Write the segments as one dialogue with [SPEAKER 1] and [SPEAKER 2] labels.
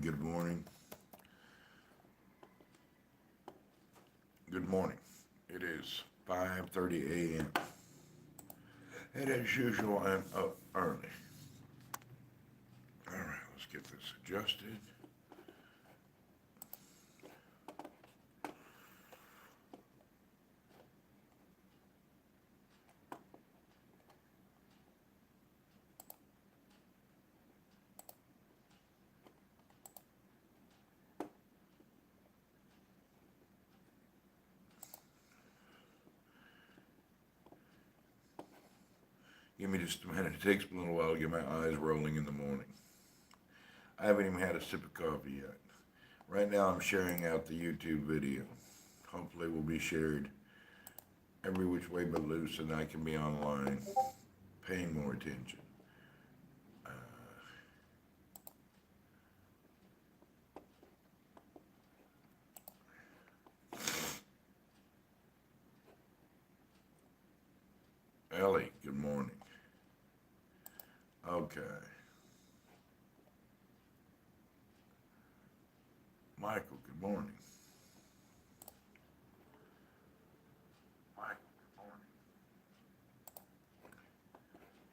[SPEAKER 1] good morning. Good morning. It is 5:30 a.m. And as usual, I'm up early. All right, let's get this adjusted. Give me just a minute. It takes me a little while to get my eyes rolling in the morning. I haven't even had a sip of coffee yet. Right now, I'm sharing out the YouTube video. Hopefully, it will be shared every which way but loose, and I can be online paying more attention. Ellie, good morning. Okay. Michael, good morning. Michael, good morning.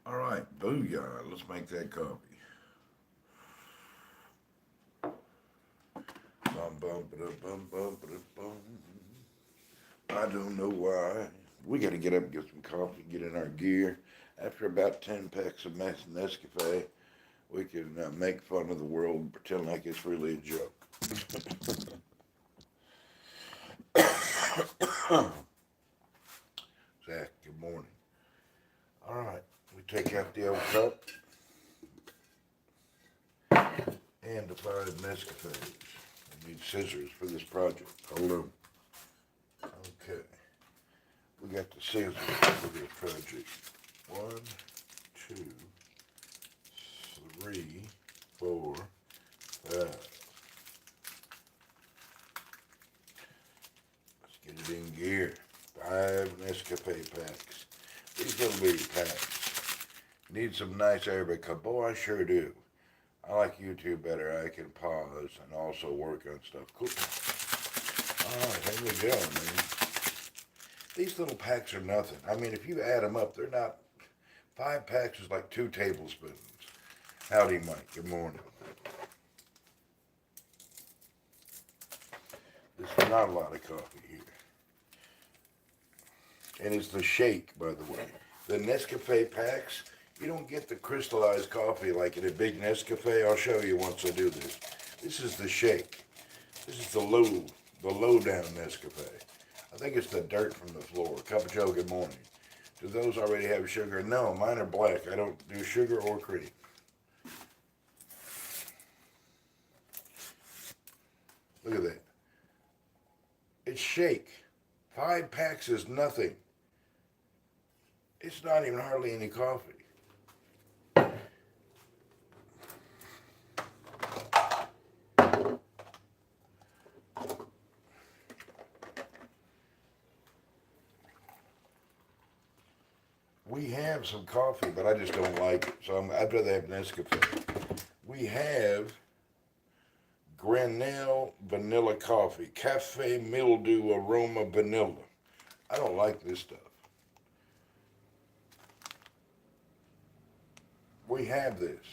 [SPEAKER 1] All right, booyah. Let's make that coffee. Bum, bum, ba-da, bum, bum, ba-da, bum. I don't know why. We got to get up and get some coffee, get in our gear. After about 10 packs of Nescafe, we can make fun of the world and pretend like it's really a joke. Zach, good morning. All right, we take out the old cup and the 5 Nescafes. I need scissors for this project. Hold on. Okay. We got the scissors for this project. 1, 2, 3, 4, 5. Let's get it in gear. 5 Nescafe packs. These little bitty packs need some nice Arabica. Boy, I sure do. I like YouTube better. I can pause and also work on stuff. Cool. All right, here we go, man. These little packs are nothing. I mean, if you add them up, they're not. 5 packs is like 2 tablespoons. Howdy, Mike. Good morning. There's not a lot of coffee here. And it's the shake, by the way. The Nescafe packs, you don't get the crystallized coffee like in a big Nescafe. I'll show you once I do this. This is the shake. This is the low down Nescafe. I think it's the dirt from the floor. Cup of Joe, good morning. Do those already have sugar? No, mine are black. I don't do sugar or cream. Look at that. It's shake. 5 packs is nothing. It's not even hardly any coffee. We have some coffee, but I just don't like it. So I'd rather have Nescafe. We have Granelle Vanilla Coffee. Cafe Mildew Aroma Vanilla. I don't like this stuff. We have this.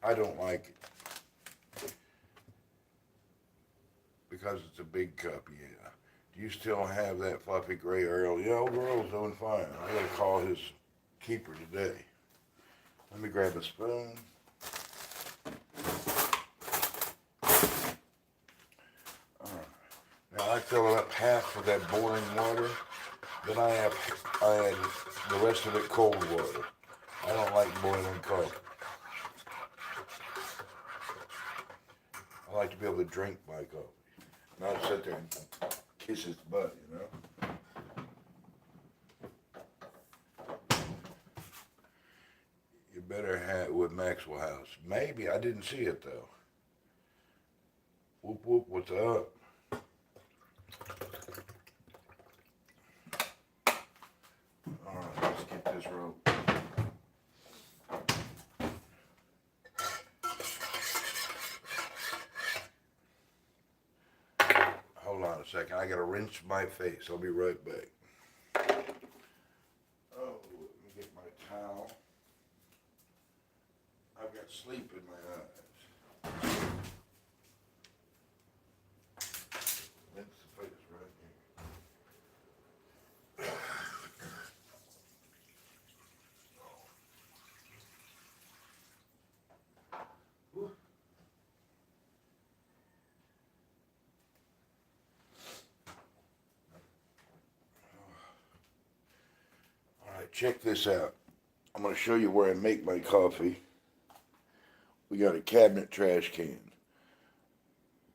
[SPEAKER 1] I don't like it. Because it's a big cup, yeah. Do you still have that fluffy gray Earl? Yeah, old Earl's doing fine. I gotta call his keeper today. Let me grab a spoon. Now I fill it up half with that boiling water. Then I add the rest of it cold water. I don't like boiling coffee. I like to be able to drink my coffee. Not sit there and kiss his butt, you know. You better have it with Maxwell House. Maybe. I didn't see it, though. Whoop, whoop, what's up? All right, let's get this rope. on a second. I gotta rinse my face. I'll be right back. Oh, let me get my towel. I've got sleep in my eyes. Rinse the face right here. Whew. All right, check this out. I'm going to show you where I make my coffee. We got a cabinet trash can.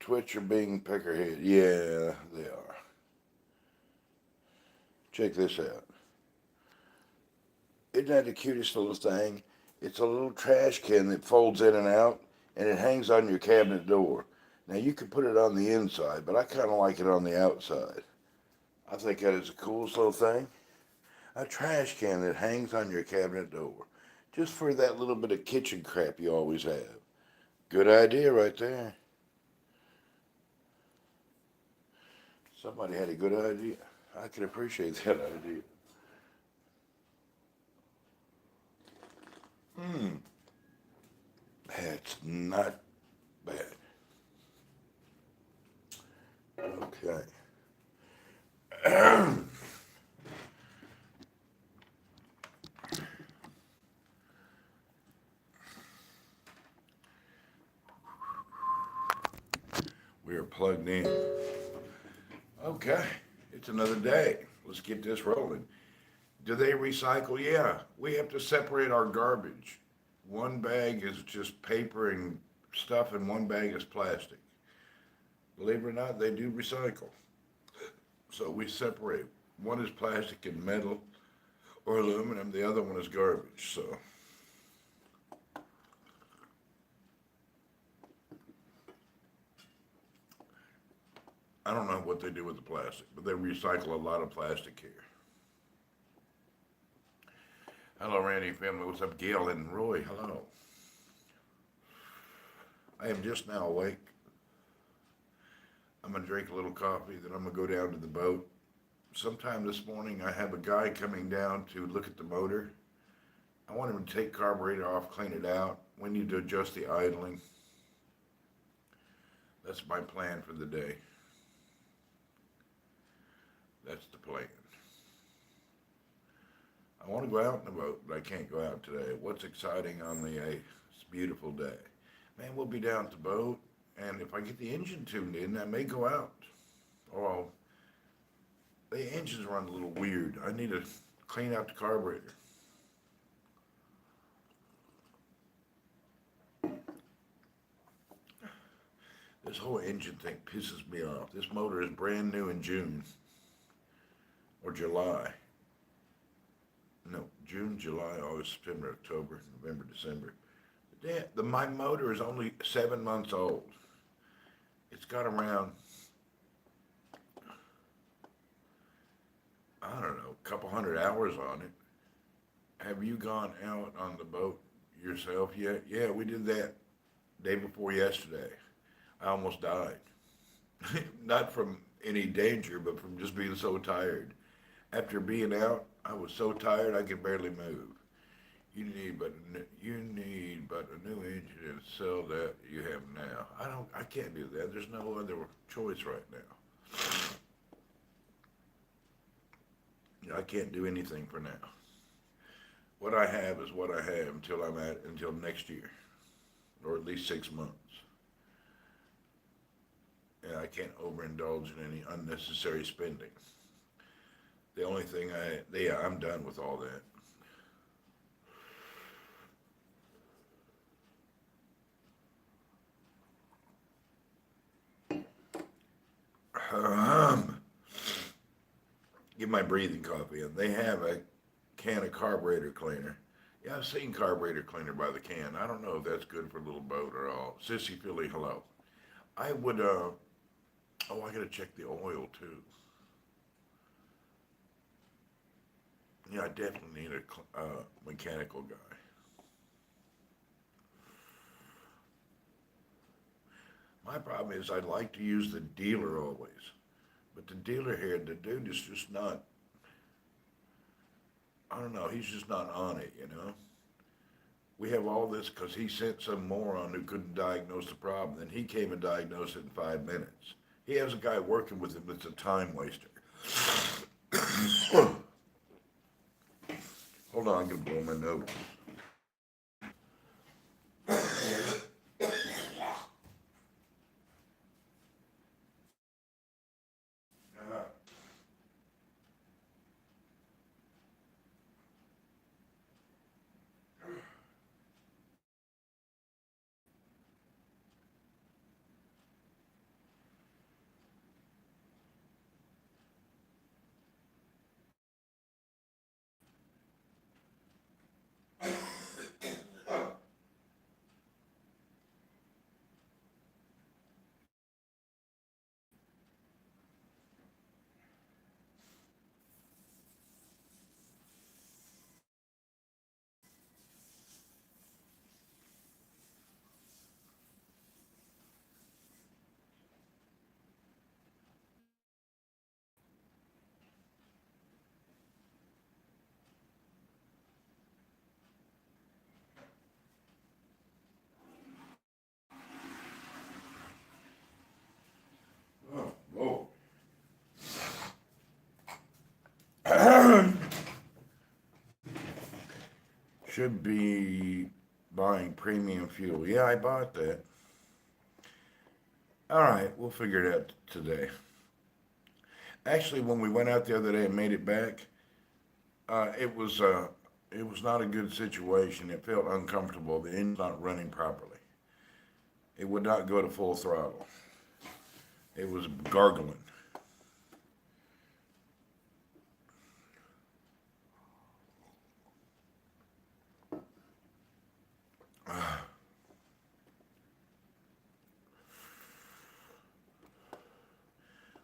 [SPEAKER 1] Twitch or Bing Peckerhead. Yeah, they are. Check this out. Isn't that the cutest little thing? It's a little trash can that folds in and out, and it hangs on your cabinet door. Now, you can put it on the inside, but I kind of like it on the outside. I think that is the coolest little thing. A trash can that hangs on your cabinet door. Just for that little bit of kitchen crap you always have. Good idea right there. Somebody had a good idea. I can appreciate that idea. That's not bad. Okay. We are plugged in. Okay, it's another day. Let's get this rolling. Do they recycle? Yeah, we have to separate our garbage. One bag is just paper and stuff, and one bag is plastic. Believe it or not, they do recycle. So we separate. One is plastic and metal or aluminum, the other one is garbage. So I don't know what they do with the plastic, but they recycle a lot of plastic here. Hello, Randy family. What's up, Gail and Roy? Hello. I am just now awake. I'm going to drink a little coffee, then I'm going to go down to the boat. Sometime this morning, I have a guy coming down to look at the motor. I want him to take carburetor off, clean it out. We need to adjust the idling. That's my plan for the day. That's the plan. I want to go out in the boat, but I can't go out today. What's exciting on the 8th? It's a beautiful day. Man, we'll be down at the boat, and if I get the engine tuned in, I may go out. Oh, the engines run a little weird. I need to clean out the carburetor. This whole engine thing pisses me off. This motor is brand new in June or July. No, June, July, August, September, October, November, December. My motor is only 7 months old. It's got around, I don't know, a couple hundred hours on it. Have you gone out on the boat yourself yet? Yeah, we did that day before yesterday. I almost died. Not from any danger, but from just being so tired. After being out, I was so tired I could barely move. You need but a new engine and sell that you have now. I can't do that. There's no other choice right now. I can't do anything for now. What I have is what I have until next year, or at least 6 months. And I can't overindulge in any unnecessary spending. The only thing I'm done with all that. Get my breathing coffee in. They have a can of carburetor cleaner. Yeah, I've seen carburetor cleaner by the can. I don't know if that's good for a little boat or all. Sissy Philly, hello. I would, I gotta check the oil too. Yeah, I definitely need a mechanical guy. My problem is I'd like to use the dealer always. But the dealer here, the dude is just not, I don't know, he's just not on it, you know? We have all this because he sent some moron who couldn't diagnose the problem. Then he came and diagnosed it in 5 minutes. He has a guy working with him that's a time waster. Hold on, I'm going to blow my nose. Oh, whoa. Should be buying premium fuel. Yeah, I bought that. All right, we'll figure it out today. Actually, when we went out the other day and made it back, uh, it was uh, it was not a good situation. It felt uncomfortable. The engine's not running properly. It would not go to full throttle. It was gargling.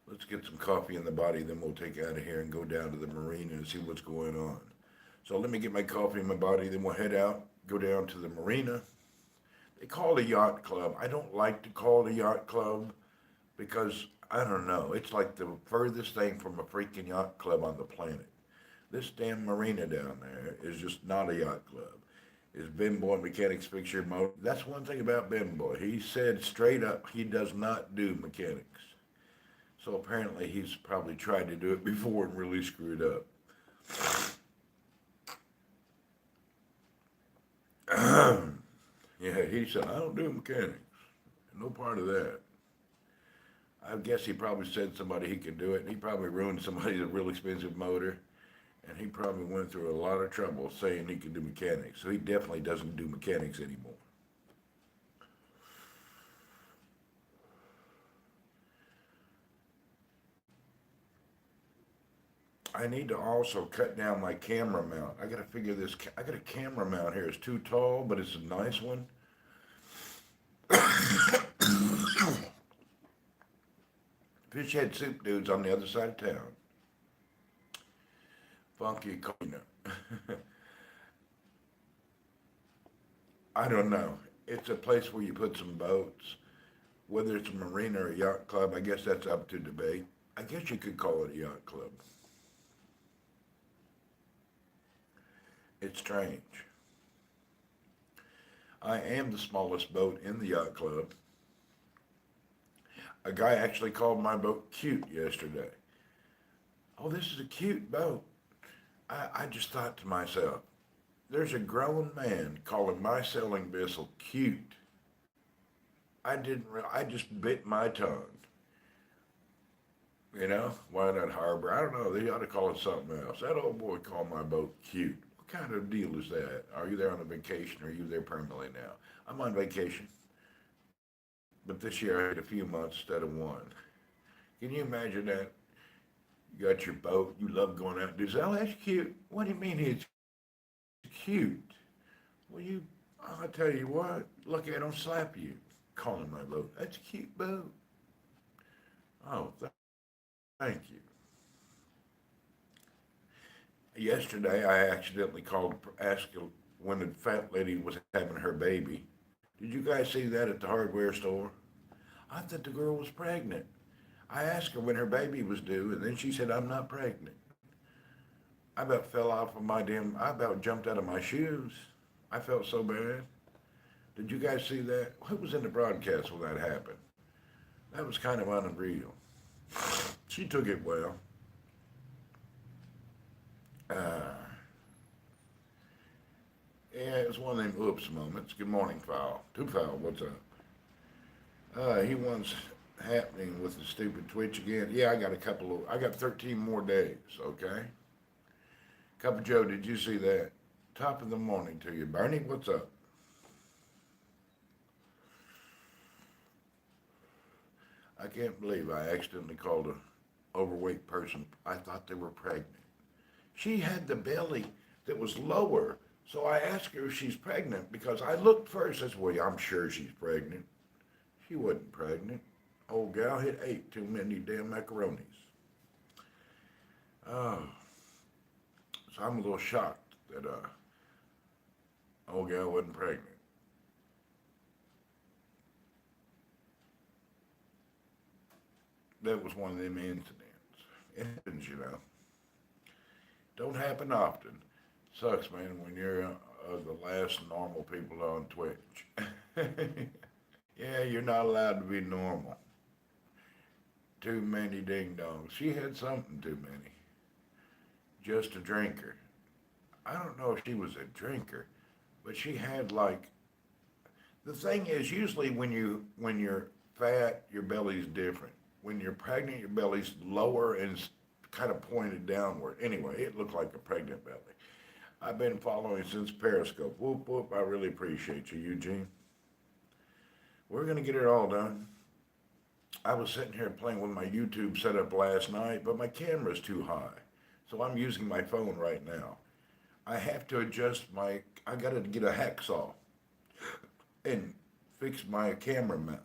[SPEAKER 1] Let's get some coffee in the body, then we'll take out of here and go down to the marina and see what's going on. So let me get my coffee in my body, then we'll head out, go down to the marina. They call it a yacht club. I don't like to call it a yacht club because I don't know. It's like the furthest thing from a freaking yacht club on the planet. This damn marina down there is just not a yacht club. Is Ben Boy Mechanics Fix Your Motor? That's one thing about Ben Boy. He said straight up he does not do mechanics. So apparently he's probably tried to do it before and really screwed up. Yeah, he said, I don't do mechanics. No part of that. I guess he probably said somebody he could do it, and he probably ruined somebody's a real expensive motor, and he probably went through a lot of trouble saying he could do mechanics. So he definitely doesn't do mechanics anymore. I need to also cut down my camera mount. I gotta figure this. I got a camera mount here. It's too tall, but it's a nice one. Fish Head Soup Dude's on the other side of town. Funky Cleaner. I don't know. It's a place where you put some boats. Whether it's a marina or a yacht club, I guess that's up to debate. I guess you could call it a yacht club. It's strange. I am the smallest boat in the yacht club. A guy actually called my boat cute yesterday. Oh, this is a cute boat. I just thought to myself, there's a grown man calling my sailing vessel cute. I just bit my tongue. You know, why not harbor? I don't know. They ought to call it something else. That old boy called my boat cute. What kind of deal is that? Are you there on a vacation or are you there permanently now? I'm on vacation, but this year I had a few months instead of one. Can you imagine that? You got your boat, you love going out and do, oh, that's cute. What do you mean it's cute? Well, I'll tell you what, lucky I don't slap you calling my boat. That's a cute boat. Oh, thank you. Yesterday, I accidentally called, asked when the fat lady was having her baby. Did you guys see that at the hardware store? I thought the girl was pregnant. I asked her when her baby was due, and then she said, I'm not pregnant. I about fell off of I about jumped out of my shoes. I felt so bad. Did you guys see that? Who was in the broadcast when that happened? That was kind of unreal. She took it well. Uh, yeah, it was one of them oops moments. Good morning, Fowl. Two Fowl, what's up? He wants happening with the stupid Twitch again. Yeah, I got 13 more days, okay? Cup of Joe, did you see that? Top of the morning to you. Bernie, what's up? I can't believe I accidentally called an overweight person. I thought they were pregnant. She had the belly that was lower. So I asked her if she's pregnant because I looked first. I said, well, I'm sure she's pregnant. She wasn't pregnant. Old gal had ate too many damn macaronis. Oh, so I'm a little shocked that old gal wasn't pregnant. That was one of them incidents. It happens, you know. Don't happen often. Sucks, man, when you're the last normal people on Twitch. Yeah, you're not allowed to be normal. Too many ding dongs. She had something too many. Just a drinker. I don't know if she was a drinker, but she had like the thing is usually when you're fat, your belly's different. When you're pregnant, your belly's lower and kind of pointed downward. Anyway, it looked like a pregnant belly. I've been following since Periscope. Whoop whoop! I really appreciate you, Eugene. We're gonna get it all done. I was sitting here playing with my YouTube setup last night, but my camera's too high. So I'm using my phone right now. I have to I gotta get a hacksaw and fix my camera mount.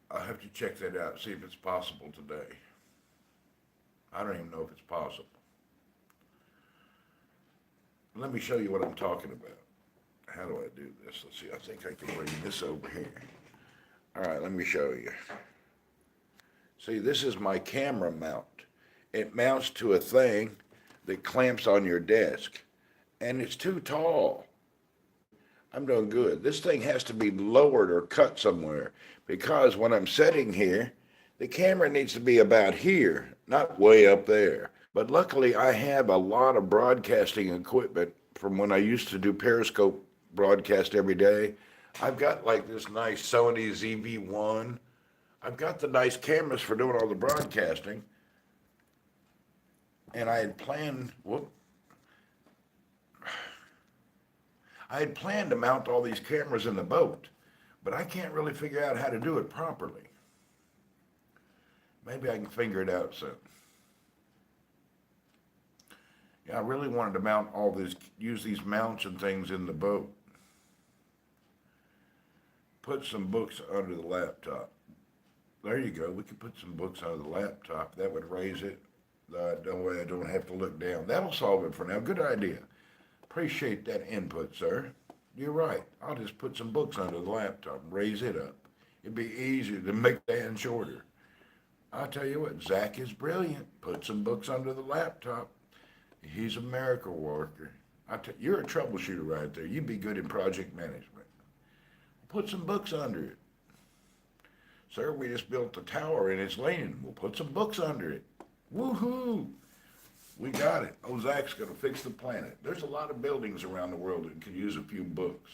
[SPEAKER 1] I'll have to check that out, see if it's possible today. I don't even know if it's possible. Let me show you what I'm talking about. How do I do this? Let's see, I think I can bring this over here. All right, let me show you. See, this is my camera mount. It mounts to a thing that clamps on your desk, and it's too tall. I'm doing good. This thing has to be lowered or cut somewhere because when I'm sitting here, the camera needs to be about here, not way up there. But luckily, I have a lot of broadcasting equipment from when I used to do Periscope broadcast every day. I've got like this nice Sony ZV-1. I've got the nice cameras for doing all the broadcasting. And I had planned to mount all these cameras in the boat, but I can't really figure out how to do it properly. Maybe I can figure it out soon. Yeah, I really wanted to use these mounts and things in the boat. Put some books under the laptop. There you go. We could put some books under the laptop. That would raise it. That way I don't have to look down. That'll solve it for now. Good idea. Appreciate that input, sir. You're right. I'll just put some books under the laptop and raise it up. It'd be easier to make the hand shorter. I'll tell you what, Zach is brilliant. Put some books under the laptop. He's a miracle worker. You're a troubleshooter right there. You'd be good in project management. Put some books under it. Sir, we just built a tower and it's leaning. We'll put some books under it. Woohoo! We got it. Oh, Zach's going to fix the planet. There's a lot of buildings around the world that could use a few books.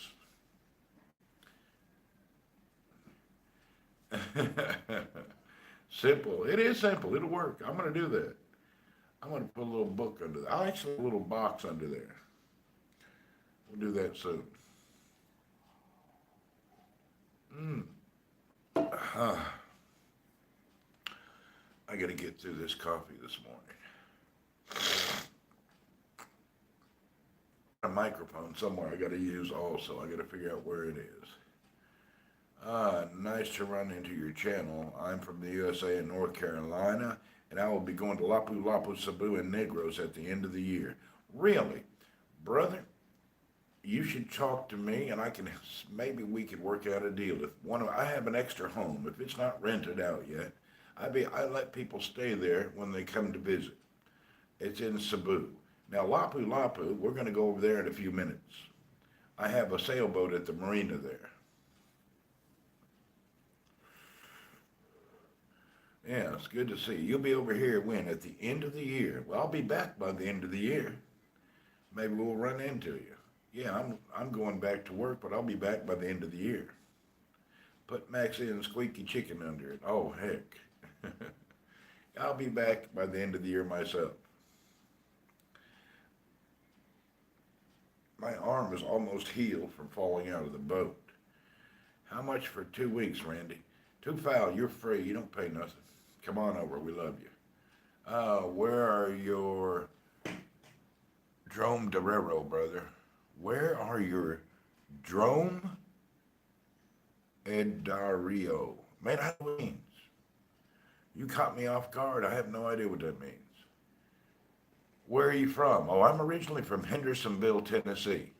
[SPEAKER 1] Simple. It is simple. It'll work. I'm going to do that. I'm going to put a little book under there. I'll actually put a little box under there. We'll do that soon. I got to get through this coffee this morning. A microphone somewhere I got to use also. I got to figure out where it is. Nice to run into your channel. I'm from the USA and North Carolina, and I will be going to Lapu Lapu, Cebu, and Negros at the end of the year. Really? Brother, you should talk to me, and maybe we could work out a deal. I have an extra home. If it's not rented out yet, I let people stay there when they come to visit. It's in Cebu. Now Lapu Lapu, we're going to go over there in a few minutes. I have a sailboat at the marina there. Yeah, it's good to see you. You'll be over here when? At the end of the year. Well, I'll be back by the end of the year. Maybe we'll run into you. Yeah, I'm going back to work, but I'll be back by the end of the year. Put Max in squeaky chicken under it. Oh heck. I'll be back by the end of the year myself. My arm is almost healed from falling out of the boat. How much for 2 weeks, Randy? Too foul, you're free. You don't pay nothing. Come on over. We love you. Where are your Drome Dorero, brother? Where are your Drome Edario? Man, I don't know what it means. You caught me off guard. I have no idea what that means. Where are you from? Oh, I'm originally from Hendersonville, Tennessee.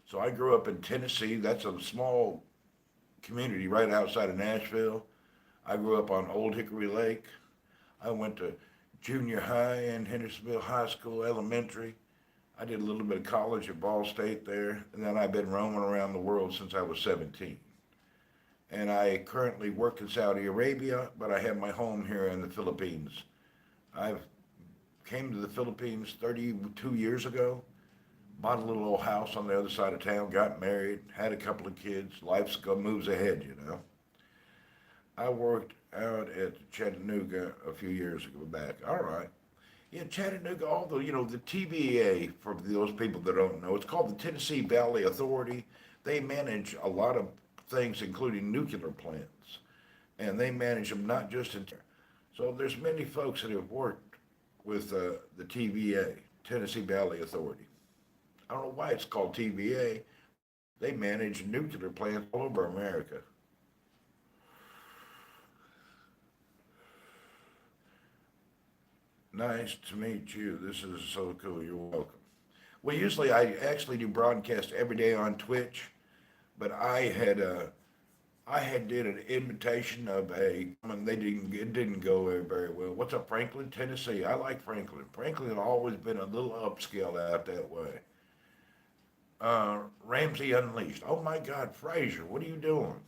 [SPEAKER 1] So I grew up in Tennessee. That's a small community right outside of Nashville. I grew up on Old Hickory Lake. I went to junior high in Hendersonville High School, elementary. I did a little bit of college at Ball State there, and then I've been roaming around the world since I was 17. And I currently work in Saudi Arabia, but I have my home here in the Philippines. I've came to the Philippines 32 years ago, bought a little old house on the other side of town, got married, had a couple of kids. Moves ahead, you know. I worked out at Chattanooga a few years ago back. All right. Yeah, Chattanooga, the TVA, for those people that don't know, it's called the Tennessee Valley Authority. They manage a lot of things, including nuclear plants. And they manage them not just in. So there's many folks that have worked with the TVA, Tennessee Valley Authority. I don't know why it's called TVA. They manage nuclear plants all over America. Nice to meet you. This is so cool. You're welcome. Well, usually I actually do broadcast every day on Twitch, but I had did an invitation of it didn't go very well. What's up, Franklin, Tennessee? I like Franklin. Franklin has always been a little upscale out that way. Ramsey Unleashed. Oh my God, Frazier, what are you doing?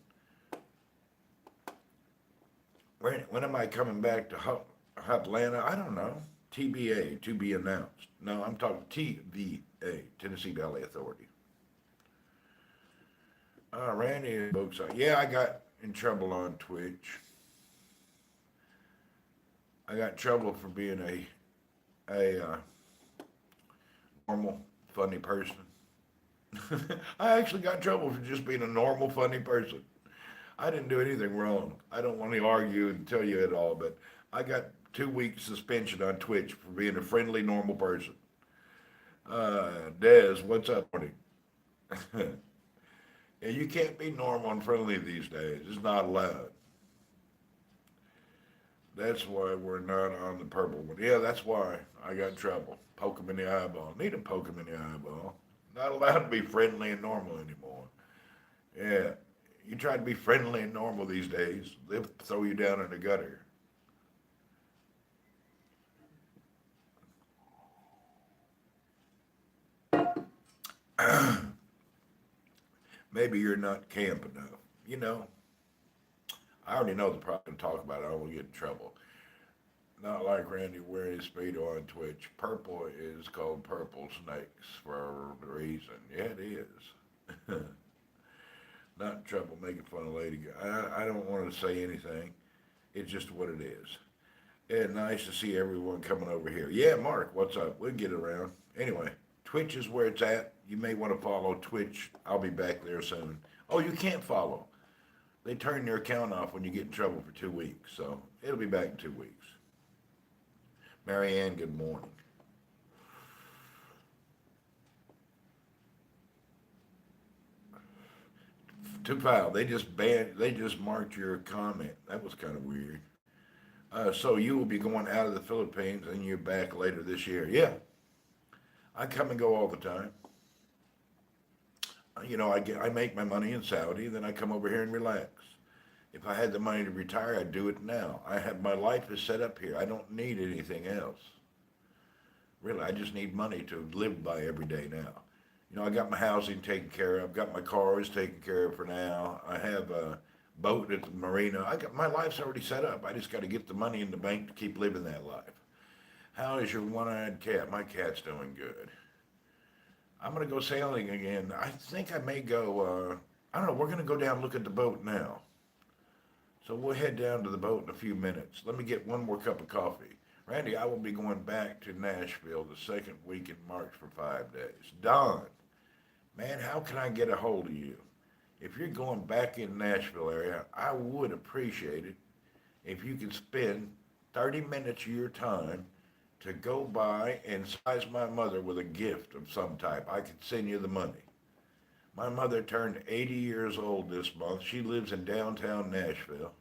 [SPEAKER 1] When am I coming back to Atlanta? I don't know. TBA, to be announced. No, I'm talking TVA, Tennessee Valley Authority. Randy books. Yeah, I got in trouble on Twitch. I got in trouble for being a normal, funny person. I actually got in trouble for just being a normal, funny person. I didn't do anything wrong. I don't want to argue and tell you it all, but I got 2 weeks suspension on Twitch for being a friendly, normal person. Dez, what's up, buddy? Yeah, you can't be normal and friendly these days. It's not allowed. That's why we're not on the purple one. Yeah, that's why I got in trouble. Poke him in the eyeball. Need to poke him in the eyeball. Not allowed to be friendly and normal anymore. Yeah, you try to be friendly and normal these days, they'll throw you down in the gutter. Maybe you're not camp enough. You know, I already know the problem. Talk about it. I don't want to get in trouble. Not like Randy wearing his Speedo on Twitch. Purple is called purple snakes for a reason. Yeah, it is. Not in trouble making fun of Lady Gaga. I don't want to say anything. It's just what it is. And nice to see everyone coming over here. Yeah, Mark, what's up? We'll get around. Anyway, Twitch is where it's at. You may want to follow Twitch. I'll be back there soon. Oh, you can't follow. They turn your account off when you get in trouble for 2 weeks. So it'll be back in 2 weeks. Marianne, good morning. Too foul. They just marked your comment. That was kind of weird. So you will be going out of the Philippines and you're back later this year. Yeah, I come and go all the time. I make my money in Saudi, then I come over here and relax. If I had the money to retire, I'd do it now. I have my life is set up here. I don't need anything else. Really, I just need money to live by every day now. I got my housing taken care of. Got my cars taken care of for now. I have a boat at the marina. I got my life's already set up. I just got to get the money in the bank to keep living that life. How is your one-eyed cat? My cat's doing good. I'm gonna go sailing again. I think I may go. I don't know. We're gonna go down and look at the boat now. So we'll head down to the boat in a few minutes. Let me get one more cup of coffee. Randy, I will be going back to Nashville the second week in March for 5 days. Don, man, how can I get a hold of you? If you're going back in Nashville area, I would appreciate it if you could spend 30 minutes of your time to go by and surprise my mother with a gift of some type. I could send you the money. My mother turned 80 years old this month. She lives in downtown Nashville.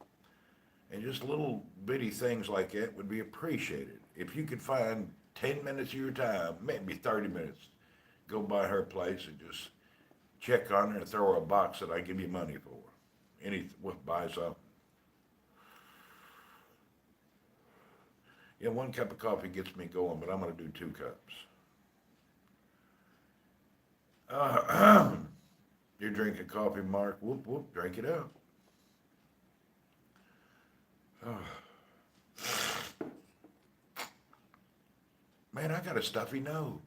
[SPEAKER 1] And just little bitty things like that would be appreciated. If you could find 10 minutes of your time, maybe 30 minutes, go by her place and just check on her and throw her a box that I give you money for. We'll buy something. Yeah, one cup of coffee gets me going, but I'm going to do 2 cups. You're drinking coffee, Mark. Whoop, whoop, drink it up. Oh. Man, I got a stuffy nose.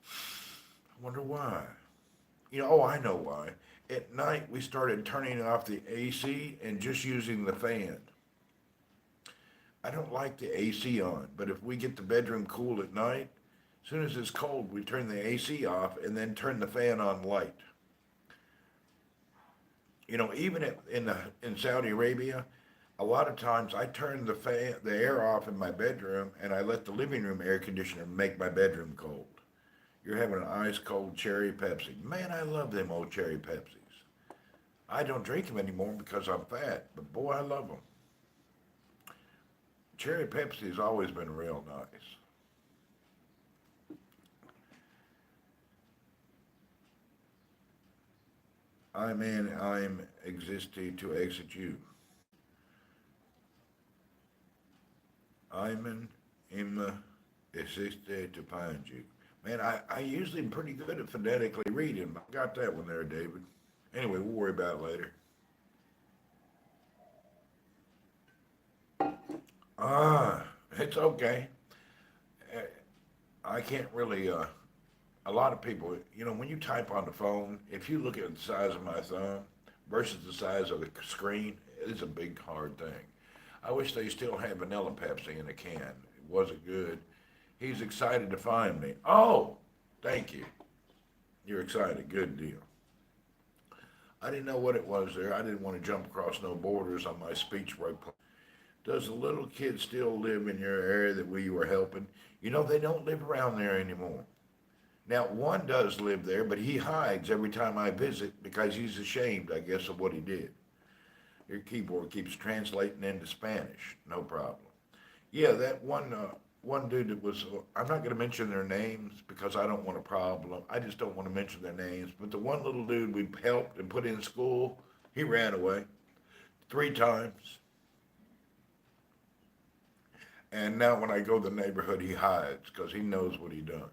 [SPEAKER 1] I wonder why. I know why. At night, we started turning off the AC and just using the fan. I don't like the AC on, but if we get the bedroom cool at night, as soon as it's cold, we turn the AC off and then turn the fan on light. Even in Saudi Arabia, a lot of times I turn the air off in my bedroom and I let the living room air conditioner make my bedroom cold. You're having an ice cold cherry Pepsi. Man, I love them old cherry Pepsis. I don't drink them anymore because I'm fat, but boy, I love them. Cherry Pepsi has always been real nice. I'm existing to exit you. I'm existe to find you. Man, I usually am pretty good at phonetically reading. I got that one there, David. Anyway, we'll worry about it later. Ah, it's okay. Uh, I can't really, a lot of people, when you type on the phone, if you look at the size of my thumb versus the size of the screen, it's a big, hard thing. I wish they still had vanilla Pepsi in a can. It wasn't good. He's excited to find me. Oh, thank you. You're excited. Good deal. I didn't know what it was there. I didn't want to jump across no borders on my speech work. Does the little kid still live in your area that we were helping? They don't live around there anymore. Now, one does live there, but he hides every time I visit because he's ashamed, I guess, of what he did. Your keyboard keeps translating into Spanish. No problem. Yeah, that one dude that was, I'm not going to mention their names because I don't want a problem. I just don't want to mention their names. But the one little dude we helped and put in school, he ran away 3 times. And now when I go to the neighborhood, he hides because he knows what he done.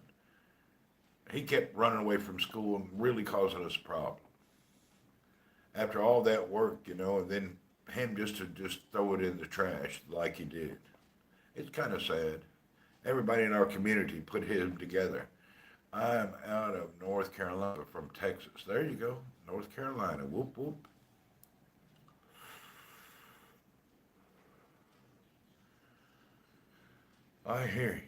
[SPEAKER 1] He kept running away from school and really causing us a problem. After all that work, and then him just throw it in the trash like he did. It's kind of sad. Everybody in our community put him together. I'm out of North Carolina from Texas. There you go, North Carolina. Whoop whoop. I hear you.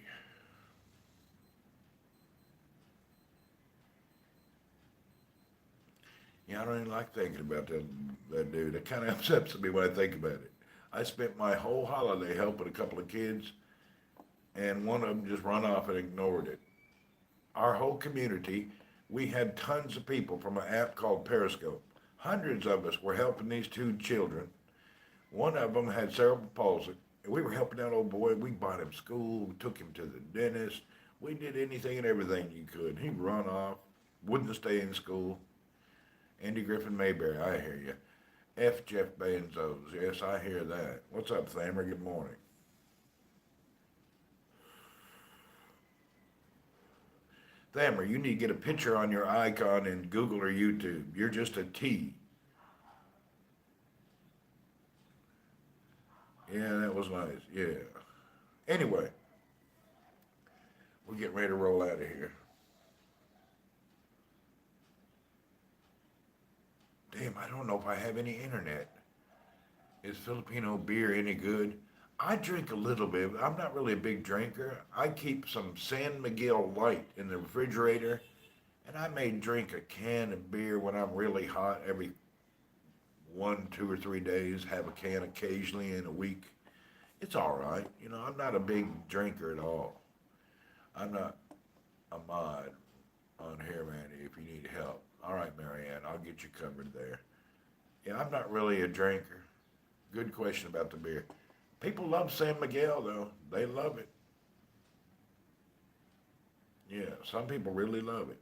[SPEAKER 1] Yeah, I don't even like thinking about that dude. It kind of upsets me when I think about it. I spent my whole holiday helping a couple of kids, and one of them just run off and ignored it. Our whole community, we had tons of people from an app called Periscope. Hundreds of us were helping these 2 children. One of them had cerebral palsy. And we were helping that old boy. We bought him school, we took him to the dentist. We did anything and everything you could. He'd run off, wouldn't stay in school. Andy Griffin Mayberry, I hear you. F Jeff Bezos. Yes, I hear that. What's up, Thamer? Good morning. Thamer, you need to get a picture on your icon in Google or YouTube. You're just a T. Yeah, that was nice. Yeah. Anyway, we're getting ready to roll out of here. Damn, I don't know if I have any internet. Is Filipino beer any good? I drink a little bit. I'm not really a big drinker. I keep some San Miguel Light in the refrigerator, and I may drink a can of beer when I'm really hot every 1, 2, or 3 days. Have a can occasionally in a week. It's all right. I'm not a big drinker at all. I'm not a mod on here, Mandy, if you need help. All right, Marianne, I'll get you covered there. Yeah, I'm not really a drinker. Good question about the beer. People love San Miguel, though. They love it. Yeah, some people really love it.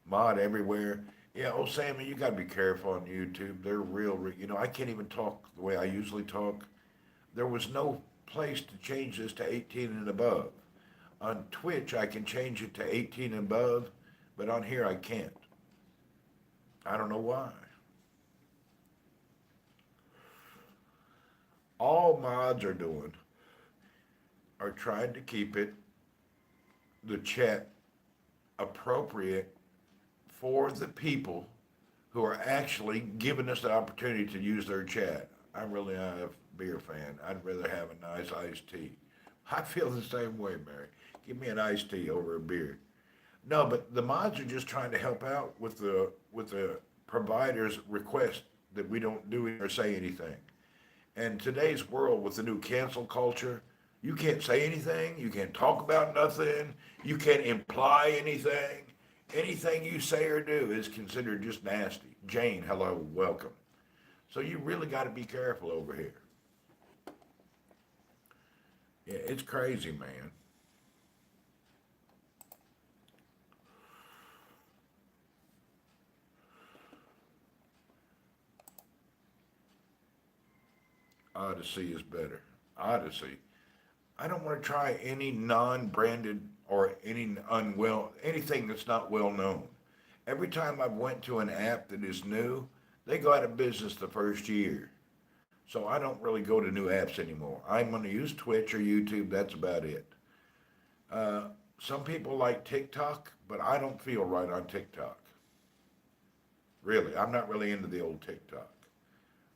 [SPEAKER 1] Mod everywhere. Yeah, oh, Sammy, you got to be careful on YouTube. They're I can't even talk the way I usually talk. There was no place to change this to 18 and above. On Twitch, I can change it to 18 and above, but on here, I can't. I don't know why. All mods are trying to keep the chat appropriate for the people who are actually giving us the opportunity to use their chat. I'm really not a beer fan. I'd rather have a nice iced tea. I feel the same way, Mary. Give me an iced tea over a beer. No, but the mods are just trying to help out with the provider's request that we don't do or say anything. And today's world with the new cancel culture, you can't say anything, you can't talk about nothing, you can't imply anything. Anything you say or do is considered just nasty. Jane, hello, welcome. So you really got to be careful over here. Yeah, it's crazy, man. Odyssey is better. Odyssey. I don't want to try any non-branded or anything that's not well known. Every time I've went to an app that is new, they go out of business the first year. So I don't really go to new apps anymore. I'm going to use Twitch or YouTube. That's about it. Uh, some people like TikTok, but I don't feel right on TikTok. Really, I'm not really into the old TikTok.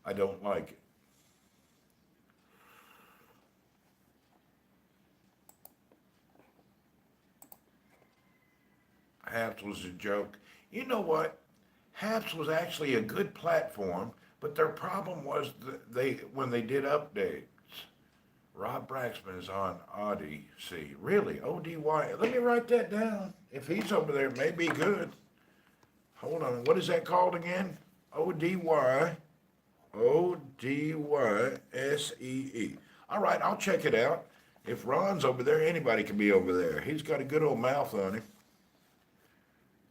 [SPEAKER 1] I don't like it. Haps was a joke. You know what? Haps was actually a good platform, but their problem was that when they did updates. Rob Braxman is on Odyssey. Really? ODY. Let me write that down. If he's over there, it may be good. Hold on. What is that called again? ODY. ODYSEE. All right, I'll check it out. If Ron's over there, anybody can be over there. He's got a good old mouth on him.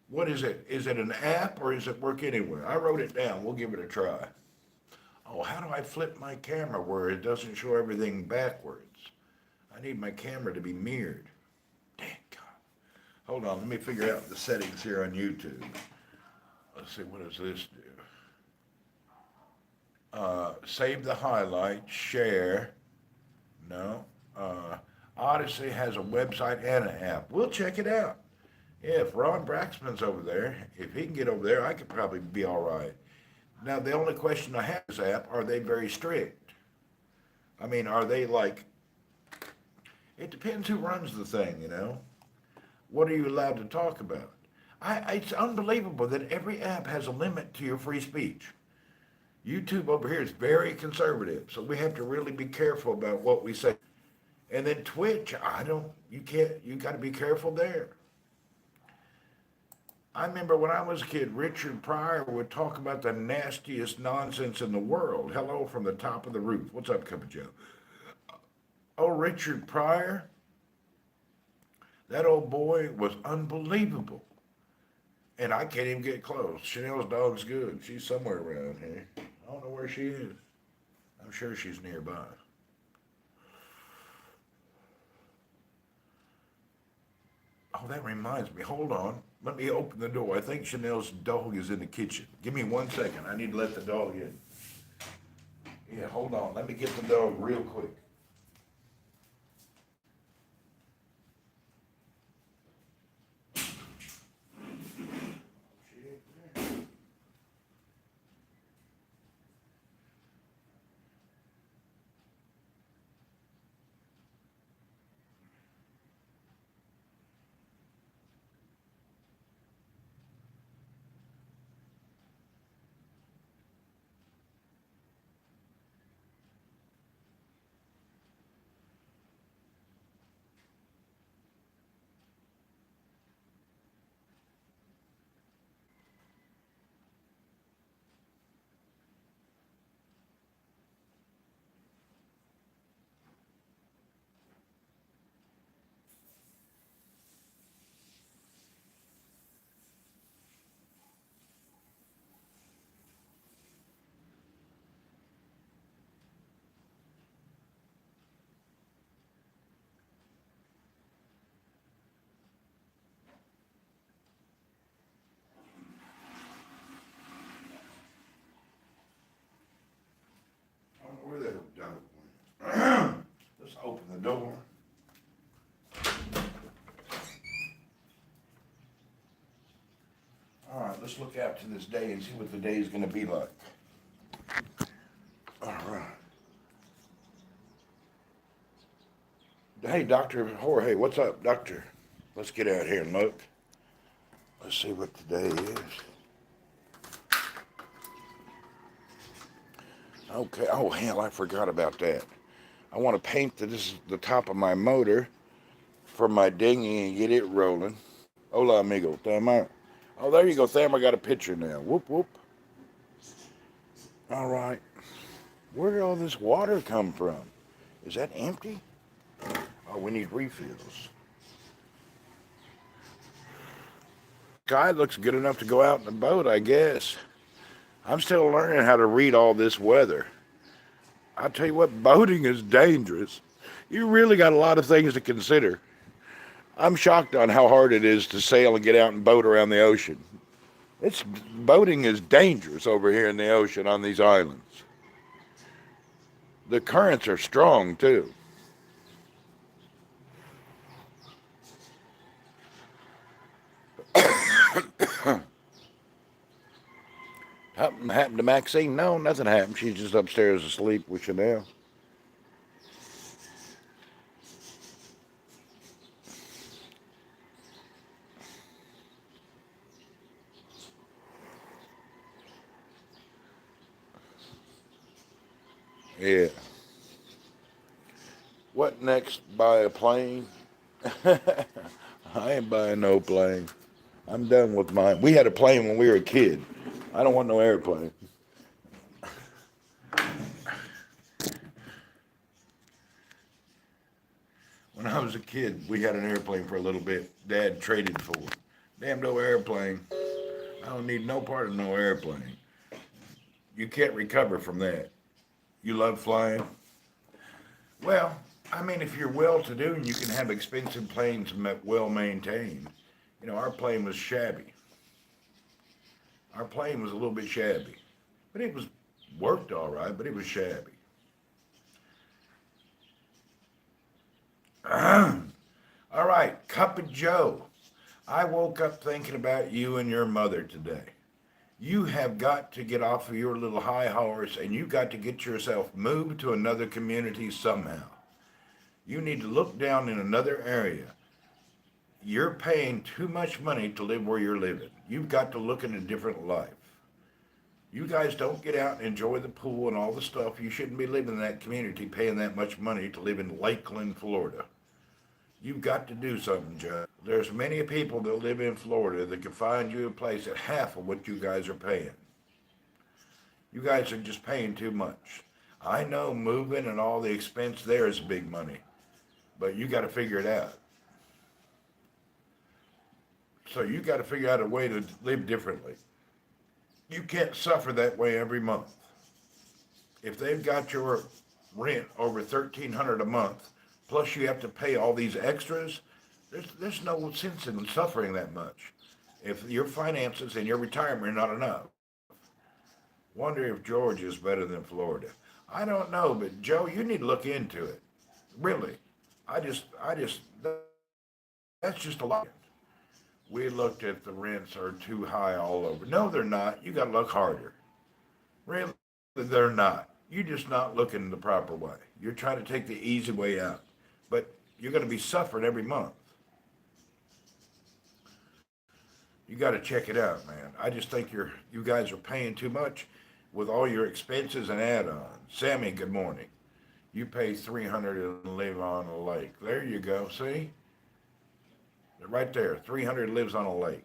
[SPEAKER 1] What is it? Is it an app or is it work anywhere? I wrote it down. We'll give it a try. Oh, how do I flip my camera where it doesn't show everything backwards? I need my camera to be mirrored. Dang God. Hold on, let me figure out the settings here on YouTube. Let's see, what does this do? Save the highlights, share. No. Odyssey has a website and an app. We'll check it out. Yeah, if Ron Braxman's over there, if he can get over there, I could probably be all right. Now, the only question I have is app, are they very strict? I mean, are they like, it depends who runs the thing. What are you allowed to talk about? It's unbelievable that every app has a limit to your free speech. YouTube over here is very conservative, so we have to really be careful about what we say. And then Twitch, you got to be careful there. I remember when I was a kid, Richard Pryor would talk about the nastiest nonsense in the world. Hello from the top of the roof. What's up, Cup of Joe? Oh, Richard Pryor, that old boy was unbelievable. And I can't even get close. Chanel's dog's good. She's somewhere around here. I don't know where she is. I'm sure she's nearby. Oh, that reminds me. Hold on. Let me open the door. I think Chanel's dog is in the kitchen. Give me 1 second. I need to let the dog in. Yeah, hold on. Let me get the dog real quick. I don't know where that dog went. Let's open the door. All right, let's look out to this day and see what the day is going to be like. All right. Hey, Dr. Jorge, what's up, Doctor? Let's get out here and look. Let's see what today is. Okay. Oh, hell, I forgot about that. I want to paint this is the top of my motor for my dinghy and get it rolling. Hola, amigo. Tama. Oh, there you go, Tham. I got a picture now. Whoop, whoop. All right. Where did all this water come from? Is that empty? Oh, we need refills. Sky looks good enough to go out in the boat, I guess. I'm still learning how to read all this weather. I'll tell you what, boating is dangerous. You really got a lot of things to consider. I'm shocked on how hard it is to sail and get out and boat around the ocean. It's boating is dangerous over here in the ocean on these islands. The currents are strong too. Something happened to Maxine? No, nothing happened. She's just upstairs asleep with Chanel. Yeah. What next? Buy a plane? I ain't buying no plane. I'm done with mine. We had a plane when we were a kid. I don't want no airplane. When I was a kid, we had an airplane for a little bit. Dad traded for it. Damn no airplane. I don't need no part of no airplane. You can't recover from that. You love flying? Well, I mean, if you're well-to-do and you can have expensive planes well maintained, our plane was shabby. Our plane was a little bit shabby, but it was worked all right, but it was shabby. All right, Cup of Joe. I woke up thinking about you and your mother today. You have got to get off of your little high horse and you got to get yourself moved to another community somehow. You need to look down in another area. You're paying too much money to live where you're living. You've got to look at a different life. You guys don't get out and enjoy the pool and all the stuff. You shouldn't be living in that community paying that much money to live in Lakeland, Florida. You've got to do something, Joe. There's many people that live in Florida that can find you a place at half of what you guys are paying. You guys are just paying too much. I know moving and all the expense there is big money, but you got to figure it out. So you got to figure out a way to live differently. You can't suffer that way every month. If they've got your rent over 1,300 a month, plus you have to pay all these extras, there's no sense in suffering that much. If your finances and your retirement are not enough, wonder if Georgia is better than Florida. I don't know, but Joe, you need to look into it. Really, that's just a lot. We looked at the rents are too high all over. No, they're not. You got to look harder. Really, they're not. You're just not looking the proper way. You're trying to take the easy way out, but you're going to be suffering every month. You got to check it out, man. I just think you guys are paying too much with all your expenses and add-ons. Sammy, good morning. You pay 300 and live on a lake. There you go. See, right there, 300 lives on a lake.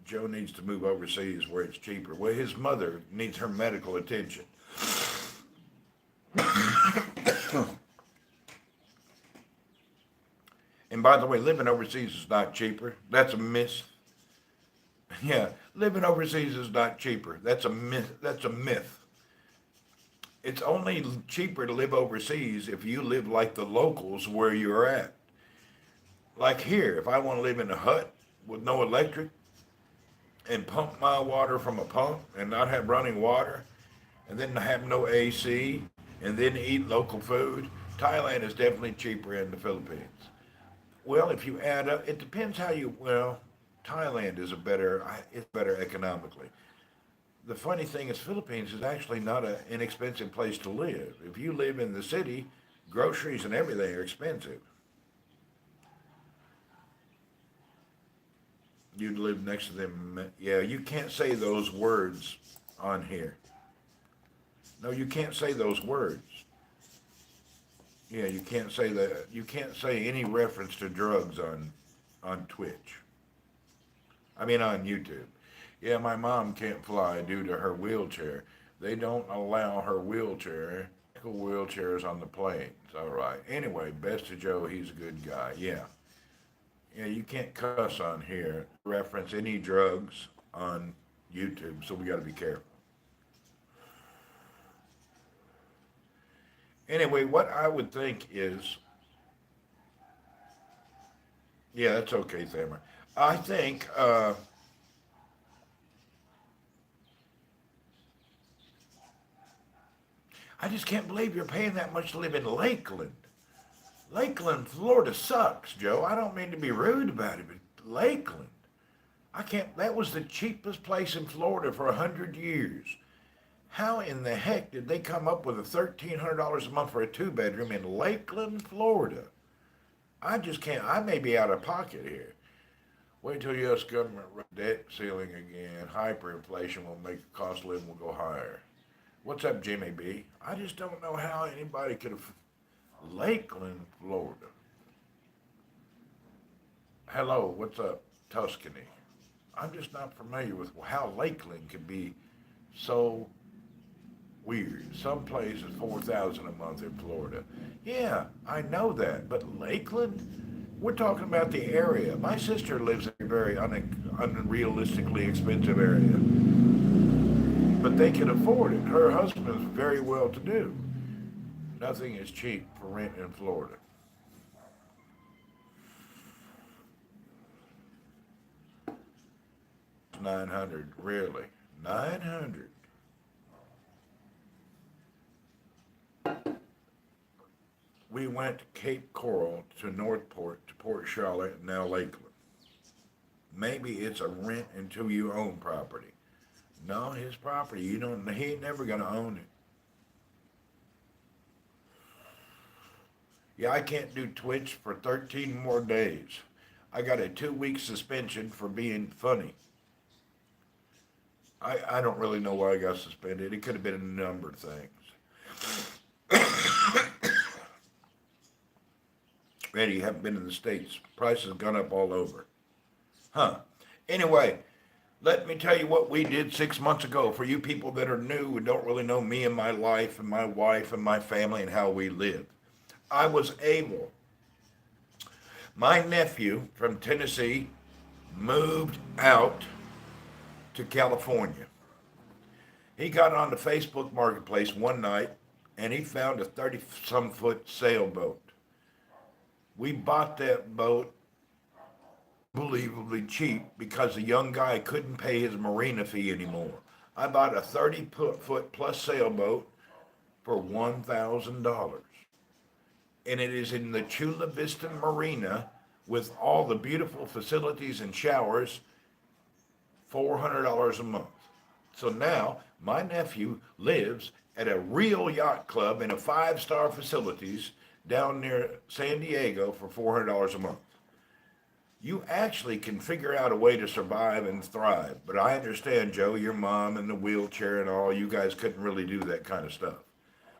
[SPEAKER 1] Joe needs to move overseas where it's cheaper. Well, his mother needs her medical attention. And by the way, living overseas is not cheaper. That's a myth. Yeah, living overseas is not cheaper. That's a myth. That's a myth. It's only cheaper to live overseas if you live like the locals where you're at. Like here, if I want to live in a hut with no electric and pump my water from a pump and not have running water and then have no AC and then eat local food, Thailand is definitely cheaper than the Philippines. Well, if you add up, it depends how you, well, Thailand is it's better economically. The funny thing is Philippines is actually not an inexpensive place to live. If you live in the city, groceries and everything are expensive. You'd live next to them. Yeah, you can't say those words on here. No, you can't say those words. Yeah, you can't say that. You can't say any reference to drugs on Twitch. I mean on YouTube. Yeah, my mom can't fly due to her wheelchair. They don't allow her wheelchairs on the planes. All right. Anyway, best to Joe, he's a good guy. Yeah. Yeah, you can't cuss on here. Reference any drugs on YouTube, so we got to be careful. Anyway, what I would think is, yeah, that's okay, Thammer. I think I just can't believe you're paying that much to live in Lakeland. Lakeland, Florida sucks, Joe. I don't mean to be rude about it, but Lakeland. I can't. That was the cheapest place in Florida for 100 years. How in the heck did they come up with a $1,300 a month for a two-bedroom in Lakeland, Florida? I just can't. I may be out of pocket here. Wait till U.S. government debt ceiling again. Hyperinflation will make the cost of living will go higher. What's up, Jimmy B? I just don't know how anybody could have. Lakeland, Florida. Hello, what's up, Tuscany? I'm just not familiar with how Lakeland could be so weird. Some places 4,000 a month in Florida. Yeah, I know that, but Lakeland? We're talking about the area. My sister lives in a very unrealistically expensive area, but they can afford it. Her husband's very well to do. Nothing is cheap for rent in Florida. 900, really? 900. We went to Cape Coral, to Northport, to Port Charlotte, and now Lakeland. Maybe it's a rent until you own property. No, his property. You don't. He ain't never gonna own it. Yeah, I can't do Twitch for 13 more days. I got a 2 week suspension for being funny. I don't really know why I got suspended. It could have been a number of things. Eddie, you haven't been in the States. Prices have gone up all over. Huh. Anyway, let me tell you what we did 6 months ago for you people that are new and don't really know me and my life and my wife and my family and how we live. I was able, my nephew from Tennessee moved out to California. He got on the Facebook Marketplace one night and he found a 30 some foot sailboat. We bought that boat unbelievably cheap because the young guy couldn't pay his marina fee anymore. I bought a 30 foot plus sailboat for $1,000. And it is in the Chula Vista Marina with all the beautiful facilities and showers, $400 a month. So now my nephew lives at a real yacht club in a five-star facilities down near San Diego for $400 a month. You actually can figure out a way to survive and thrive. But I understand, Joe, your mom and the wheelchair and all, you guys couldn't really do that kind of stuff.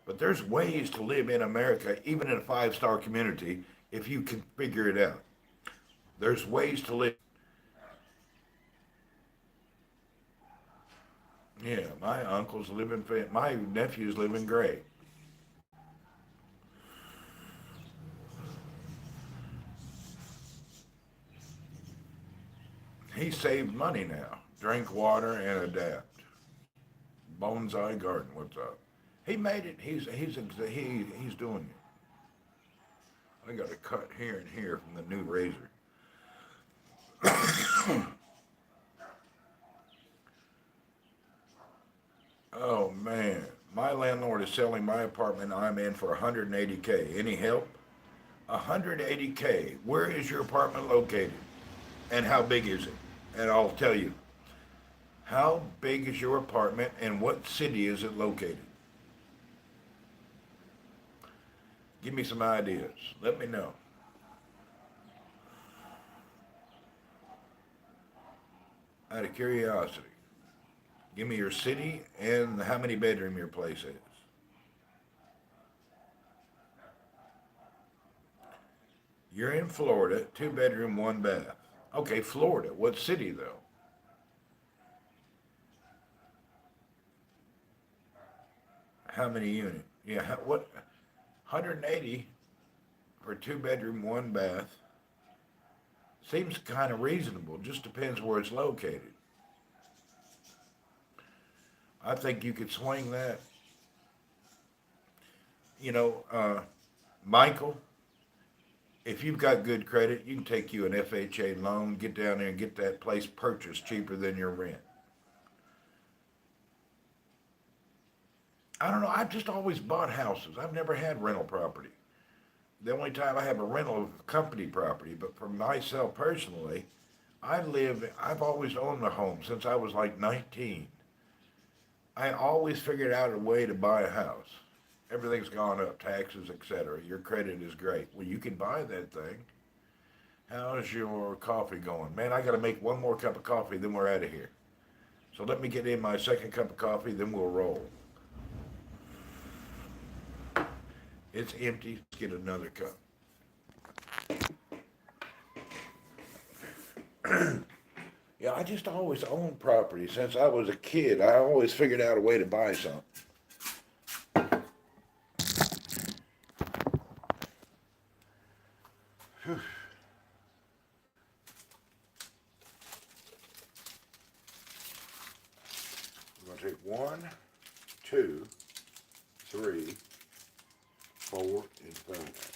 [SPEAKER 1] But there's ways to live in America, even in a five-star community, if you can figure it out. There's ways to live. Yeah, my nephew's living great. He saved money now. Drink water and adapt. Bonsai garden, what's up? He made it. He's doing it. I got a cut here and here from the new razor. Oh man, my landlord is selling my apartment I'm in for 180K. Any help? 180K. Where is your apartment located? And how big is it? And I'll tell you. How big is your apartment and what city is it located? Give me some ideas. Let me know. Out of curiosity. Give me your city and how many bedroom your place is. You're in Florida, 2 bedroom, 1 bath. Okay, Florida. What city though? How many units? Yeah, what? 180 for 2 bedroom, 1 bath. Seems kind of reasonable. Just depends where it's located. I think you could swing that. You know, Michael, if you've got good credit, you can take you an FHA loan, get down there and get that place purchased cheaper than your rent. I don't know. I've just always bought houses. I've never had rental property. The only time I have a rental of company property, but for myself personally, I've always owned a home since I was like 19. I always figured out a way to buy a house. Everything's gone up, taxes, etc. Your credit is great. Well, you can buy that thing. How's your coffee going? Man, I got to make one more cup of coffee, then we're out of here. So let me get in my second cup of coffee, then we'll roll. It's empty. Let's get another cup. Yeah, I just always owned property since I was a kid. I always figured out a way to buy something. Whew. I'm going to take 1, 2, 3, 4, and 5.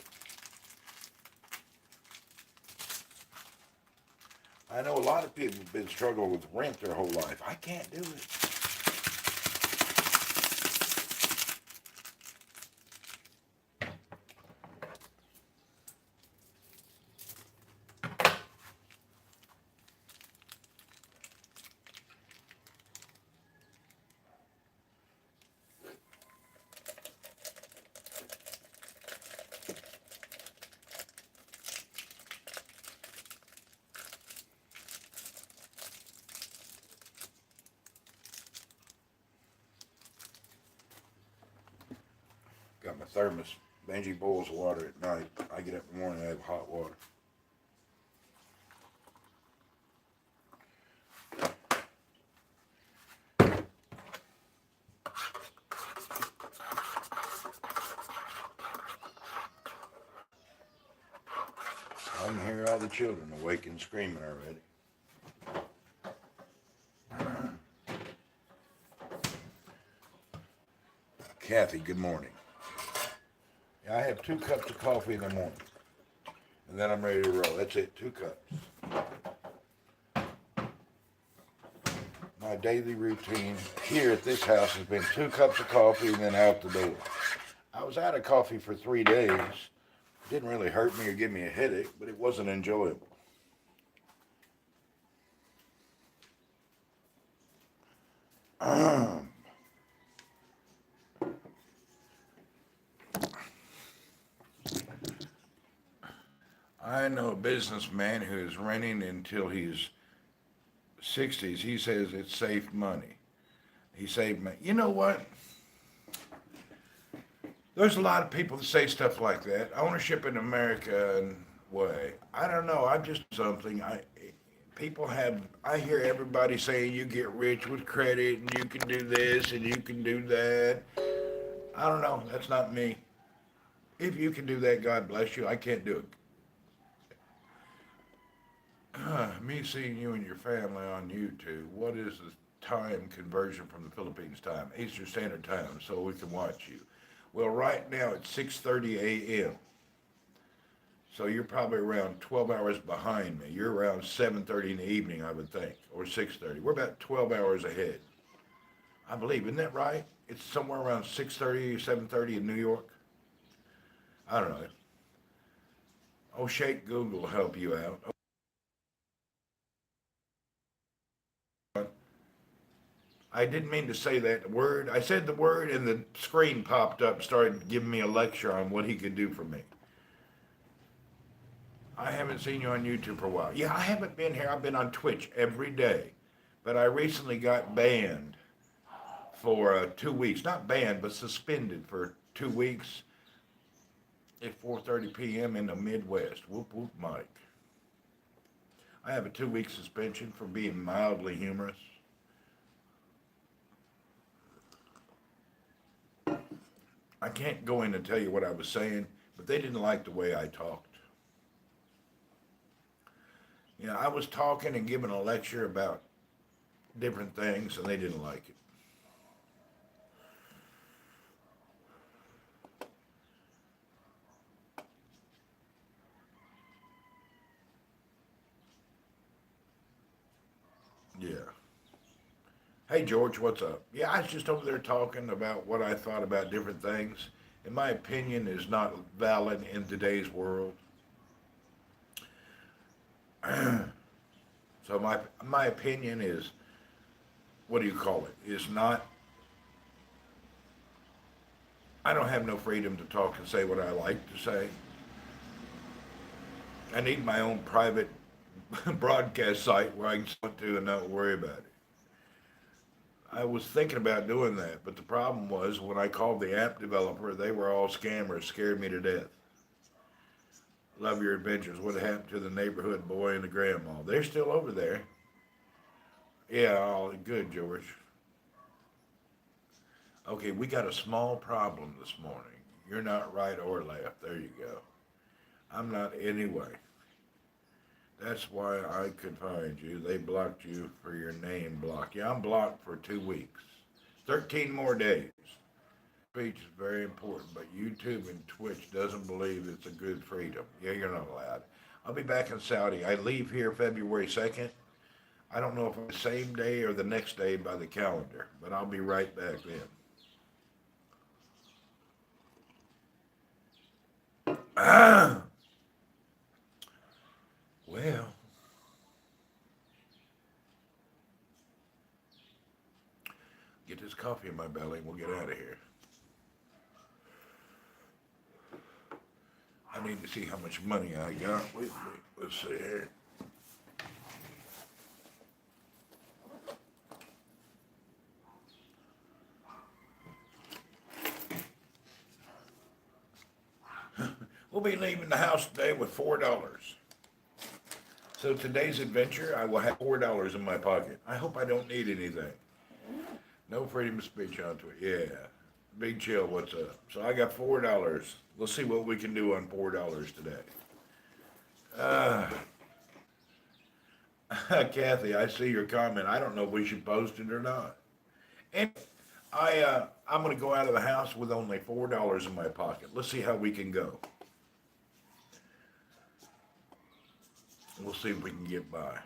[SPEAKER 1] I know a lot of people have been struggling with rent their whole life. I can't do it. Got my thermos. Benji boils water at night. I get up in the morning, I have hot water. all the children awake and screaming already. Kathy, good morning. Yeah, I have 2 cups of coffee in the morning. And then I'm ready to roll. That's it, 2 cups. My daily routine here at this house has been 2 cups of coffee and then out the door. I was out of coffee for 3 days. It didn't really hurt me or give me a headache, but it wasn't enjoyable. I know a businessman who is renting until he's 60s. He says it's saved money. He saved money. You know what? There's a lot of people that say stuff like that. Ownership in America and way. I don't know. I'm just something. I hear everybody saying you get rich with credit and you can do this and you can do that. I don't know. That's not me. If you can do that, God bless you. I can't do it. Me seeing you and your family on YouTube, what is the time conversion from the Philippines time? Eastern Standard Time, so we can watch you. Well, right now it's 6:30 a.m. So you're probably around 12 hours behind me. You're around 7:30 in the evening, I would think, or 6:30. We're about 12 hours ahead. I believe, isn't that right? It's somewhere around 6:30 or 7:30 in New York. I don't know. Oh, Shake Google will help you out. I didn't mean to say that word. I said the word and the screen popped up and started giving me a lecture on what he could do for me. I haven't seen you on YouTube for a while. Yeah, I haven't been here. I've been on Twitch every day. But I recently got banned for 2 weeks. Not banned, but suspended for 2 weeks at 4:30 p.m. in the Midwest. Whoop, whoop, Mike. I have a 2-week suspension for being mildly humorous. I can't go in and tell you what I was saying, but they didn't like the way I talked. You know, I was talking and giving a lecture about different things, and they didn't like it. Yeah. Hey, George, what's up? Yeah, I was just over there talking about what I thought about different things. In my opinion, is not valid in today's world. So my opinion is, what do you call it? Is not. I don't have no freedom to talk and say what I like to say. I need my own private broadcast site where I can talk to and not worry about it. I was thinking about doing that, but the problem was when I called the app developer, they were all scammers, scared me to death. Love your adventures. What happened to the neighborhood boy and the grandma? They're still over there. Yeah, all good, George. Okay, we got a small problem this morning. You're not right or left. There you go. I'm not anyway. That's why I could find you. They blocked you for your name block. Yeah, I'm blocked for 2 weeks. 13 more days. Speech is very important, but YouTube and Twitch doesn't believe it's a good freedom. Yeah, you're not allowed. I'll be back in Saudi. I leave here February 2nd. I don't know if it's the same day or the next day by the calendar, but I'll be right back then. Well, get this coffee in my belly and we'll get out of here. I need to see how much money I got with me. Let's see here. We'll be leaving the house today with $4. So today's adventure, I will have $4 in my pocket. I hope I don't need anything. No freedom of speech onto it. Yeah. Big Chill, what's up? So I got $4. Let's see what we can do on $4 today. Uh, Kathy, I see your comment. I don't know if we should post it or not. And I'm going to go out of the house with only $4 in my pocket. Let's see how we can go. We'll see if we can get by.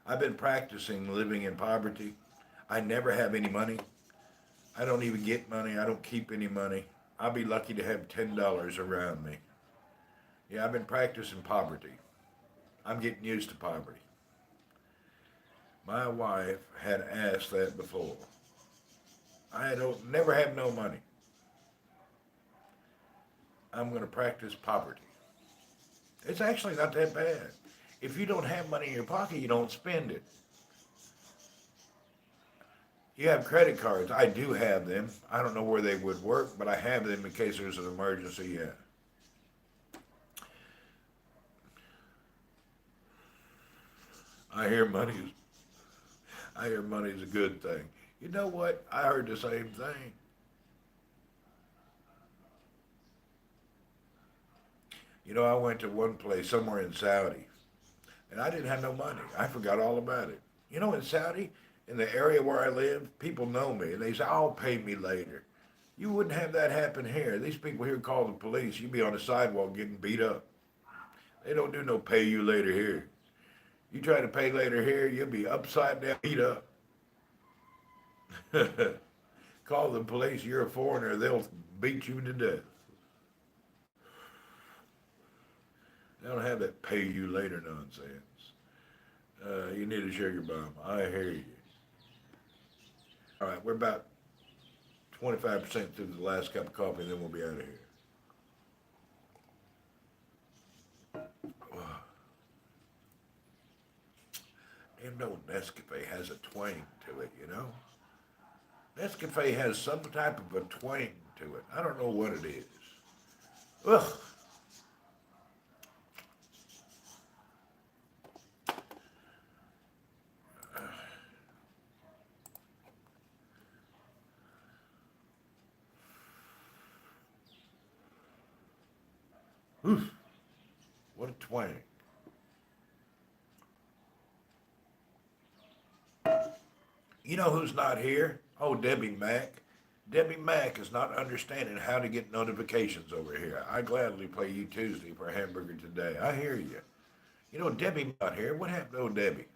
[SPEAKER 1] I've been practicing living in poverty. I never have any money. I don't even get money. I don't keep any money. I'll be lucky to have $10 around me. Yeah, I've been practicing poverty. I'm getting used to poverty. My wife had asked that before. I don't never have no money. I'm going to practice poverty. It's actually not that bad. If you don't have money in your pocket, you don't spend it. You have credit cards. I do have them. I don't know where they would work, but I have them in case there's an emergency. Yeah. I hear money. I hear money is a good thing. You know what? I heard the same thing. I went to one place somewhere in Saudi, and I didn't have no money. I forgot all about it. In Saudi, in the area where I live, people know me, and they say, "I'll pay me later." You wouldn't have that happen here. These people here call the police. You'd be on the sidewalk getting beat up. They don't do no pay you later here. You try to pay later here, you'll be upside down, beat up. Call the police. You're a foreigner. They'll beat you to death. They don't have that pay you later nonsense. You need to share your bum. I hear you. All right, we're about 25% through the last cup of coffee, and then we'll be out of here. Nescafe has a twang to it. Nescafe has some type of a twang to it. I don't know what it is. Ugh. Oof. What a twang. You know who's not here? Oh, Debbie Mack. Debbie Mack is not understanding how to get notifications over here. I gladly play you Tuesday for a hamburger today. I hear you. Debbie not here. What happened to old Debbie?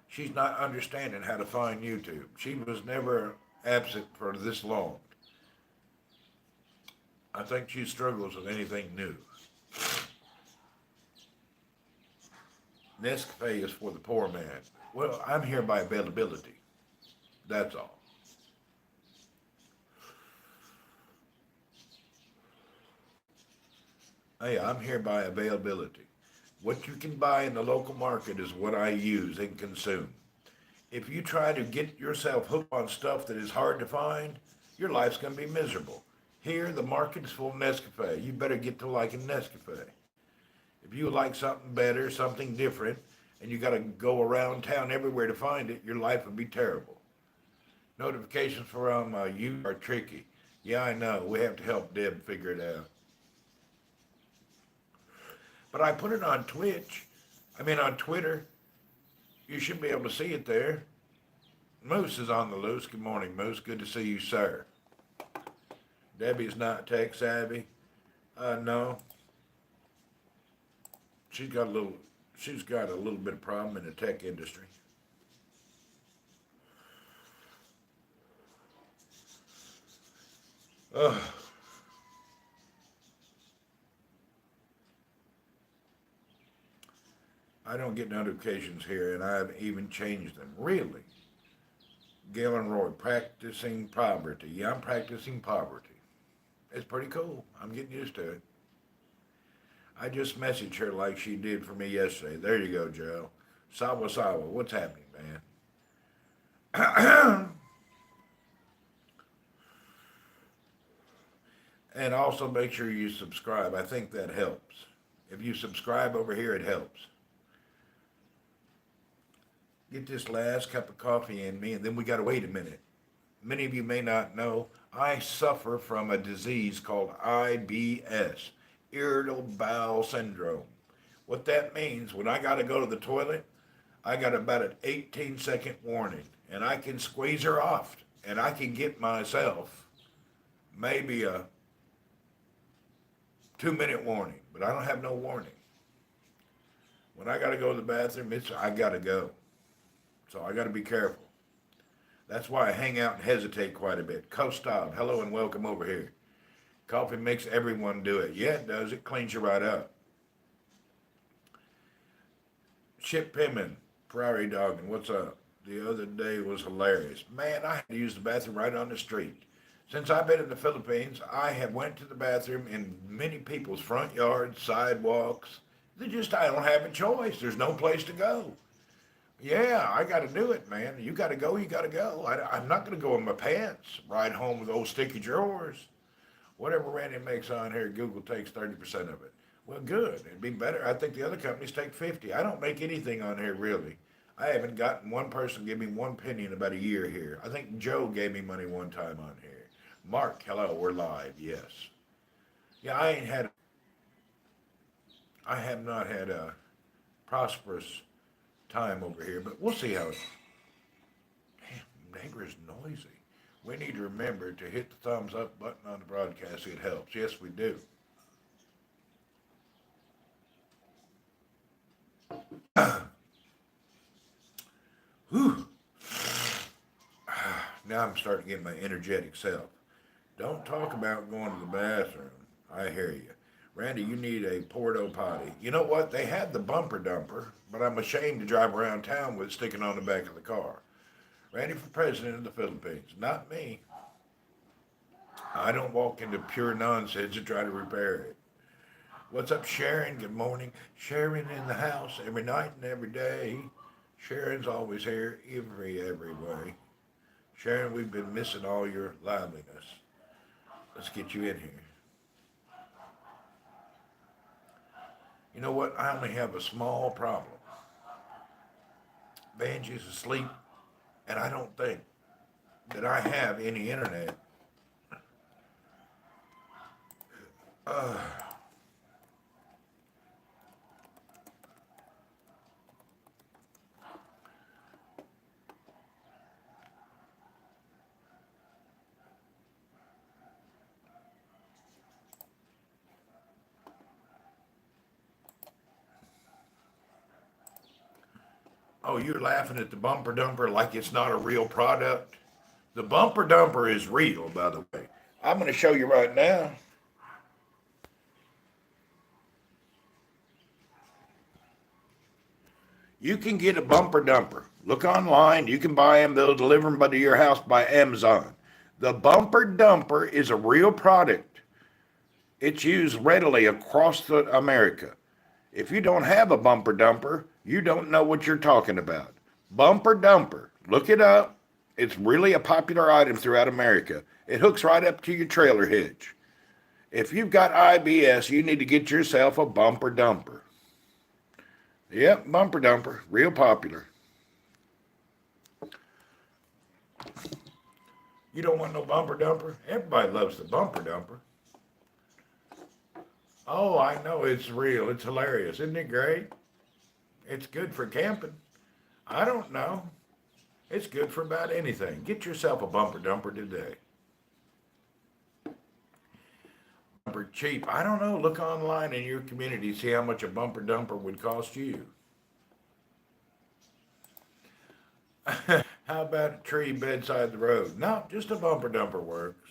[SPEAKER 1] She's not understanding how to find YouTube. She was never absent for this long. I think she struggles with anything new. Nescafe is for the poor man. Well, I'm here by availability. That's all. Hey, I'm here by availability. What you can buy in the local market is what I use and consume. If you try to get yourself hooked on stuff that is hard to find, your life's going to be miserable. Here, the market is full of Nescafe. You better get to liking Nescafe. If you like something better, something different, and you got to go around town everywhere to find it, your life would be terrible. Notifications from you are tricky. Yeah, I know. We have to help Deb figure it out. But I put it on Twitch. On Twitter. You should be able to see it there. Moose is on the loose. Good morning, Moose. Good to see you, sir. Debbie's not tech savvy. No. She's got a little. She's got a little bit of problem in the tech industry. Ugh. I don't get notifications here, and I've even changed them. Really? Galen Roy, practicing poverty. Yeah, I'm practicing poverty. It's pretty cool. I'm getting used to it. I just messaged her like she did for me yesterday. There you go, Joe. Sawa Sawa, what's happening, man? And also make sure you subscribe. I think that helps. If you subscribe over here, it helps. Get this last cup of coffee in me, and then we got to wait a minute. Many of you may not know I suffer from a disease called IBS, irritable bowel syndrome. What that means, when I got to go to the toilet, I got about an 18-second warning, and I can squeeze her off, and I can get myself maybe a 2-minute warning, but I don't have no warning. When I got to go to the bathroom, I got to go. So I got to be careful. That's why I hang out and hesitate quite a bit. Coastal, hello and welcome over here. Coffee makes everyone do it. Yeah, it does. It cleans you right up. Chip Pimmon, Prairie Dogging, what's up? The other day was hilarious. Man, I had to use the bathroom right on the street. Since I've been in the Philippines, I have went to the bathroom in many people's front yards, sidewalks. I don't have a choice. There's no place to go. Yeah, I got to do it, man. You got to go, you got to go. I'm not going to go in my pants, ride home with old sticky drawers. Whatever Randy makes on here, Google takes 30% of it. Well, good. It'd be better. I think the other companies take 50. I don't make anything on here, really. I haven't gotten one person give me 1 penny in about a year here. I think Joe gave me money one time on here. Mark, hello, we're live, yes. Yeah, I have not had a prosperous time over here, but we'll see how it. Damn, neighbor's noisy. We need to remember to hit the thumbs up button on the broadcast. It helps. Yes, we do. Whew. Now I'm starting to get my energetic self. Don't talk about going to the bathroom. I hear you. Randy, you need a porto potty. You know what? They had the bumper dumper, but I'm ashamed to drive around town with it sticking on the back of the car. Randy for president of the Philippines. Not me. I don't walk into pure nonsense and try to repair it. What's up, Sharon? Good morning. Sharon in the house every night and every day. Sharon's always here every way. Sharon, we've been missing all your liveliness. Let's get you in here. You know what? I only have a small problem. Banji's asleep, and I don't think that I have any internet. Uh, oh, you're laughing at the bumper dumper like it's not a real product? The bumper dumper is real, by the way. I'm going to show you right now. You can get a bumper dumper. Look online. You can buy them. They'll deliver them to your house by Amazon. The bumper dumper is a real product. It's used readily across America. If you don't have a bumper dumper, you don't know what you're talking about. Bumper dumper. Look it up. It's really a popular item throughout America. It hooks right up to your trailer hitch. If you've got IBS, you need to get yourself a bumper dumper. Yep, bumper dumper, real popular. You don't want no bumper dumper? Everybody loves the bumper dumper. Oh, I know it's real. It's hilarious. Isn't it great? It's good for camping. I don't know. It's good for about anything. Get yourself a bumper dumper today. Bumper cheap. I don't know. Look online in your community. See how much a bumper dumper would cost you. How about a tree bedside the road? No, just a bumper dumper works.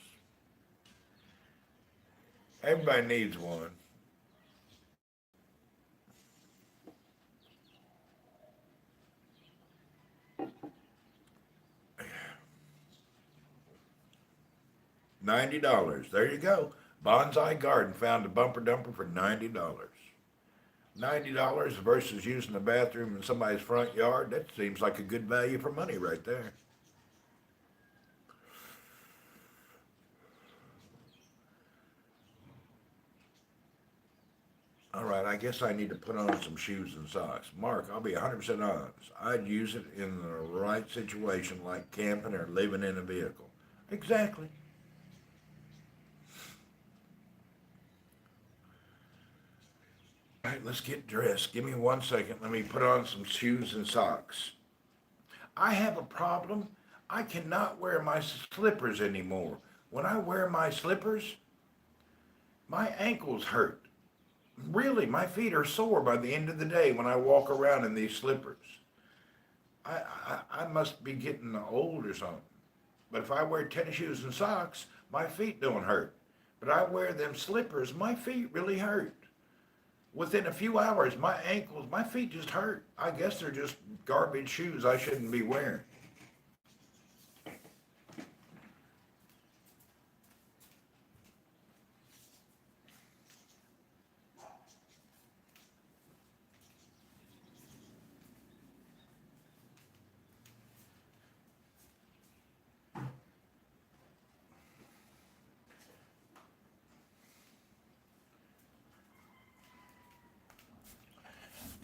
[SPEAKER 1] Everybody needs one. $90. There you go. Bonsai Garden found a bumper dumper for $90. $90 versus using the bathroom in somebody's front yard. That seems like a good value for money right there. All right, I guess I need to put on some shoes and socks. Mark, I'll be 100% honest. I'd use it in the right situation like camping or living in a vehicle. Exactly. All right, let's get dressed. Give me 1 second. Let me put on some shoes and socks. I have a problem. I cannot wear my slippers anymore. When I wear my slippers, my ankles hurt. Really, my feet are sore by the end of the day when I walk around in these slippers. I must be getting old or something. But if I wear tennis shoes and socks, my feet don't hurt. But I wear them slippers, my feet really hurt. Within a few hours, my ankles, my feet just hurt. I guess they're just garbage shoes I shouldn't be wearing.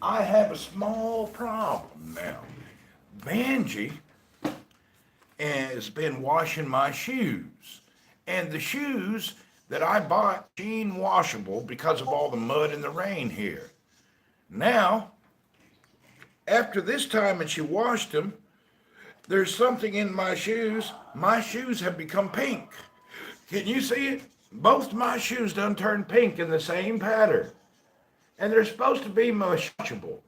[SPEAKER 1] I have a small problem now. Benji has been washing my shoes. And the shoes that I bought, machine washable because of all the mud and the rain here. Now, after this time and she washed them, there's something in my shoes. My shoes have become pink. Can you see it? Both my shoes done turned pink in the same pattern. And they're supposed to be washable.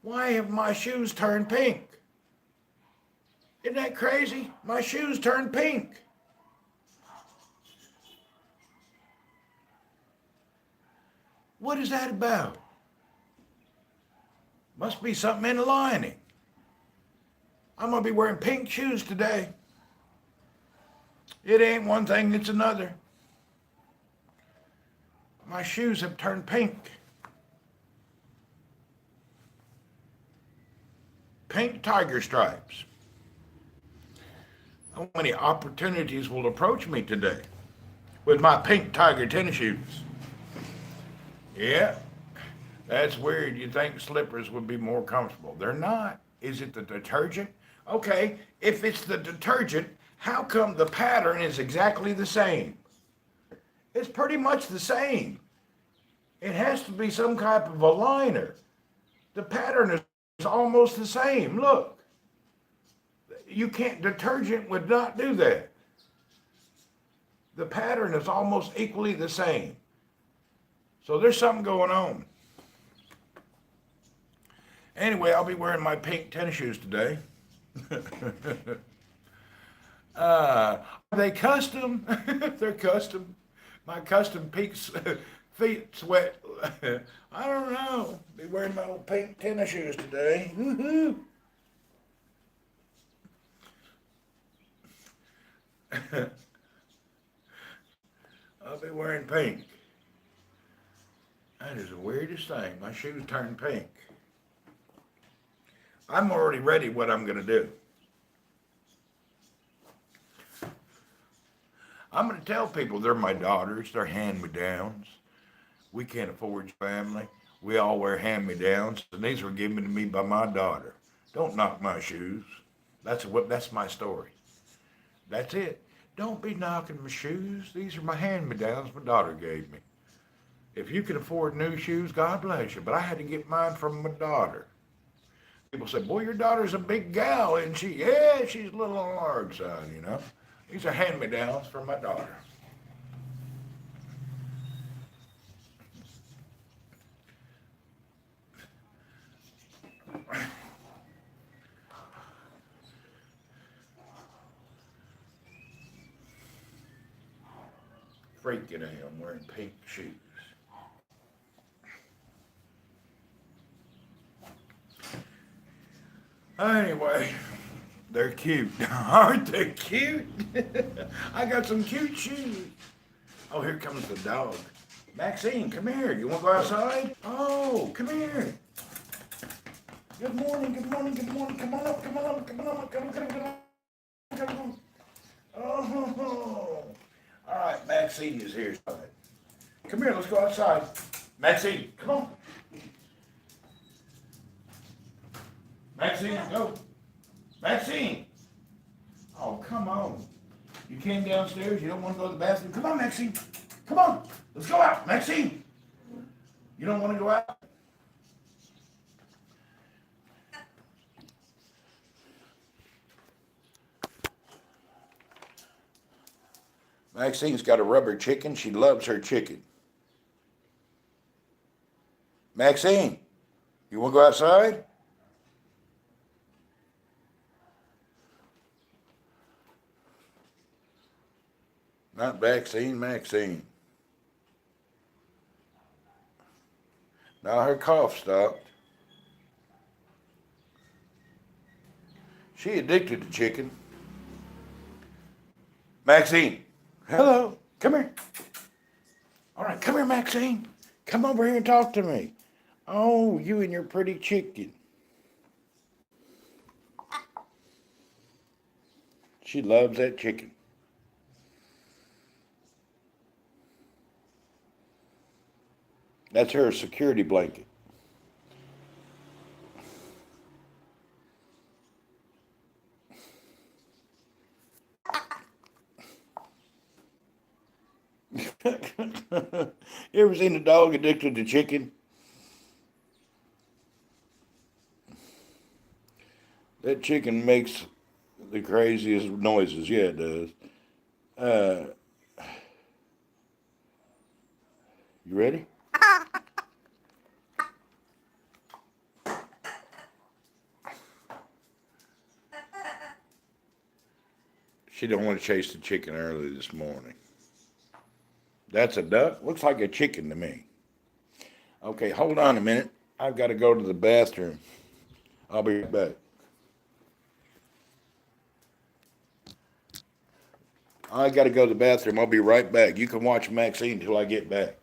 [SPEAKER 1] Why have my shoes turned pink? Isn't that crazy? My shoes turned pink. What is that about? Must be something in the lining. I'm going to be wearing pink shoes today. It ain't one thing, it's another. My shoes have turned pink. Pink tiger stripes. How many opportunities will approach me today with my pink tiger tennis shoes? Yeah, that's weird. You'd think slippers would be more comfortable. They're not. Is it the detergent? Okay, if it's the detergent, how come the pattern is exactly the same? It's pretty much the same. It has to be some type of a liner. The pattern is almost the same. Look, you can't, detergent would not do that. The pattern is almost equally the same. So there's something going on. Anyway, I'll be wearing my pink tennis shoes today. Are they custom? They're custom. My custom pink feet sweat. I don't know. Be wearing my old pink tennis shoes today. Woo-hoo. I'll be wearing pink. That is the weirdest thing. My shoes turned pink. I'm already ready what I'm going to do. I'm going to tell people they're my daughters. They're hand-me-downs. We can't afford family. We all wear hand-me-downs, and these were given to me by my daughter. Don't knock my shoes. That's my story. That's it. Don't be knocking my shoes. These are my hand-me-downs my daughter gave me. If you can afford new shoes, God bless you. But I had to get mine from my daughter. People say, boy, your daughter's a big gal, isn't she? Yeah, she's a little on the large side, you know. These are hand-me-downs from my daughter. Freaking out, I'm wearing pink shoes. Anyway, they're cute. Aren't they cute? I got some cute shoes. Oh, here comes the dog. Maxine, come here. You want to go outside? Oh, come here. Good morning, good morning, good morning. Come on up, come on up, come on up, come on, come on, come on, come on. Oh, all right, Maxine is here. Come here, let's go outside. Maxine, come on. Maxine, go. Maxine. Oh, come on. You came downstairs. You don't want to go to the bathroom. Come on, Maxine. Come on. Let's go out. Maxine. You don't want to go out? Maxine's got a rubber chicken. She loves her chicken. Maxine, you want to go outside? Not Maxine, Maxine. Now her cough stopped. She addicted to chicken. Maxine, hello, come here. All right, come here, Maxine. Come over here and talk to me. Oh, you and your pretty chicken. She loves that chicken. That's her security blanket. You ever seen a dog addicted to chicken? That chicken makes the craziest noises. Yeah, it does. Uh, you ready? She don't want to chase the chicken early this morning. That's a duck? Looks like a chicken to me. Okay, hold on a minute. I've got to go to the bathroom. I'll be right back. I got to go to the bathroom. I'll be right back. You can watch Maxine until I get back.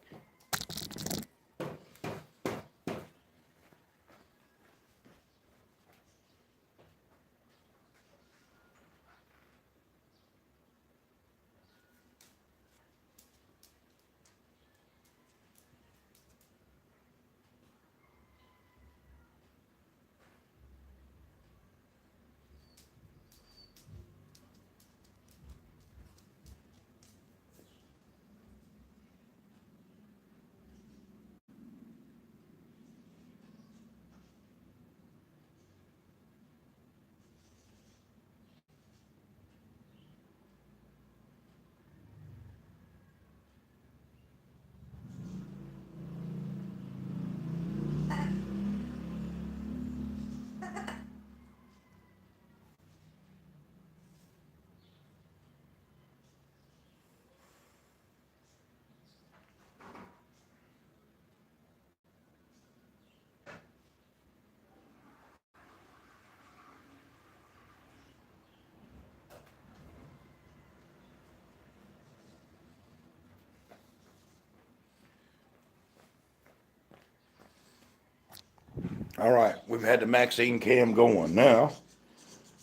[SPEAKER 1] All right, we've had the Maxine cam going. Now,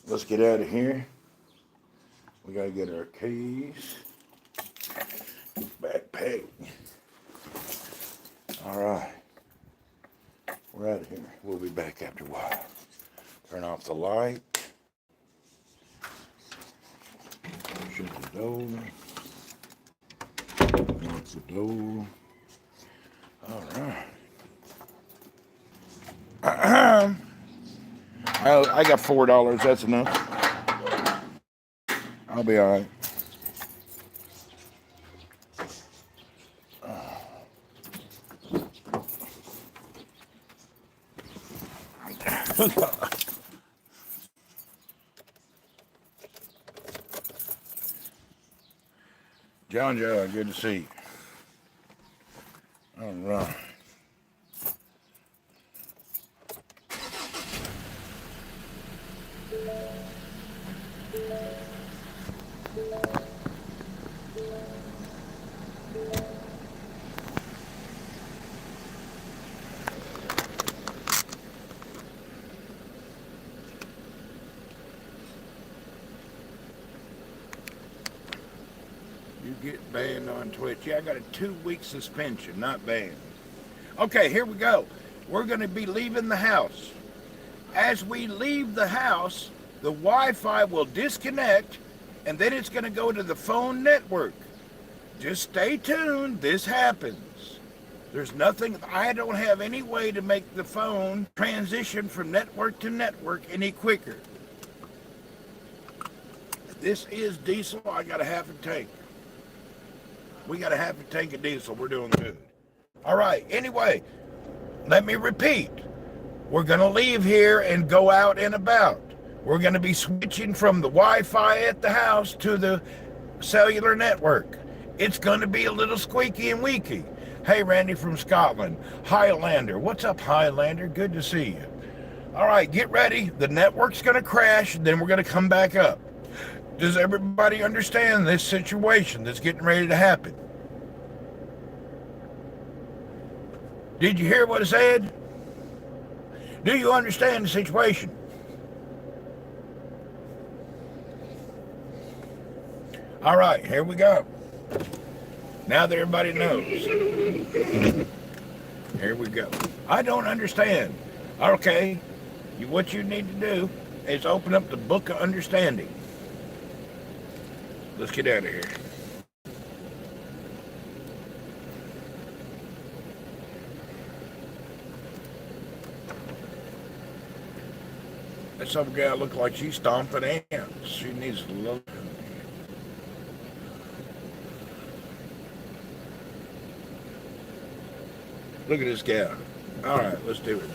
[SPEAKER 1] let's get out of here. We got to get our keys, backpack. All right, we're out of here. We'll be back after a while. Turn off the light. Shut the door. Lock the door. All right. I got $4. That's enough. I'll be all right. John, good to see you. All right. You get banned on Twitch. Yeah, I got a 2-week suspension, not banned. Okay, here we go. We're going to be leaving the house. As we leave the house, the Wi-Fi will disconnect, and then it's going to go to the phone network. Just stay tuned. This happens. There's nothing, I don't have any way to make the phone transition from network to network any quicker. This is diesel. I got a half a tank. We got a half a tank of diesel. We're doing good. All right. Anyway, let me repeat. We're going to leave here and go out and about. We're going to be switching from the Wi-Fi at the house to the cellular network. It's going to be a little squeaky and weaky. Hey, Randy from Scotland. Highlander. What's up, Highlander? Good to see you. All right, get ready. The network's going to crash, and then we're going to come back up. Does everybody understand this situation that's getting ready to happen? Did you hear what I said? Do you understand the situation? All right, here we go. Now that everybody knows. Here we go. I don't understand. Okay, what you need to do is open up the book of understanding. Let's get out of here. That some guy look like she's stomping ants. She needs to look. Look at this guy. All right, let's do it.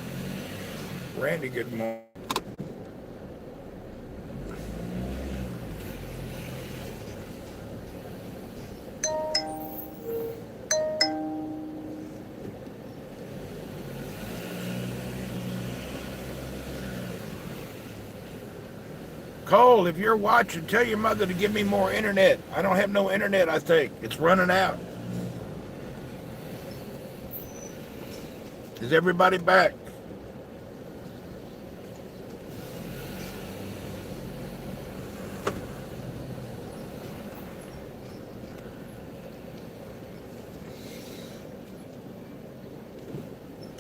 [SPEAKER 1] Randy, good morning. Cole, if you're watching, tell your mother to give me more internet. I don't have no internet, I think. It's running out. Is everybody back?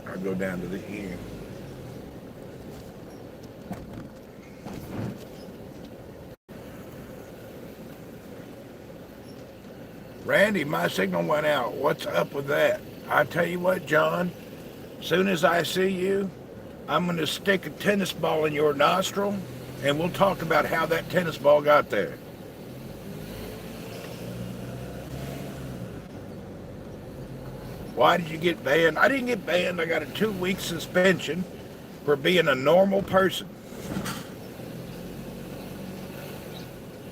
[SPEAKER 1] I'll go down to the end. Randy, my signal went out. What's up with that? I tell you what, John, soon as I see you, I'm going to stick a tennis ball in your nostril, and we'll talk about how that tennis ball got there. Why did you get banned? I didn't get banned. I got a 2-week suspension for being a normal person.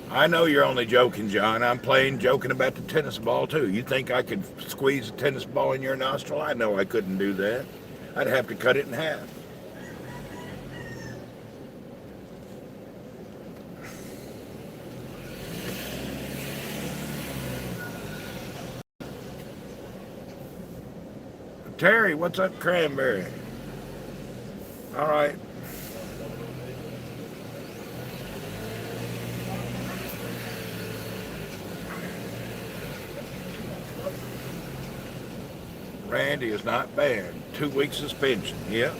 [SPEAKER 1] I know you're only joking, John. I'm joking about the tennis ball, too. You think I could squeeze a tennis ball in your nostril? I know I couldn't do that. I'd have to cut it in half. Terry, what's up, Cranberry? All right. Randy is not banned. 2-week suspension. Yep.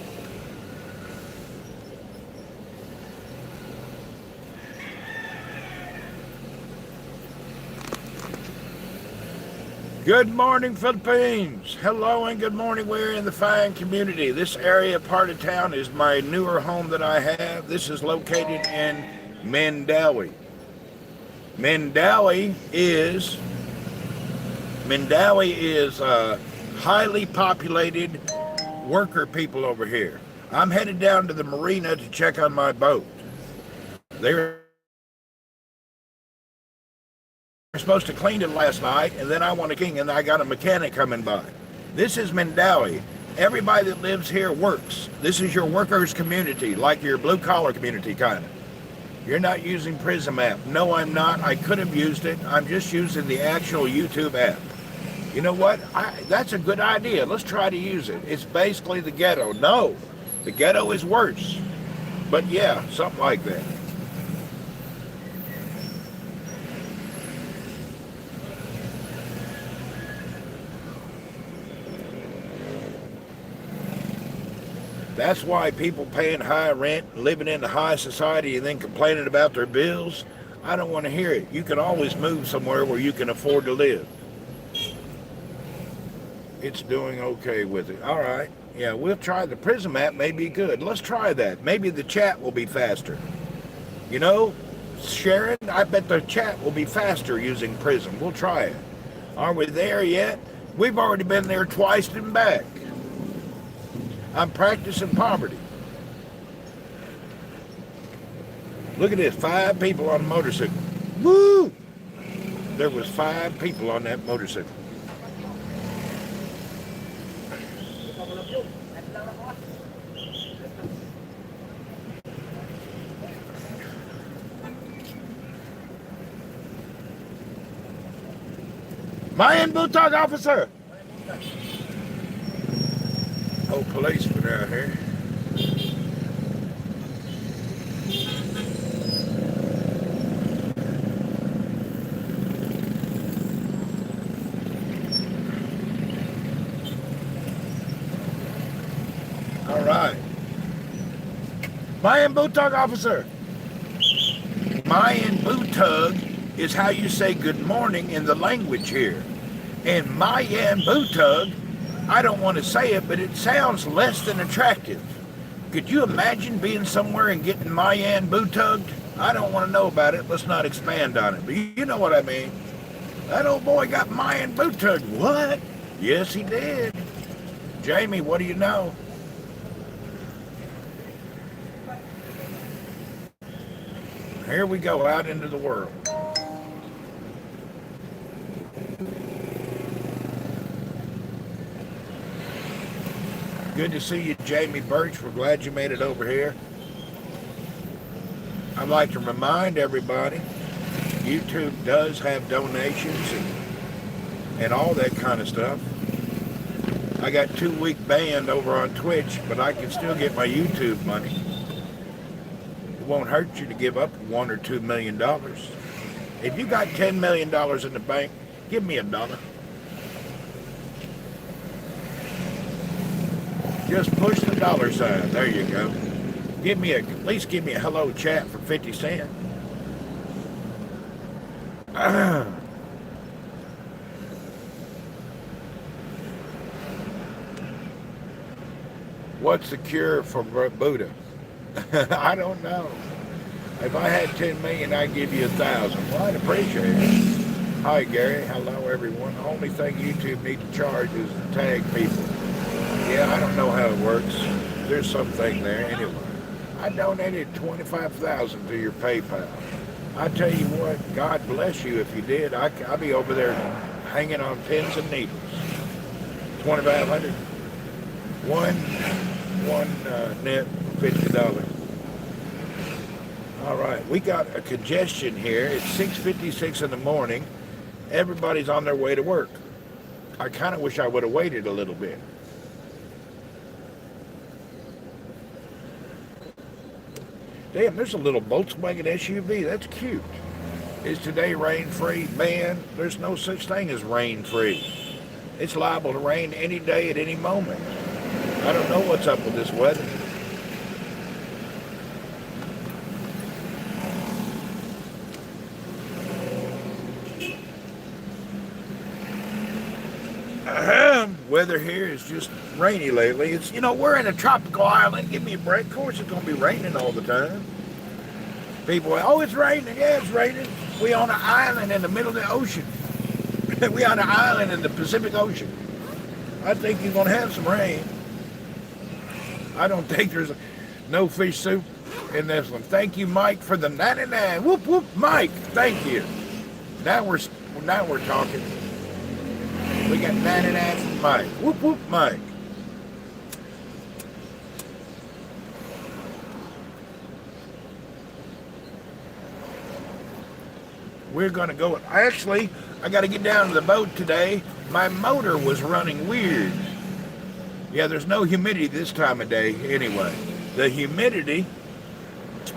[SPEAKER 1] Good morning, Philippines. Hello and good morning. We're in the fine community. This area part of town is my newer home that I have. This is located in Mandawi. Mandawi is highly populated worker people over here. I'm headed down to the marina to check on my boat. They're supposed to clean it last night, and then I got a mechanic coming by. This is Mandawi. Everybody that lives here works. This is your workers' community, like your blue-collar community, kind of. You're not using Prism app. No, I'm not. I could have used it. I'm just using the actual YouTube app. You know what? That's a good idea. Let's try to use it. It's basically the ghetto. No, the ghetto is worse. But yeah, something like that. That's why people paying high rent, living in the high society, and then complaining about their bills. I don't want to hear it. You can always move somewhere where you can afford to live. It's doing okay with it. All right. Yeah, we'll try the Prism app. May be good. Let's try that. Maybe the chat will be faster. You know, Sharon, I bet the chat will be faster using Prism. We'll try it. Are we there yet? We've already been there twice and back. I'm practicing poverty. Look at this, 5 people on a motorcycle. Woo! There was 5 people on that motorcycle. Mayan Butog officer! Oh, policeman out here. All right. Mayan Butog officer. Mayan Butog is how you say good morning in the language here. And Mayan Butog, I don't want to say it, but it sounds less than attractive. Could you imagine being somewhere and getting Mayan Butugged? I don't want to know about it. Let's not expand on it. But you know what I mean. That old boy got Mayan Butugged. What? Yes, he did. Jamie, what do you know? Here we go out into the world. Good to see you, Jamie Birch. We're glad you made it over here. I'd like to remind everybody, YouTube does have donations and all that kind of stuff. I got 2-week banned over on Twitch, but I can still get my YouTube money. It won't hurt you to give up $1 or $2 million. If you got $10 million in the bank, give me $1. Just push the dollar sign. There you go. At least give me a hello chat for 50 cents. What's the cure for Buddha? I don't know. If I had 10 million, I'd give you 1,000. Well, I'd appreciate it. Hi, Gary. Hello, everyone. The only thing YouTube need to charge is to tag people. Yeah, I don't know how it works. There's something there. Anyway, I donated $25,000 to your PayPal. I tell you what, God bless you if you did. I'll be over there hanging on pins and needles. 2,500. One net, $50. All right, we got a congestion here. It's 6:56 in the morning. Everybody's on their way to work. I kind of wish I would have waited a little bit. Damn, there's a little Volkswagen SUV. That's cute. Is today rain-free? Man, there's no such thing as rain-free. It's liable to rain any day at any moment. I don't know what's up with this weather. Weather here is just rainy lately. It's, we're in a tropical island. Give me a break. Of course, it's going to be raining all the time. People, oh, it's raining. Yeah, it's raining. We on an island in the middle of the ocean. We on an island in the Pacific Ocean. I think you're going to have some rain. I don't think there's no fish soup in this one. Thank you, Mike, for the 99. Whoop, whoop, Mike. Thank you. Now we're talking. We got 99 from Mike. Whoop, whoop, Mike. We're going to go. Actually, I got to get down to the boat today. My motor was running weird. Yeah, there's no humidity this time of day anyway. The humidity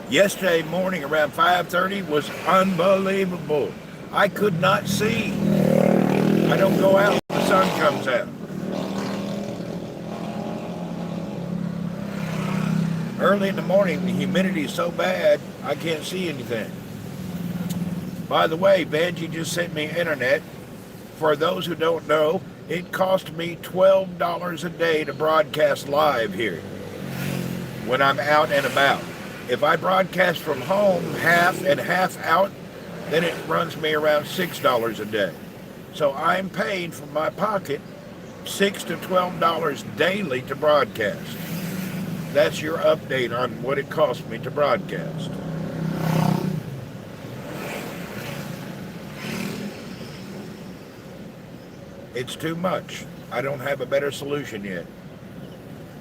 [SPEAKER 1] yesterday morning around 5:30 was unbelievable. I could not see. I don't go out when the sun comes out. Early in the morning, the humidity is so bad, I can't see anything. By the way, Benji just sent me internet. For those who don't know, it cost me $12 a day to broadcast live here when I'm out and about. If I broadcast from home, half and half out, then it runs me around $6 a day.
[SPEAKER 2] So I'm paying from my pocket $6 to $12 daily to broadcast. That's your update on what it cost me to broadcast. It's too much. I don't have a better solution yet.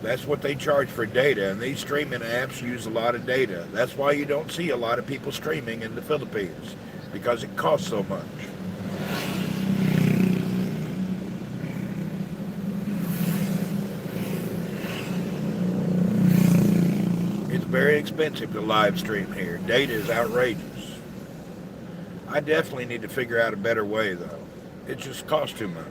[SPEAKER 2] That's what they charge for data, and these streaming apps use a lot of data. That's why you don't see a lot of people streaming in the Philippines, because it costs so much. It's very expensive to live stream here. Data is outrageous. I definitely need to figure out a better way, though. It just costs too much.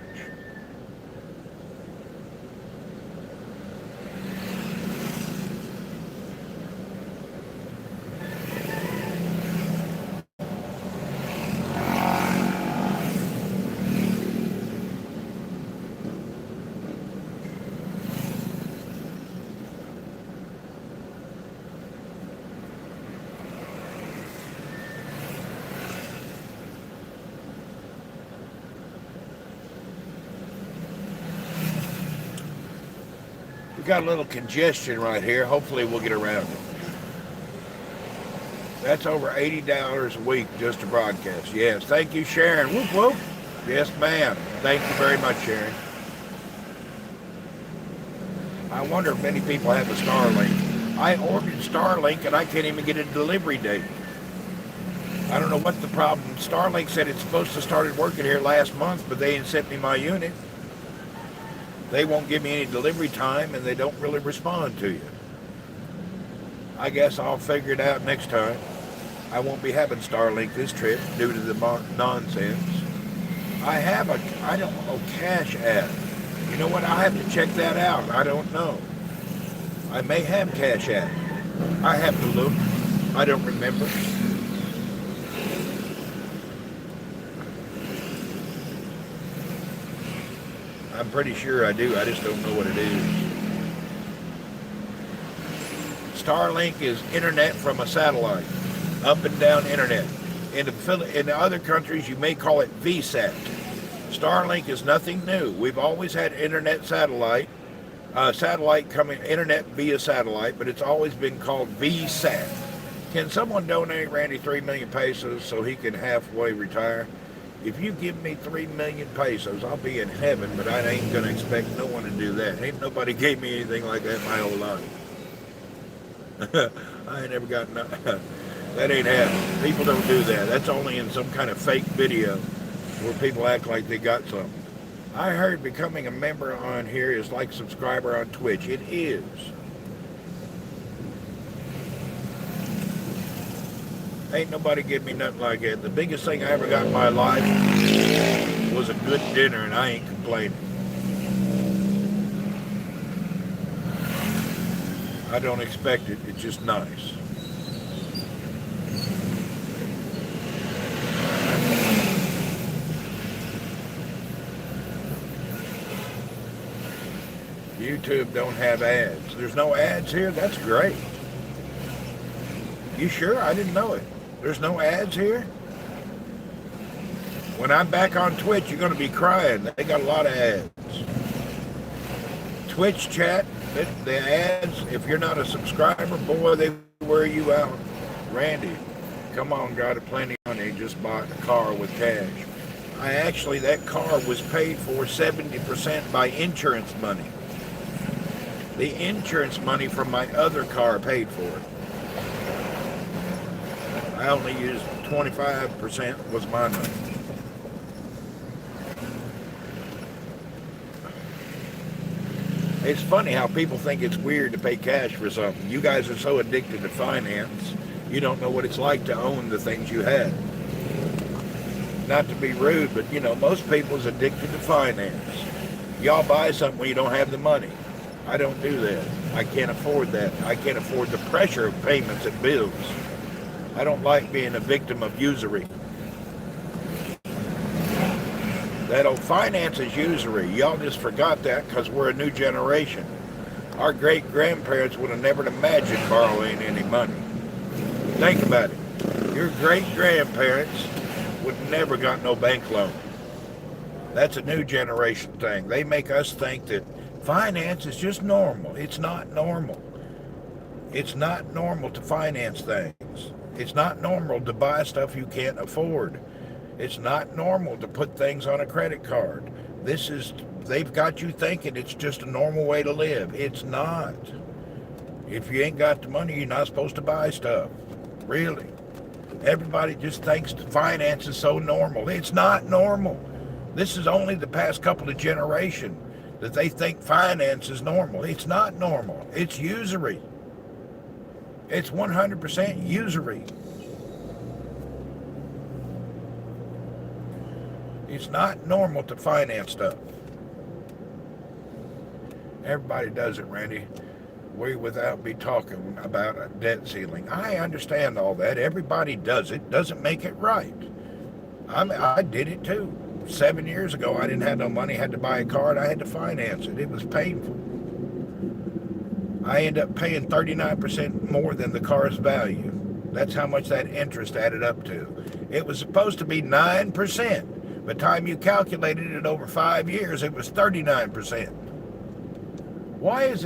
[SPEAKER 2] We got a little congestion right here. Hopefully we'll get around it. That's over $80 a week just to broadcast. Yes. Thank you, Sharon. Whoop, whoop. Yes, ma'am. Thank you very much, Sharon. I wonder if many people have a Starlink. I ordered Starlink and I can't even get a delivery date. I don't know what the problem. Starlink said it's supposed to start working here last month, but they ain't sent me my unit. They won't give me any delivery time, and they don't really respond to you. I guess I'll figure it out next time. I won't be having Starlink this trip due to the nonsense. I have a, I don't know, Cash App. You know what? I'll have to check that out. I don't know. I may have Cash App. I have to look. I don't remember. I'm pretty sure I do. I just don't know what it is. Starlink is internet from a satellite. Up and down internet. In the other countries, you may call it VSAT. Starlink is nothing new. We've always had internet satellite internet via satellite, but it's always been called VSAT. Can someone donate Randy 3 million pesos so he can halfway retire? If you give me 3 million pesos, I'll be in heaven, but I ain't gonna expect no one to do that. Ain't nobody gave me anything like that my whole life. I ain't never got nothing. That ain't happening. People don't do that. That's only in some kind of fake video where people act like they got something. I heard becoming a member on here is like a subscriber on Twitch. It is. Ain't nobody give me nothing like that. The biggest thing I ever got in my life was a good dinner, and I ain't complaining. I don't expect it. It's just nice. YouTube don't have ads. There's no ads here? That's great. You sure? I didn't know it. There's no ads here? When I'm back on Twitch, you're going to be crying. They got a lot of ads. Twitch chat, the ads, if you're not a subscriber, boy, they wear you out. Randy, come on, got plenty of money, just bought a car with cash. That car was paid for 70% by insurance money. The insurance money from my other car paid for it. I only used 25% was my money. It's funny how people think it's weird to pay cash for something. You guys are so addicted to finance, you don't know what it's like to own the things you have. Not to be rude, but most people's addicted to finance. Y'all buy something when you don't have the money. I don't do that. I can't afford that. I can't afford the pressure of payments and bills. I don't like being a victim of usury. That old finance is usury. Y'all just forgot that because we're a new generation. Our great-grandparents would have never imagined borrowing any money. Think about it. Your great-grandparents would never got no bank loan. That's a new generation thing. They make us think that finance is just normal. It's not normal. It's not normal to finance things. It's not normal to buy stuff you can't afford. It's not normal to put things on a credit card. They've got you thinking it's just a normal way to live. It's not. If you ain't got the money, you're not supposed to buy stuff. Really. Everybody just thinks finance is so normal. It's not normal. This is only the past couple of generations that they think finance is normal. It's not normal. It's usury. It's 100% usury. It's not normal to finance stuff. Everybody does it, Randy. Without me talking about a debt ceiling. I understand all that. Everybody does it. Doesn't make it right. I did it too. 7 years ago, I didn't have no money. Had to buy a car, and I had to finance it. It was painful. I ended up paying 39% more than the car's value. That's how much that interest added up to. It was supposed to be 9%. By the time you calculated it over 5 years, it was 39%. Why is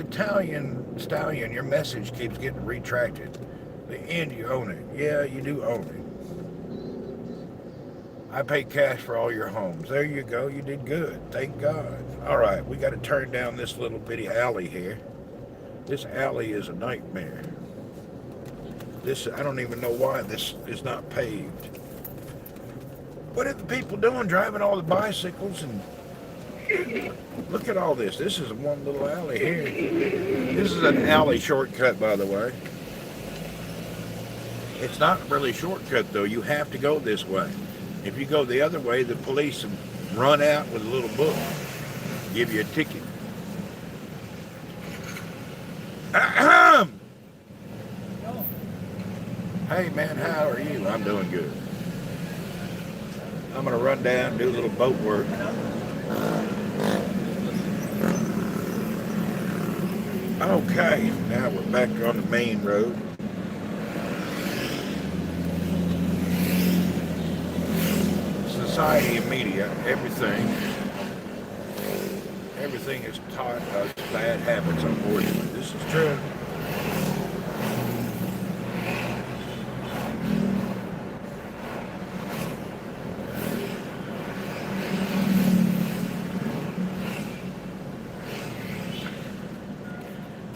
[SPEAKER 2] Stallion, your message keeps getting retracted? The end, you own it. Yeah, you do own it. I pay cash for all your homes. There you go. You did good. Thank God. All right, we got to turn down this little bitty alley here. This alley is a nightmare. I don't even know why this is not paved. What are the people doing driving all the bicycles? And look at all this. This is one little alley here. This is an alley shortcut, by the way. It's not really a shortcut, though. You have to go this way. If you go the other way, the police run out with a little book, give you a ticket. Hey, man, how are you? I'm doing good. I'm going to run down and do a little boat work. Okay, now we're back on the main road. Society and media, everything is taught us bad habits, unfortunately. This is true.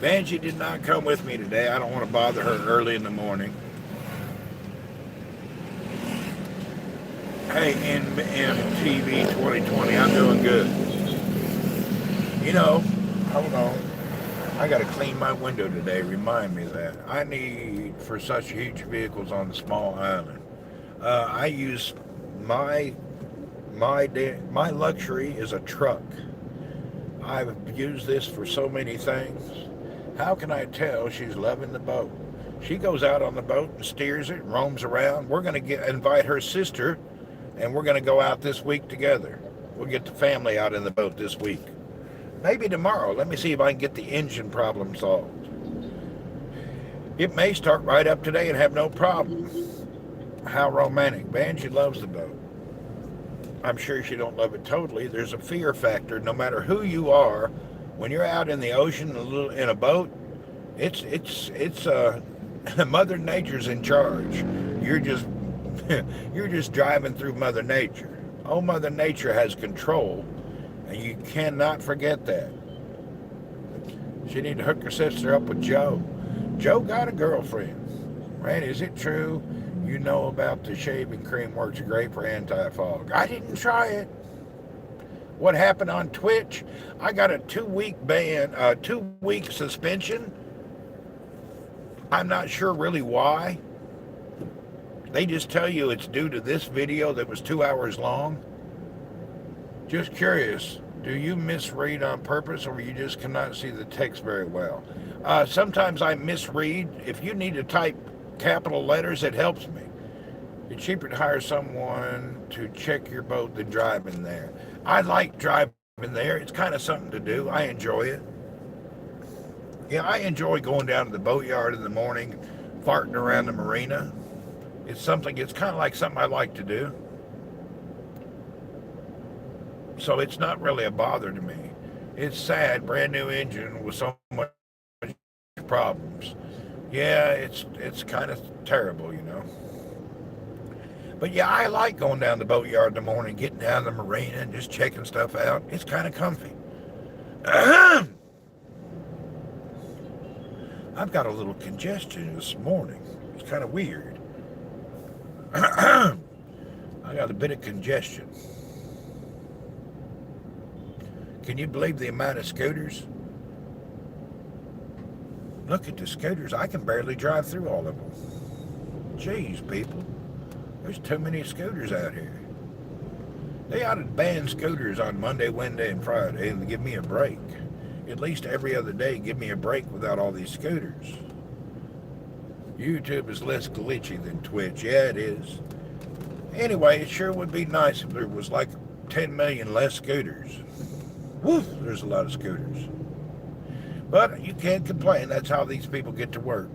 [SPEAKER 2] Angie did not come with me today. I don't want to bother her early in the morning. Hey, NMTV 2020, I'm doing good. You know, hold on. I got to clean my window today. Remind me of that. I need, for such huge vehicles on the small island, I use my luxury is a truck. I've used this for so many things. How can I tell she's loving the boat? She goes out on the boat and steers it, roams around. We're going to invite her sister, and we're going to go out this week together. We'll get the family out in the boat this week. Maybe tomorrow. Let me see if I can get the engine problem solved. It may start right up today and have no problem. How romantic. Banji loves the boat. I'm sure she don't love it totally. There's a fear factor no matter who you are. When you're out in the ocean in a boat, it's Mother Nature's in charge. You're just driving through Mother Nature. Oh, Mother Nature has control, and you cannot forget that. She need to hook her sister up with Joe. Joe got a girlfriend. Randy, is it true you know about the shaving cream works great for anti-fog? I didn't try it. What happened on Twitch? I got a 2-week ban, 2-week suspension. I'm not sure really why. They just tell you it's due to this video that was 2 hours long. Just curious, do you misread on purpose or you just cannot see the text very well? Sometimes I misread. If you need to type capital letters, it helps me. It's cheaper to hire someone to check your boat than driving there. I like driving there. It's kind of something to do. I enjoy it. Yeah, I enjoy going down to the boatyard in the morning, farting around the marina. It's kind of like something I like to do. So it's not really a bother to me. It's sad, brand new engine with so much problems. Yeah, it's kind of terrible, you know. But yeah, I like going down the boatyard in the morning, getting down the marina and just checking stuff out. It's kind of comfy. I've got a little congestion this morning. It's kind of weird. I got a bit of congestion. Can you believe the amount of scooters? Look at the scooters. I can barely drive through all of them. Jeez, people. There's too many scooters out here. They ought to ban scooters on Monday, Wednesday, and Friday and give me a break. At least every other day, give me a break without all these scooters. YouTube is less glitchy than Twitch. Yeah, it is. Anyway, it sure would be nice if there was like 10 million less scooters. Woo, there's a lot of scooters. But you can't complain. That's how these people get to work.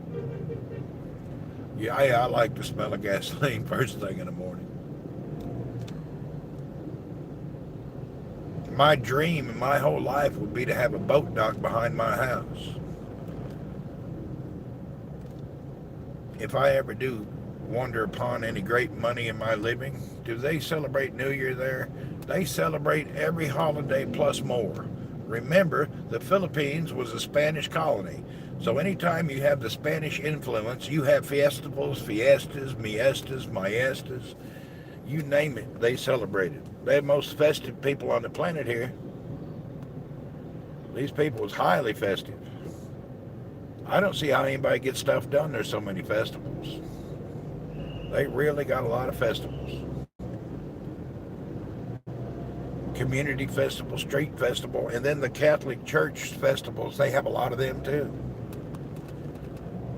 [SPEAKER 2] Yeah, I like the smell of gasoline first thing in the morning. My dream in my whole life would be to have a boat dock behind my house. If I ever do wonder upon any great money in my living, do they celebrate New Year there? They celebrate every holiday plus more. Remember, the Philippines was a Spanish colony. So anytime you have the Spanish influence, you have festivals, fiestas, miestas, maestas, you name it, they celebrate it. They're the most festive people on the planet here. These people is highly festive. I don't see how anybody gets stuff done. There's so many festivals. They really got a lot of festivals. Community festival, street festival, and then the Catholic Church festivals, they have a lot of them too.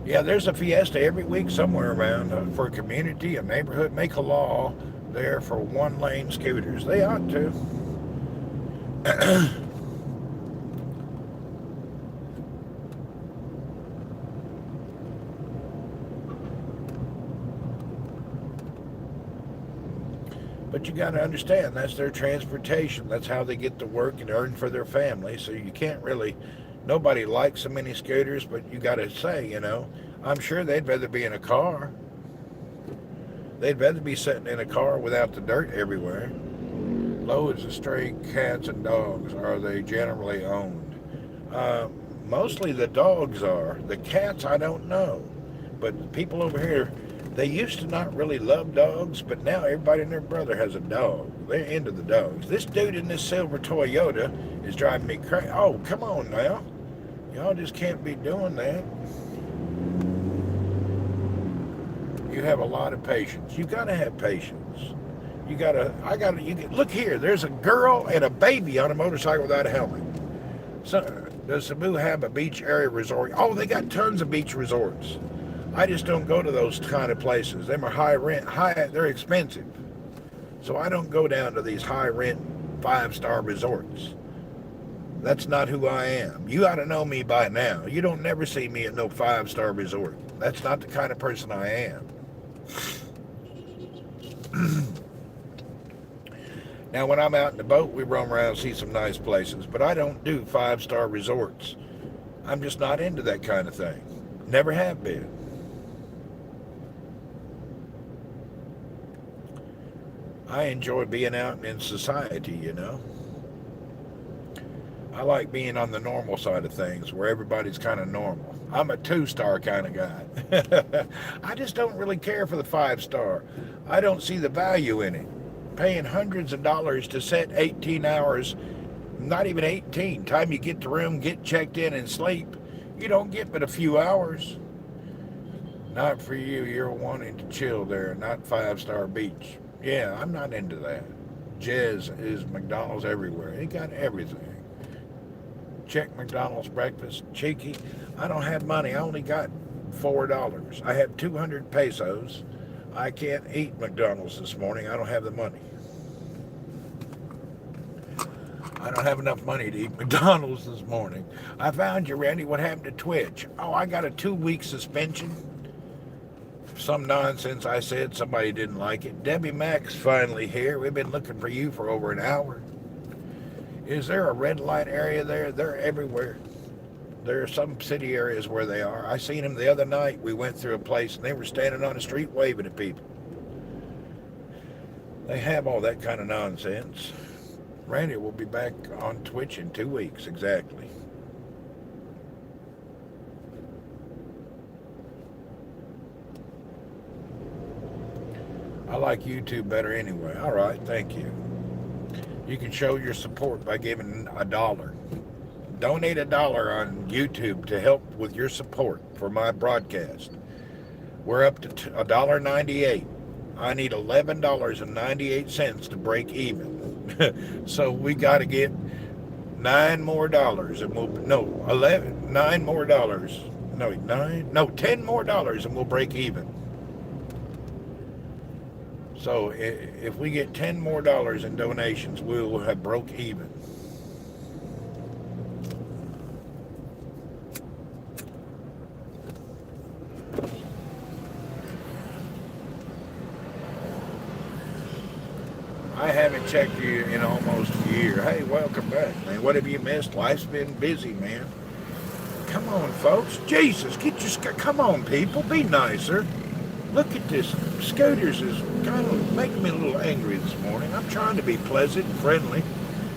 [SPEAKER 2] Yeah, there's a fiesta every week somewhere around for a community, a neighborhood. Make a law there for one-lane scooters. They ought to. But you got to understand, that's their transportation. That's how they get to work and earn for their family. So you can't really, nobody likes so many scooters, but you got to say, you know, I'm sure they'd rather be in a car. They'd rather be sitting in a car without the dirt everywhere. Loads of stray cats and dogs. Are they generally owned? Mostly the dogs are. The cats, I don't know. But people over here, they used to not really love dogs, but now everybody and their brother has a dog. They're into the dogs. This dude in this silver Toyota is driving me crazy. Oh, come on now. Y'all just can't be doing that. You have a lot of patience. You gotta have patience. Look here, there's a girl and a baby on a motorcycle without a helmet. So, does Cebu have a beach area resort? Oh, they got tons of beach resorts. I just don't go to those kind of places. Them are high rent, they're expensive. So I don't go down to these high rent 5-star resorts. That's not who I am. You ought to know me by now. You don't never see me at no 5-star resort. That's not the kind of person I am. Now, when I'm out in the boat, we roam around and see some nice places, but I don't do 5-star resorts. I'm just not into that kind of thing. Never have been. I enjoy being out in society, you know. I like being on the normal side of things, where everybody's kind of normal. I'm a 2-star kind of guy. I just don't really care for the 5-star. I don't see the value in it. Paying hundreds of dollars to sit 18 hours, not even 18. Time you get to room, get checked in, and sleep, you don't get but a few hours. Not for you. You're wanting to chill there, not 5-star beach. Yeah, I'm not into that. Jez is McDonald's everywhere. He got everything. Check McDonald's breakfast. Cheeky. I don't have money. I only got $4. I have 200 pesos. I can't eat McDonald's this morning. I don't have the money. I don't have enough money to eat McDonald's this morning. I found you, Randy. What happened to Twitch? Oh, I got a 2-week suspension. Some nonsense I said. Somebody didn't like it. Debbie Mac's finally here. We've been looking for you for over an hour. Is there a red light area there? They're everywhere. There are some city areas where they are. I seen them the other night. We went through a place and they were standing on the street waving at people. They have all that kind of nonsense. Randy will be back on Twitch in 2 weeks, exactly. I like YouTube better anyway. All right, thank you. You can show your support by giving $1. Donate $1 on YouTube to help with your support for my broadcast. We're up to $1.98. I need $11.98 to break even. So we got to get $9 more and we'll 9 more dollars. No, 10 more dollars and we'll break even. So if we get $10 more in donations, we'll have broke even. I haven't checked you in almost a year. Hey, welcome back, man. What have you missed? Life's been busy, man. Come on, folks. Jesus, come on, people. Be nicer. Look at this. Scooters is kind of making me a little angry this morning. I'm trying to be pleasant and friendly,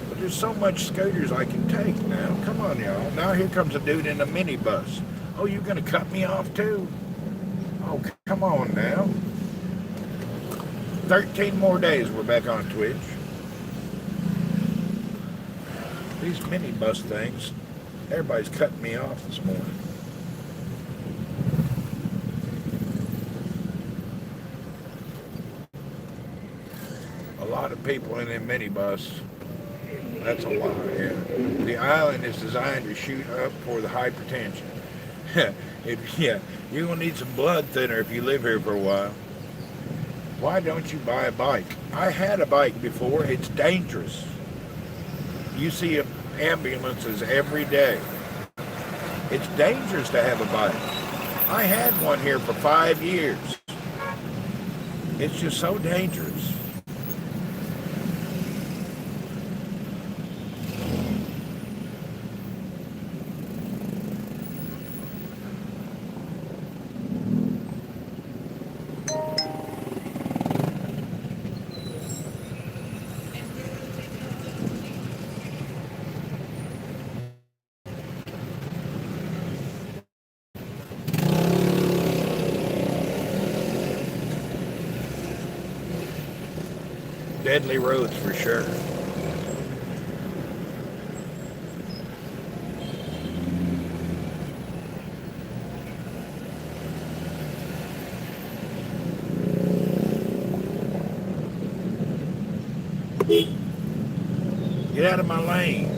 [SPEAKER 2] but there's so much Scooters I can take now. Come on, y'all. Now here comes a dude in a minibus. Oh, you're going to cut me off, too? Oh, come on now. 13 more days we're back on Twitch. These minibus things, everybody's cutting me off this morning. A lot of people in a minibus. That's a lot, yeah. The island is designed to shoot up for the hypertension. You're going to need some blood thinner if you live here for a while. Why don't you buy a bike? I had a bike before. It's dangerous. You see ambulances every day. It's dangerous to have a bike. I had one here for 5 years. It's just so dangerous. Deadly roads for sure. Get out of my lane.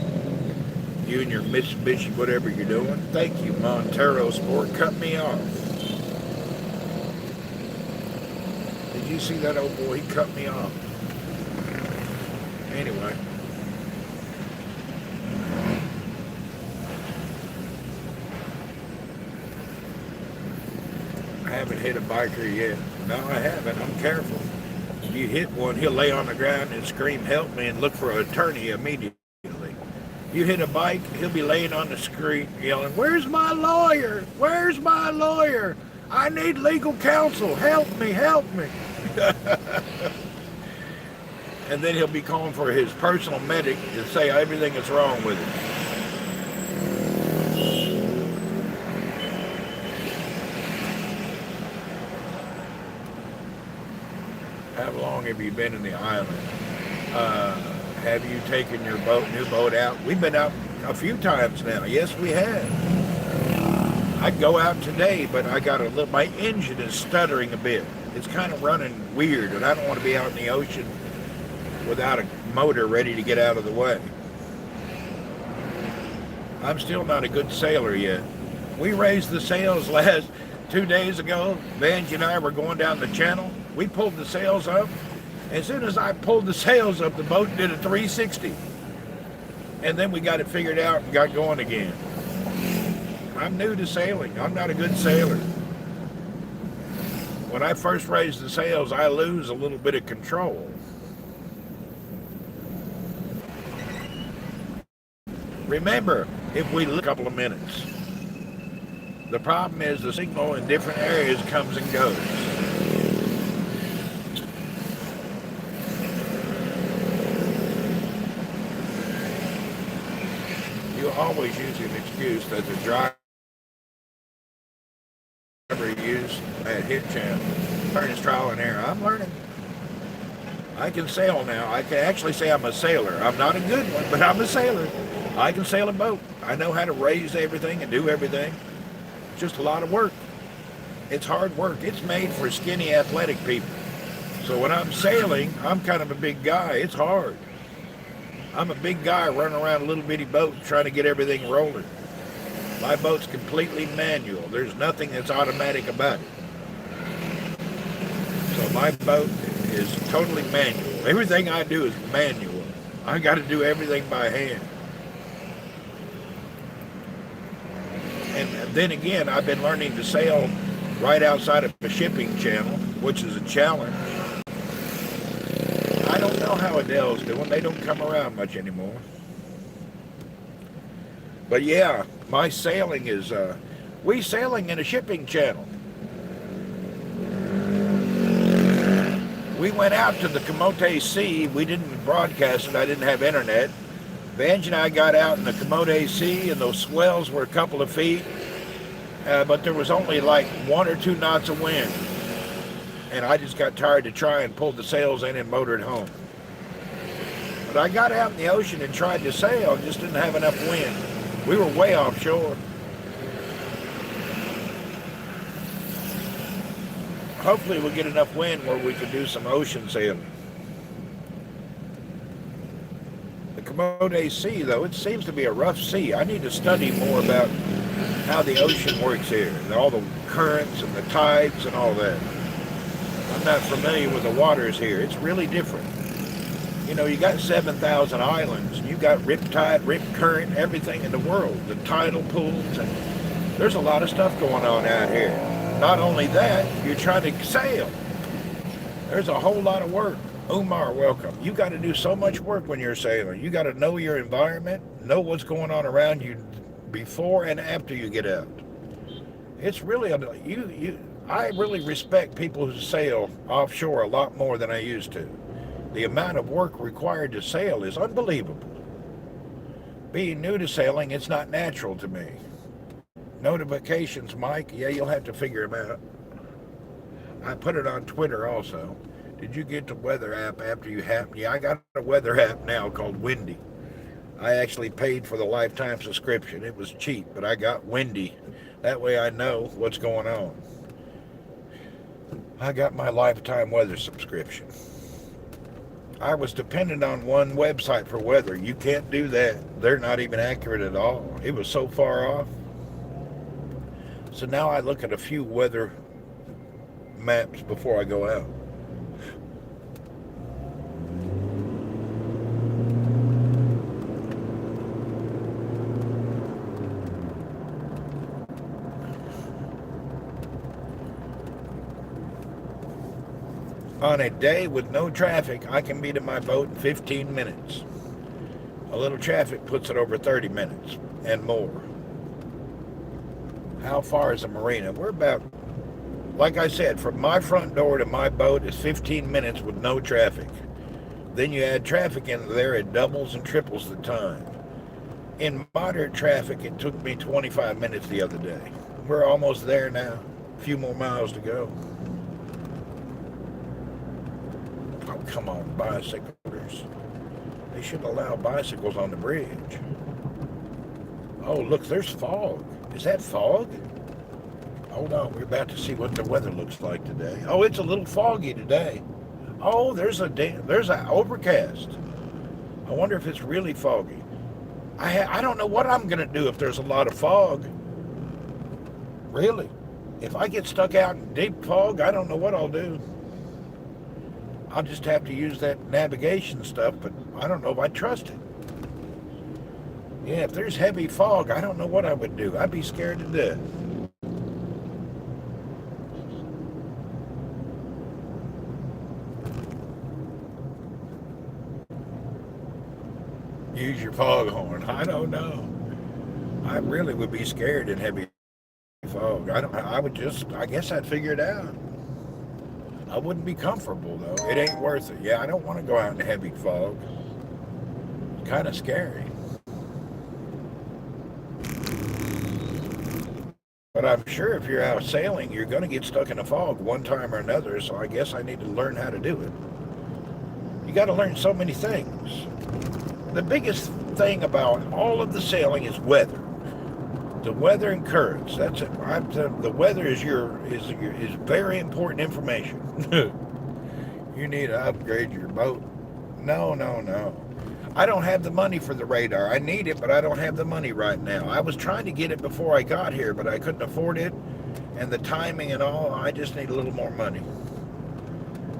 [SPEAKER 2] You and your Mitsubishi, whatever you're doing. Thank you, Montero Sport. Cut me off. Did you see that old boy? He cut me off. Anyway. I haven't hit a biker yet. No, I haven't. I'm careful. If you hit one, he'll lay on the ground and scream, "Help me," and look for an attorney immediately. You hit a bike, he'll be laying on the street yelling, "Where's my lawyer? Where's my lawyer? I need legal counsel. Help me, help me." And then he'll be calling for his personal medic to say everything that's wrong with him. How long have you been in the island? Have you taken your new boat out? We've been out a few times now. Yes, we have. I'd go out today, but my engine is stuttering a bit. It's kind of running weird, and I don't want to be out in the ocean without a motor ready to get out of the way. I'm still not a good sailor yet. We raised the sails last 2 days ago. Vanjie and I were going down the channel. We pulled the sails up. As soon as I pulled the sails up, the boat did a 360. And then we got it figured out and got going again. I'm new to sailing. I'm not a good sailor. When I first raise the sails, I lose a little bit of control. Remember, if we look a couple of minutes, the problem is the signal in different areas comes and goes. You always use an excuse that the driver used at hit channel. Learning trial and error. I'm learning. I can sail now. I can actually say I'm a sailor. I'm not a good one, but I'm a sailor. I can sail a boat. I know how to raise everything and do everything. It's just a lot of work. It's hard work. It's made for skinny athletic people. So when I'm sailing, I'm kind of a big guy. It's hard. I'm a big guy running around a little bitty boat trying to get everything rolling. My boat's completely manual. There's nothing that's automatic about it. So my boat is totally manual. Everything I do is manual. I got to do everything by hand. And then again, I've been learning to sail right outside of a shipping channel, which is a challenge. I don't know how Adele's doing. They don't come around much anymore. But yeah, my sailing is, we sailing in a shipping channel. We went out to the Camote Sea. We didn't broadcast it. I didn't have internet. Vange and I got out in the Camote Sea, and those swells were a couple of feet, but there was only like 1 or 2 knots of wind. And I just got tired to try and pulled the sails in and motored home. But I got out in the ocean and tried to sail, just didn't have enough wind. We were way offshore. Hopefully we'll get enough wind where we can do some ocean sailing. The Camote Sea, though, it seems to be a rough sea. I need to study more about how the ocean works here, and all the currents and the tides and all that. I'm not familiar with the waters here. It's really different. You know, you got 7,000 islands, and you got riptide, rip current, everything in the world. The tidal pools, and there's a lot of stuff going on out here. Not only that, you're trying to sail. There's a whole lot of work. Umar, welcome. You got to do so much work when you're sailing. You got to know your environment, know what's going on around you before and after you get out. It's really, I really respect people who sail offshore a lot more than I used to. The amount of work required to sail is unbelievable. Being new to sailing, it's not natural to me. Notifications, Mike, yeah, you'll have to figure them out. I put it on Twitter also. Did you get the weather app after you happened? Yeah, I got a weather app now called Windy. I actually paid for the lifetime subscription. It was cheap, but I got Windy. That way I know what's going on. I got my lifetime weather subscription. I was dependent on one website for weather. You can't do that. They're not even accurate at all. It was so far off. So now I look at a few weather maps before I go out. On a day with no traffic, I can be to my boat in 15 minutes. A little traffic puts it over 30 minutes and more. How far is the marina? We're about, like I said, from my front door to my boat is 15 minutes with no traffic. Then you add traffic in there, it doubles and triples the time. In moderate traffic, it took me 25 minutes the other day. We're almost there now. A few more miles to go. Oh, come on, bicyclers. They shouldn't allow bicycles on the bridge. Oh, look, there's fog. Is that fog? Hold on, we're about to see what the weather looks like today. Oh, it's a little foggy today. Oh, there's an overcast. I wonder if it's really foggy. I don't know what I'm going to do if there's a lot of fog. Really. If I get stuck out in deep fog, I don't know what I'll do. I'll just have to use that navigation stuff, but I don't know if I trust it. Yeah, if there's heavy fog, I don't know what I would do. I'd be scared to death. use your foghorn. I don't know. I really would be scared in heavy fog. I would just. I guess I'd figure it out. I wouldn't be comfortable though. It ain't worth it. Yeah, I don't want to go out in heavy fog. It's kind of scary. But I'm sure if you're out sailing, you're going to get stuck in a fog one time or another. So I guess I need to learn how to do it. You got to learn so many things. The biggest thing about all of the sailing is weather. The weather and currents. That's it. The weather is very important information. You need to upgrade your boat. No, no, no. I don't have the money for the radar. I need it, but I don't have the money right now. I was trying to get it before I got here, but I couldn't afford it. And the timing and all, I just need a little more money.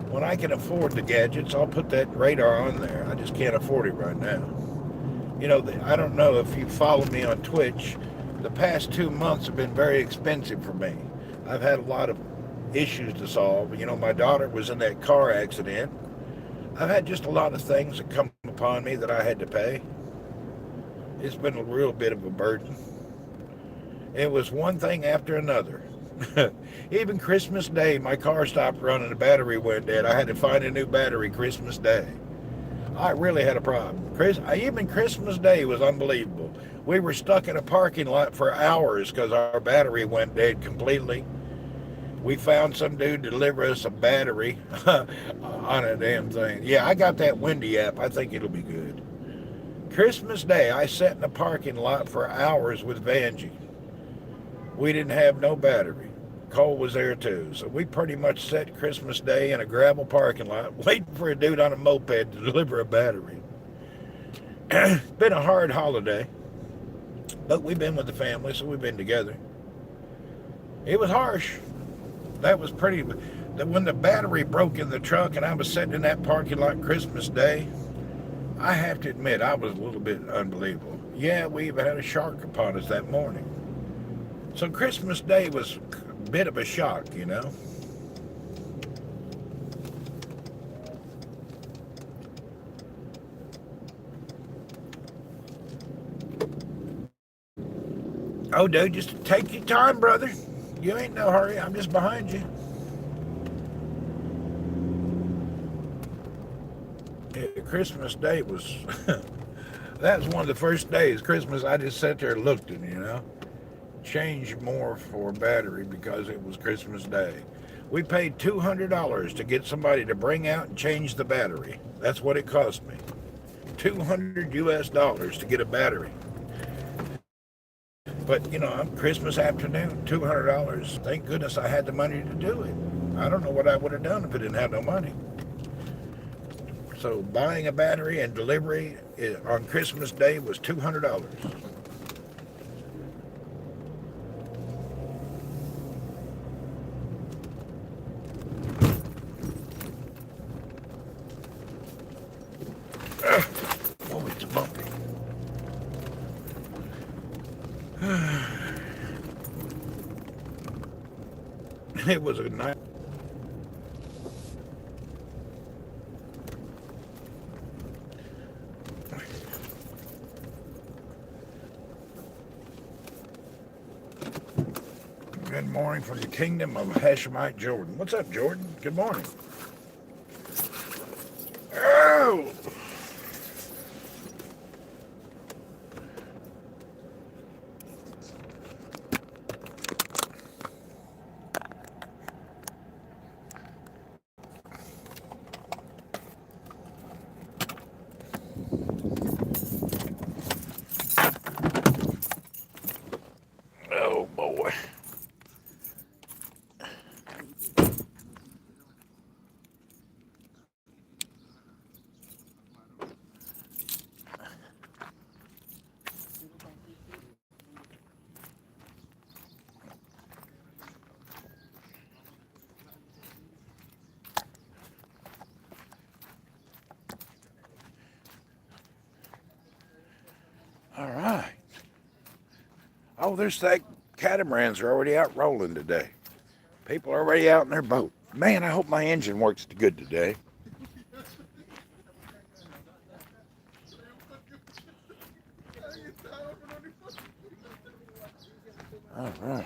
[SPEAKER 2] When I can afford the gadgets, I'll put that radar on there. I just can't afford it right now. You know, I don't know if you follow me on Twitch. The past 2 months have been very expensive for me. I've had a lot of issues to solve. You know, my daughter was in that car accident. I've had just a lot of things that come upon me that I had to pay. It's been a real bit of a burden. It was one thing after another. Even Christmas Day, my car stopped running, the battery went dead. I had to find a new battery Christmas Day. I really had a problem. Even Christmas Day was unbelievable. We were stuck in a parking lot for hours because our battery went dead completely. We found some dude to deliver us a battery on a damn thing. Yeah, I got that Windy app. I think it'll be good. Christmas Day, I sat in a parking lot for hours with Vanjie. We didn't have no battery. Cole was there too. So we pretty much sat Christmas Day in a gravel parking lot waiting for a dude on a moped to deliver a battery. It's been a hard holiday, but we've been with the family, so we've been together. It was harsh. That was pretty. When the battery broke in the truck and I was sitting in that parking lot Christmas Day, I have to admit I was a little bit unbelievable. Yeah, we even had a shark upon us that morning. So Christmas Day was a bit of a shock, you know. Oh, dude, just take your time, brother. You ain't no hurry. I'm just behind you. Yeah, Christmas Day was... that was one of the first days. Christmas, I just sat there and looked at it, you know. Changed more for battery because it was Christmas Day. We paid $200 to get somebody to bring out and change the battery. That's what it cost me. $200 US to get a battery. But, you know, Christmas afternoon, $200. Thank goodness I had the money to do it. I don't know what I would have done if I didn't have no money. So buying a battery and delivery on Christmas Day was $200. Oh, it's bumpy. It was a nice... Good morning from the kingdom of Hashemite Jordan. What's up, Jordan? Good morning. Oh! Oh, boy. All right. Oh, there's that catamarans are already out rolling today. People are already out in their boat. Man, I hope my engine works good today. All right.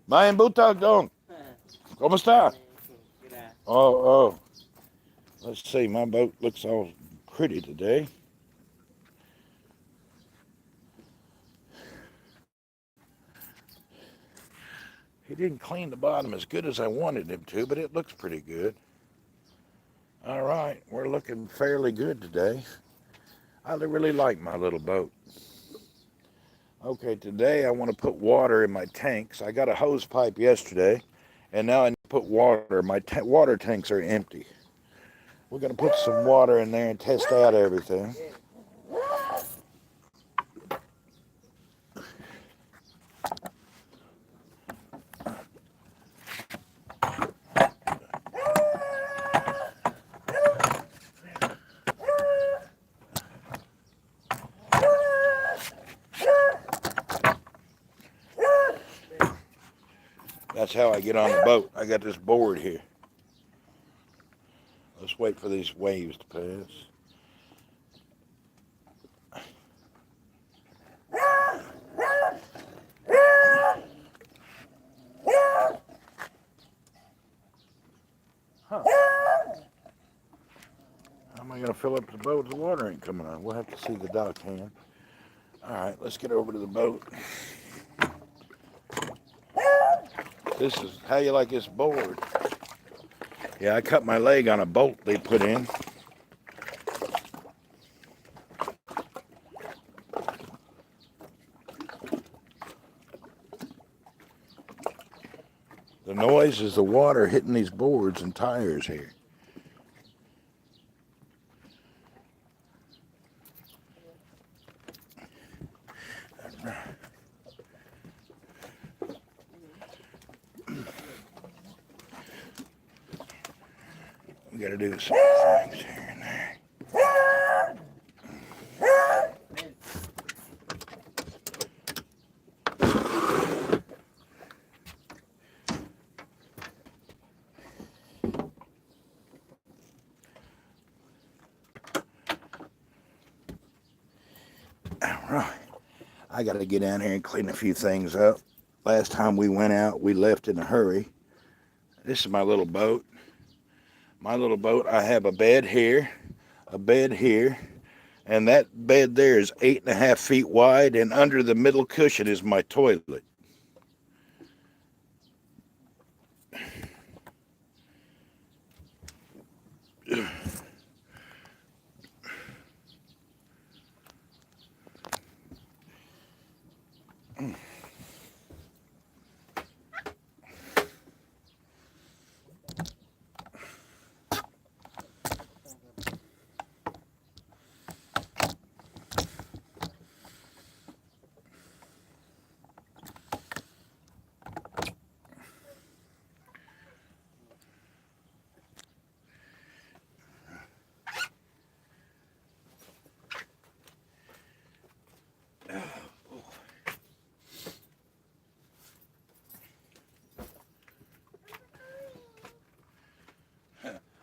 [SPEAKER 2] Mayan Butag dong. ¿Cómo está? Oh. Let's see. My boat looks all pretty today. He didn't clean the bottom as good as I wanted him to, but it looks pretty good. All right, we're looking fairly good today. I really like my little boat. Okay, today I want to put water in my tanks. I got a hose pipe yesterday, and now I need to put water. My water tanks are empty. We're going to put some water in there and test out everything. That's how I get on the boat. I got this board here. Let's wait for these waves to pass. Huh. How am I going to fill up the boat? The water ain't coming on. We'll have to see the dock hand. All right, let's get over to the boat. This is how you like this board. Yeah, I cut my leg on a bolt they put in. The noise is the water hitting these boards and tires here. We got to do some things here and there. All right. I got to get down here and clean a few things up. Last time we went out, we left in a hurry. This is my little boat. My little boat, I have a bed here, and that bed there is 8.5 feet wide, and under the middle cushion is my toilet.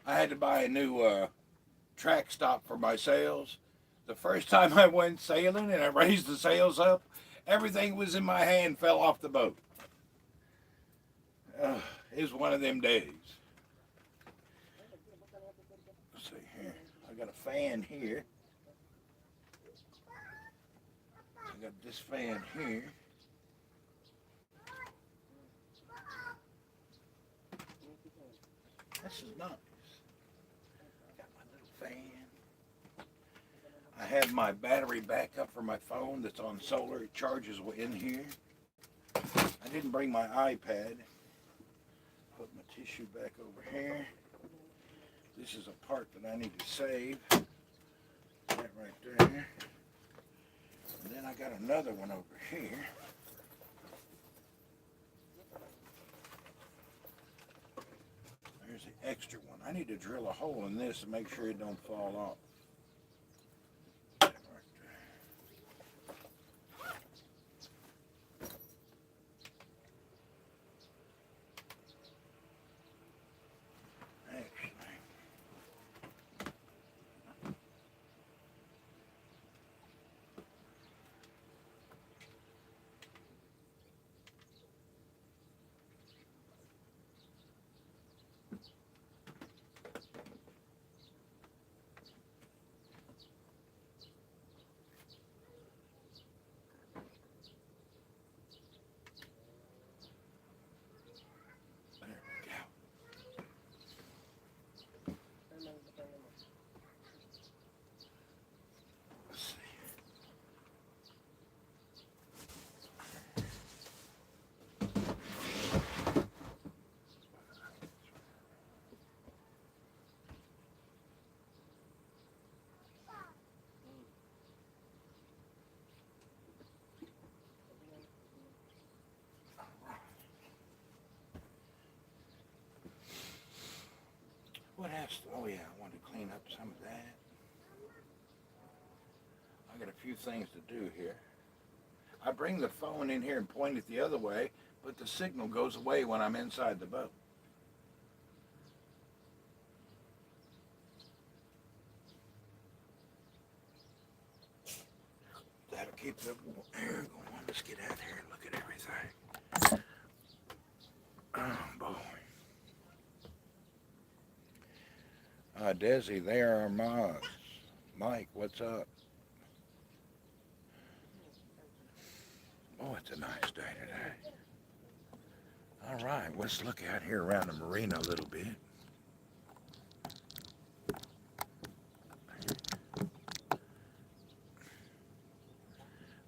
[SPEAKER 2] I had to buy a new track stop for my sails. The first time I went sailing and I raised the sails up, everything was in my hand fell off the boat. It was one of them days. Let's see here. I got a fan here. I got this fan here. This is nice. Got my little fan. I have my battery backup for my phone that's on solar. It charges in here. I didn't bring my iPad. Put my tissue back over here. This is a part that I need to save. That right there. And then I got another one over here. There's the extra one. I need to drill a hole in this to make sure it don't fall off. That right there. What else? Oh yeah, I want to clean up some of that. I got a few things to do here. I bring the phone in here and point it the other way, but the signal goes away when I'm inside the boat. That'll keep the air going. Let's get out here and look at everything. Oh boy. Desi, there are moths. Mike, what's up? Oh, it's a nice day today. All right, let's look out here around the marina a little bit.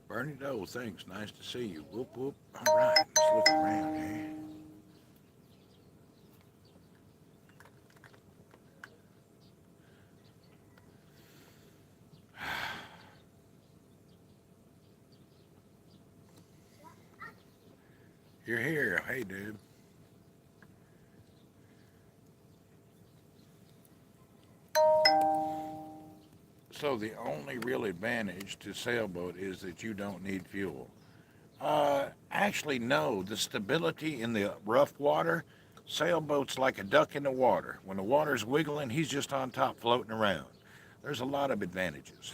[SPEAKER 2] Bernie Doe, thanks. Nice to see you. Whoop, whoop. All right, let's look around here. You're here. Hey, dude. So the only real advantage to sailboat is that you don't need fuel. Actually, no. The stability in the rough water, sailboat's like a duck in the water. When the water's wiggling, he's just on top floating around. There's a lot of advantages.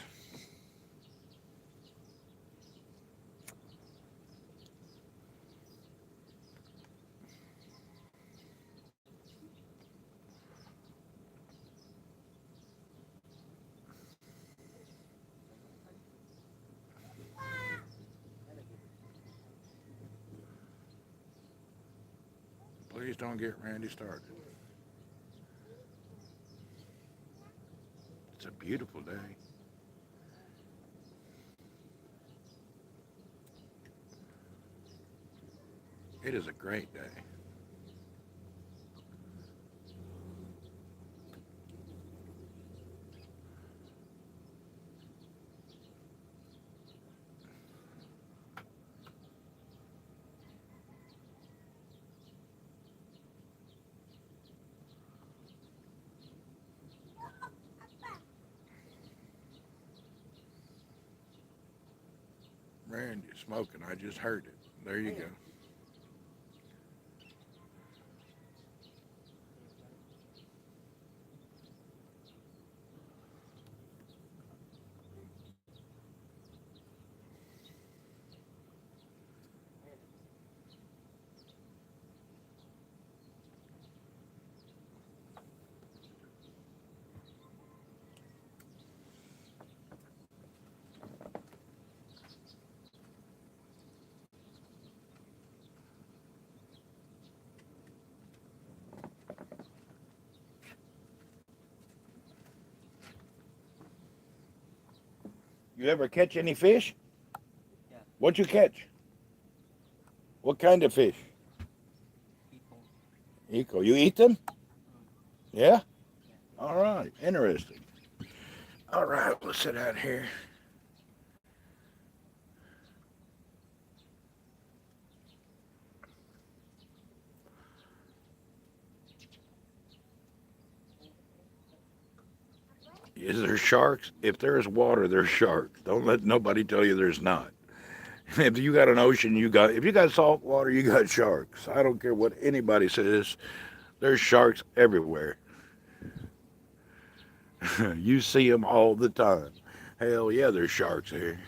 [SPEAKER 2] Please don't get Randy started. It's a beautiful day. It is a great day. Randy smoking. I just heard it. There you go. You ever catch any fish?
[SPEAKER 3] Yeah.
[SPEAKER 2] What'd you catch? What kind of fish?
[SPEAKER 3] People.
[SPEAKER 2] Eco. You eat them? Yeah? All right. Interesting. All right. Let's sit out here. Is there sharks? If there's water, there's sharks. Don't let nobody tell you there's not. If you got an ocean, if you got salt water, you got sharks. I don't care what anybody says. There's sharks everywhere. You see them all the time. Hell yeah, there's sharks here.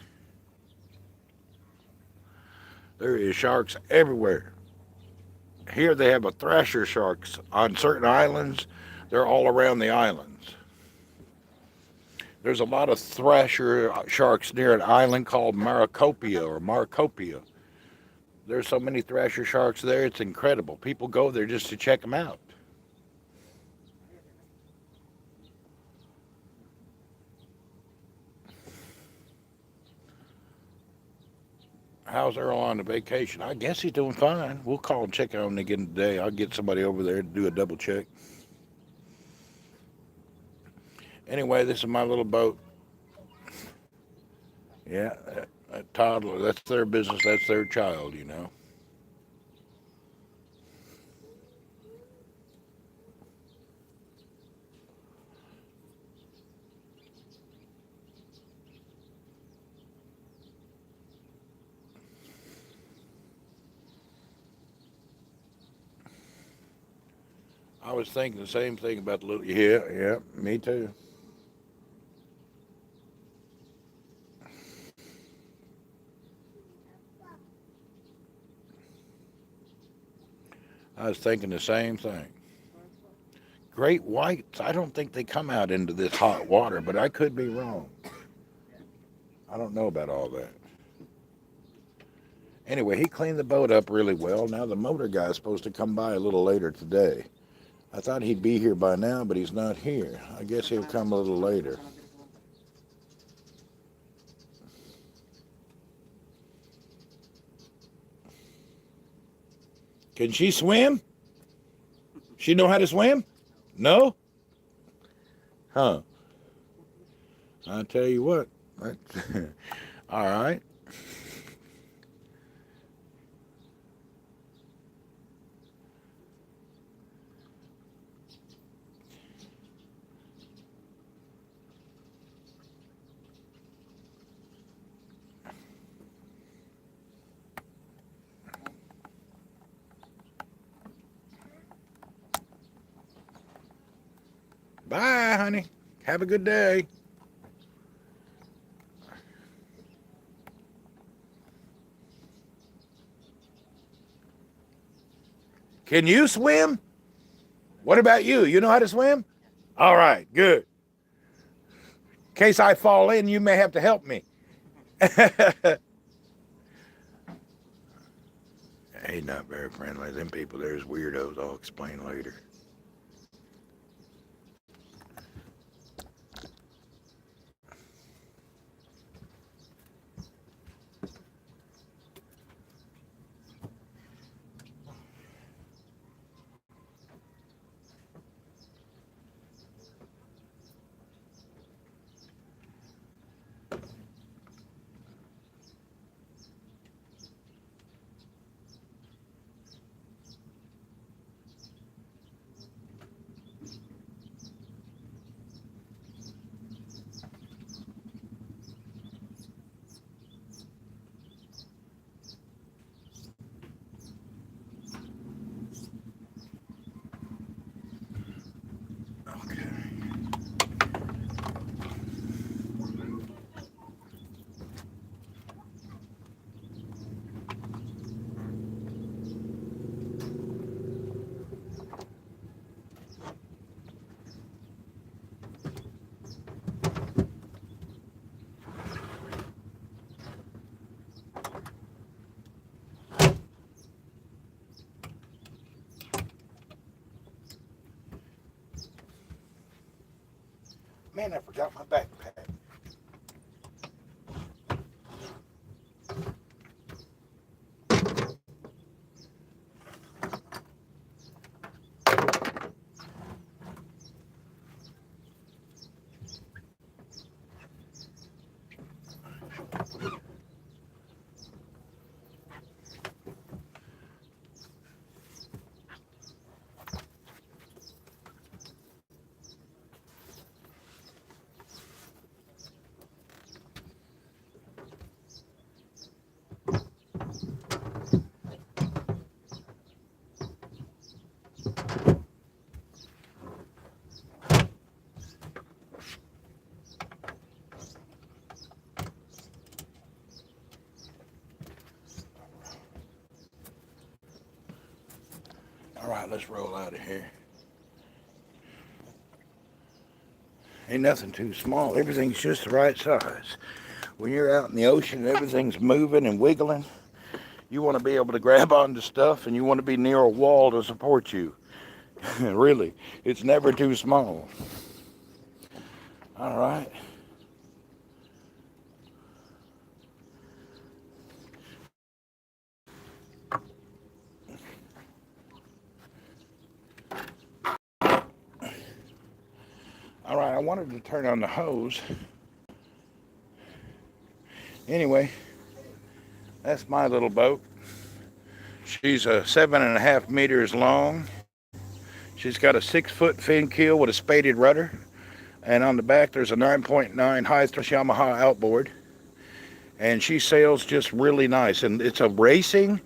[SPEAKER 2] There is sharks everywhere. Here they have a thrasher sharks on certain islands. They're all around the islands. There's a lot of thrasher sharks near an island called Maracopia. There's so many thrasher sharks there, it's incredible. People go there just to check them out. How's Earl on the vacation? I guess he's doing fine. We'll call and check on him again today. I'll get somebody over there to do a double check. Anyway, this is my little boat. Yeah, a toddler. That's their business. That's their child, you know. I was thinking the same thing about the little. Yeah, me too. I was thinking the same thing. Great whites, I don't think they come out into this hot water, but I could be wrong. I don't know about all that. Anyway, he cleaned the boat up really well. Now the motor guy's supposed to come by a little later today. I thought he'd be here by now, but he's not here. I guess he'll come a little later. Can she swim? She know how to swim? No? Huh. I tell you what. All right. Bye, honey. Have a good day. Can you swim? What about you? You know how to swim? All right, good. In case I fall in, you may have to help me. He's not very friendly. Them people there's weirdos. I'll explain later. Okay. Man, I forgot my backpack. All right, let's roll out of here. Ain't nothing too small. Everything's just the right size. When you're out in the ocean and everything's moving and wiggling, you want to be able to grab onto stuff and you want to be near a wall to support you. Really, it's never too small. All right. All right, I wanted to turn on the hose. Anyway, that's my little boat. She's 7.5 meters long. She's got a 6-foot fin keel with a spaded rudder. And on the back, there's a 9.9 high thrust Yamaha outboard. And she sails just really nice. And it's a racing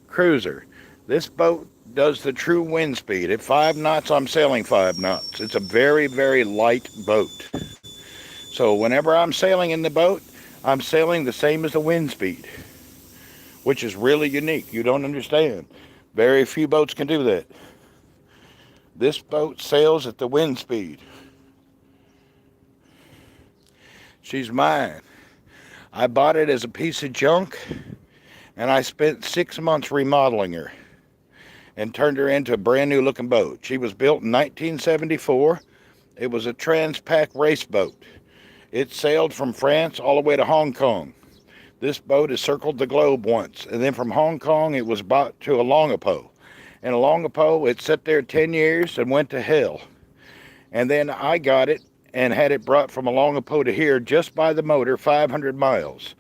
[SPEAKER 2] cruiser. This boat does the true wind speed. At 5 knots, I'm sailing 5 knots. It's a very, very light boat. So whenever I'm sailing in the boat, I'm sailing the same as the wind speed, which is really unique. You don't understand. Very few boats can do that. This boat sails at the wind speed. She's mine. I bought it as a piece of junk, and I spent 6 months remodeling her and turned her into a brand new looking boat. She was built in 1974. It was a Transpac race boat. It sailed from France all the way to Hong Kong. This boat has circled the globe once, and then from Hong Kong it was bought to Olongapo. And Olongapo, it sat there 10 years and went to hell. And then I got it and had it brought from Olongapo to here just by the motor, 500 miles.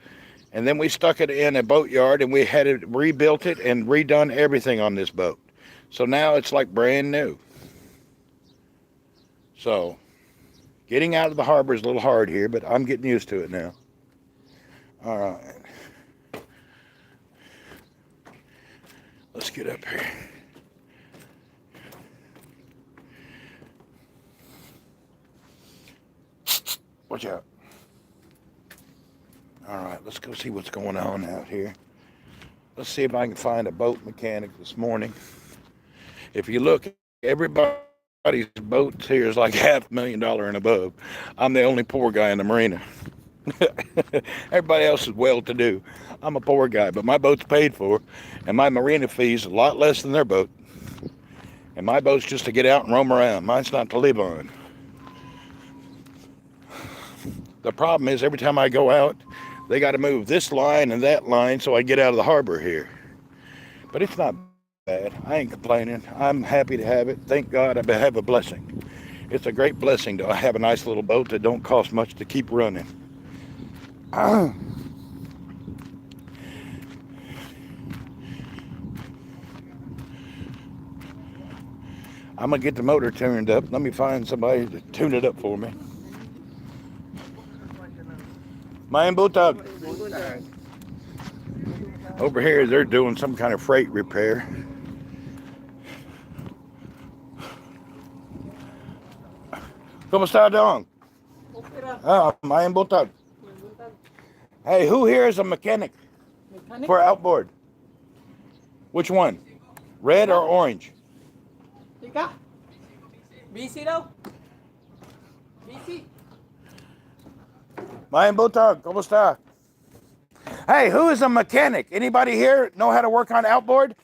[SPEAKER 2] And then we stuck it in a boatyard and we had it rebuilt it and redone everything on this boat. So now it's like brand new. So getting out of the harbor is a little hard here, but I'm getting used to it now. All right. Let's get up here. Watch out. All right, let's go see what's going on out here. Let's see if I can find a boat mechanic this morning. If you look, everybody's boats here is like $500,000 and above. I'm the only poor guy in the marina. Everybody else is well-to-do. I'm a poor guy, but my boat's paid for, and my marina fee's a lot less than their boat. And my boat's just to get out and roam around. Mine's not to live on. The problem is every time I go out, they got to move this line and that line so I get out of the harbor here. But it's not bad. I ain't complaining. I'm happy to have it. Thank God I have a blessing. It's a great blessing to have a nice little boat that don't cost much to keep running. I'm going to get the motor tuned up. Let me find somebody to tune it up for me. Main butag. Over here, they're doing some kind of freight repair. ¿Cómo está, Dong? Main butag. Hey, who here is a mechanic for outboard? Which one? Red or orange?
[SPEAKER 3] Ika? Busy daw? Busy?
[SPEAKER 2] Main butag, ¿cómo está? Hey, who is a mechanic? Anybody here know how to work on outboard?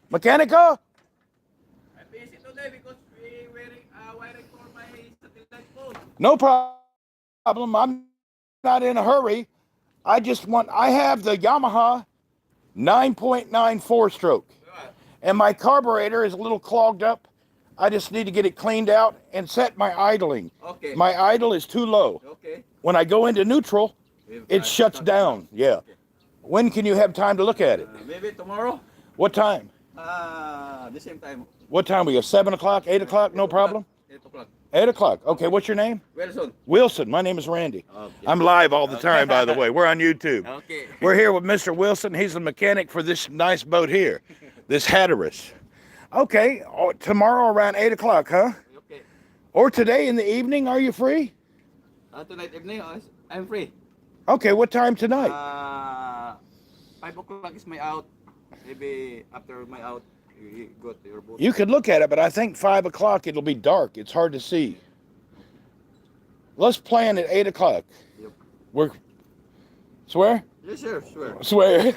[SPEAKER 2] Mechanical?
[SPEAKER 3] I'm busy today because we wiring for my satellite phone.
[SPEAKER 2] No problem. I'm not in a hurry. I have the Yamaha 9.94 stroke. And my carburetor is a little clogged up. I just need to get it cleaned out and set my idling.
[SPEAKER 3] Okay.
[SPEAKER 2] My idle is too low.
[SPEAKER 3] Okay.
[SPEAKER 2] When I go into neutral, it shuts down. Yeah.
[SPEAKER 3] Okay.
[SPEAKER 2] When can you have time to look at it?
[SPEAKER 3] Maybe tomorrow?
[SPEAKER 2] What time?
[SPEAKER 3] The same time.
[SPEAKER 2] What time we go? 7 o'clock, 8 o'clock? No problem?
[SPEAKER 3] 8 o'clock.
[SPEAKER 2] 8 o'clock. Okay, what's your name?
[SPEAKER 3] Wilson.
[SPEAKER 2] Wilson. My name is Randy.
[SPEAKER 3] Okay.
[SPEAKER 2] I'm live all the time, by the way. We're on YouTube.
[SPEAKER 3] Okay.
[SPEAKER 2] We're here with Mr. Wilson. He's the mechanic for this nice boat here, this Hatteras. Okay, tomorrow around 8 o'clock, huh?
[SPEAKER 3] Okay.
[SPEAKER 2] Or today in the evening, are you free?
[SPEAKER 3] Tonight evening, I'm free.
[SPEAKER 2] Okay, what time tonight?
[SPEAKER 3] 5 o'clock is my out. Maybe after my out, you go to your boat.
[SPEAKER 2] You could look at it, but I think 5 o'clock it'll be dark. It's hard to see. Let's plan at 8 o'clock.
[SPEAKER 3] Yep.
[SPEAKER 2] We're swear?
[SPEAKER 3] Yes, sir. Sure.
[SPEAKER 2] Swear.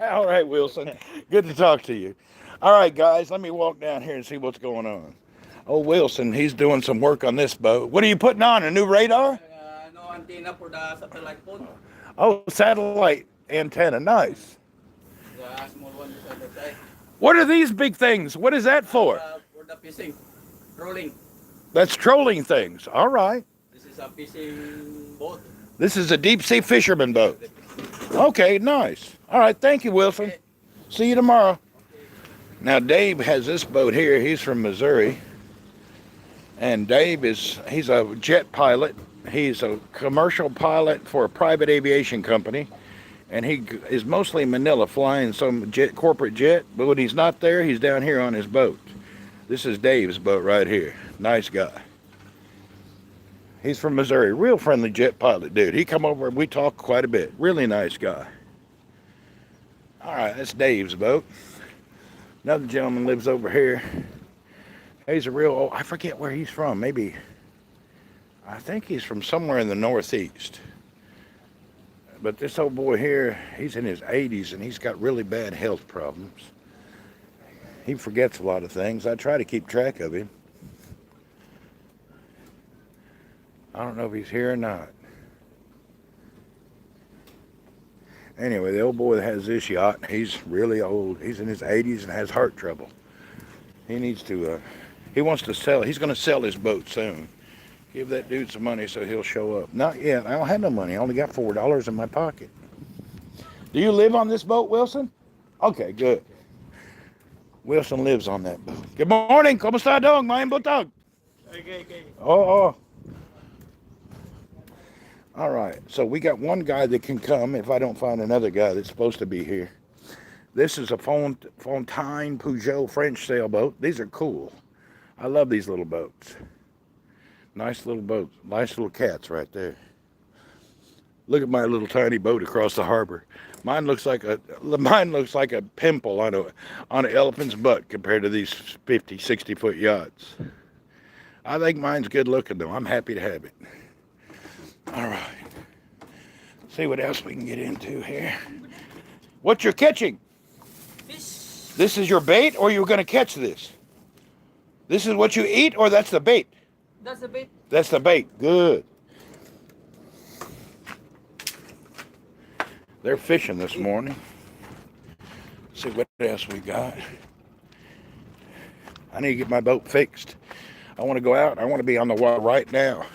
[SPEAKER 2] All right, Wilson. Good to talk to you. All right, guys, let me walk down here and see what's going on. Oh, Wilson, he's doing some work on this boat. What are you putting on, a new radar?
[SPEAKER 3] No antenna for the satellite phone.
[SPEAKER 2] Oh, satellite antenna, nice.
[SPEAKER 3] The small one is on the side.
[SPEAKER 2] What are these big things? What is that for?
[SPEAKER 3] For the fishing, trolling.
[SPEAKER 2] That's trolling things. All right.
[SPEAKER 3] This is a fishing boat.
[SPEAKER 2] This is a deep sea fisherman boat. Okay, nice. All right, thank you, Wilson.
[SPEAKER 3] Okay.
[SPEAKER 2] See you tomorrow. Now, Dave has this boat here. He's from Missouri. And Dave he's a jet pilot. He's a commercial pilot for a private aviation company. And he is mostly in Manila flying some corporate jet, but when he's not there, he's down here on his boat. This is Dave's boat right here. Nice guy. He's from Missouri. Real friendly jet pilot dude. He come over and we talk quite a bit. Really nice guy. All right, that's Dave's boat. Another gentleman lives over here. He's a real, I forget where he's from. Maybe, I think he's from somewhere in the Northeast. But this old boy here, he's in his 80s and he's got really bad health problems. He forgets a lot of things. I try to keep track of him. I don't know if he's here or not. Anyway, the old boy that has this yacht, he's really old. He's in his 80s and has heart trouble. He needs to, he wants to sell, he's going to sell his boat soon. Give that dude some money so he'll show up. Not yet. I don't have no money. I only got $4 in my pocket. Do you live on this boat, Wilson? Okay, good. Wilson lives on that boat. Good morning. ¿Cómo está, dog? Mayan butag.
[SPEAKER 3] Okay.
[SPEAKER 2] Oh. All right. So we got one guy that can come if I don't find another guy that's supposed to be here. This is a Fontaine Peugeot French sailboat. These are cool. I love these little boats. Nice little boats. Nice little cats right there. Look at my little tiny boat across the harbor. Mine looks like a pimple on an elephant's butt compared to these 50, 60-foot yachts. I think mine's good looking though. I'm happy to have it. All right. See what else we can get into here. What you're catching?
[SPEAKER 3] Fish.
[SPEAKER 2] This is your bait, or you're going to catch this? This is what you eat, or that's the bait?
[SPEAKER 3] That's a bit.
[SPEAKER 2] That's the bait. Good. They're fishing this morning. Let's see what else we got. I need to get my boat fixed. I want to go out. I want to be on the water right now.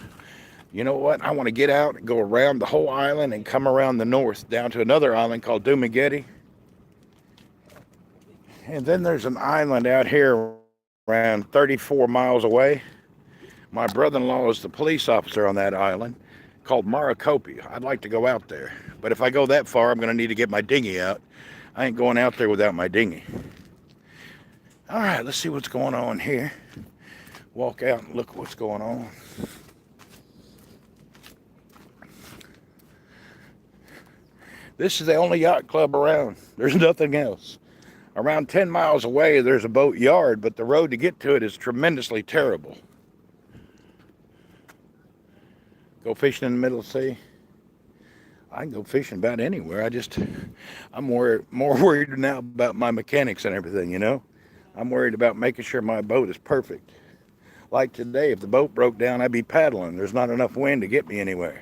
[SPEAKER 2] You know what? I want to get out and go around the whole island and come around the north down to another island called Dumaguete. And then there's an island out here around 34 miles away. My brother-in-law is the police officer on that island called Maricopa. I'd like to go out there. But if I go that far, I'm going to need to get my dinghy out. I ain't going out there without my dinghy. All right, let's see what's going on here. Walk out and look what's going on. This is the only yacht club around. There's nothing else. Around 10 miles away, there's a boat yard, but the road to get to it is tremendously terrible. Go fishing in the middle of the sea. I can go fishing about anywhere. I'm more worried now about my mechanics and everything, you know. I'm worried about making sure my boat is perfect. Like today, if the boat broke down, I'd be paddling. There's not enough wind to get me anywhere.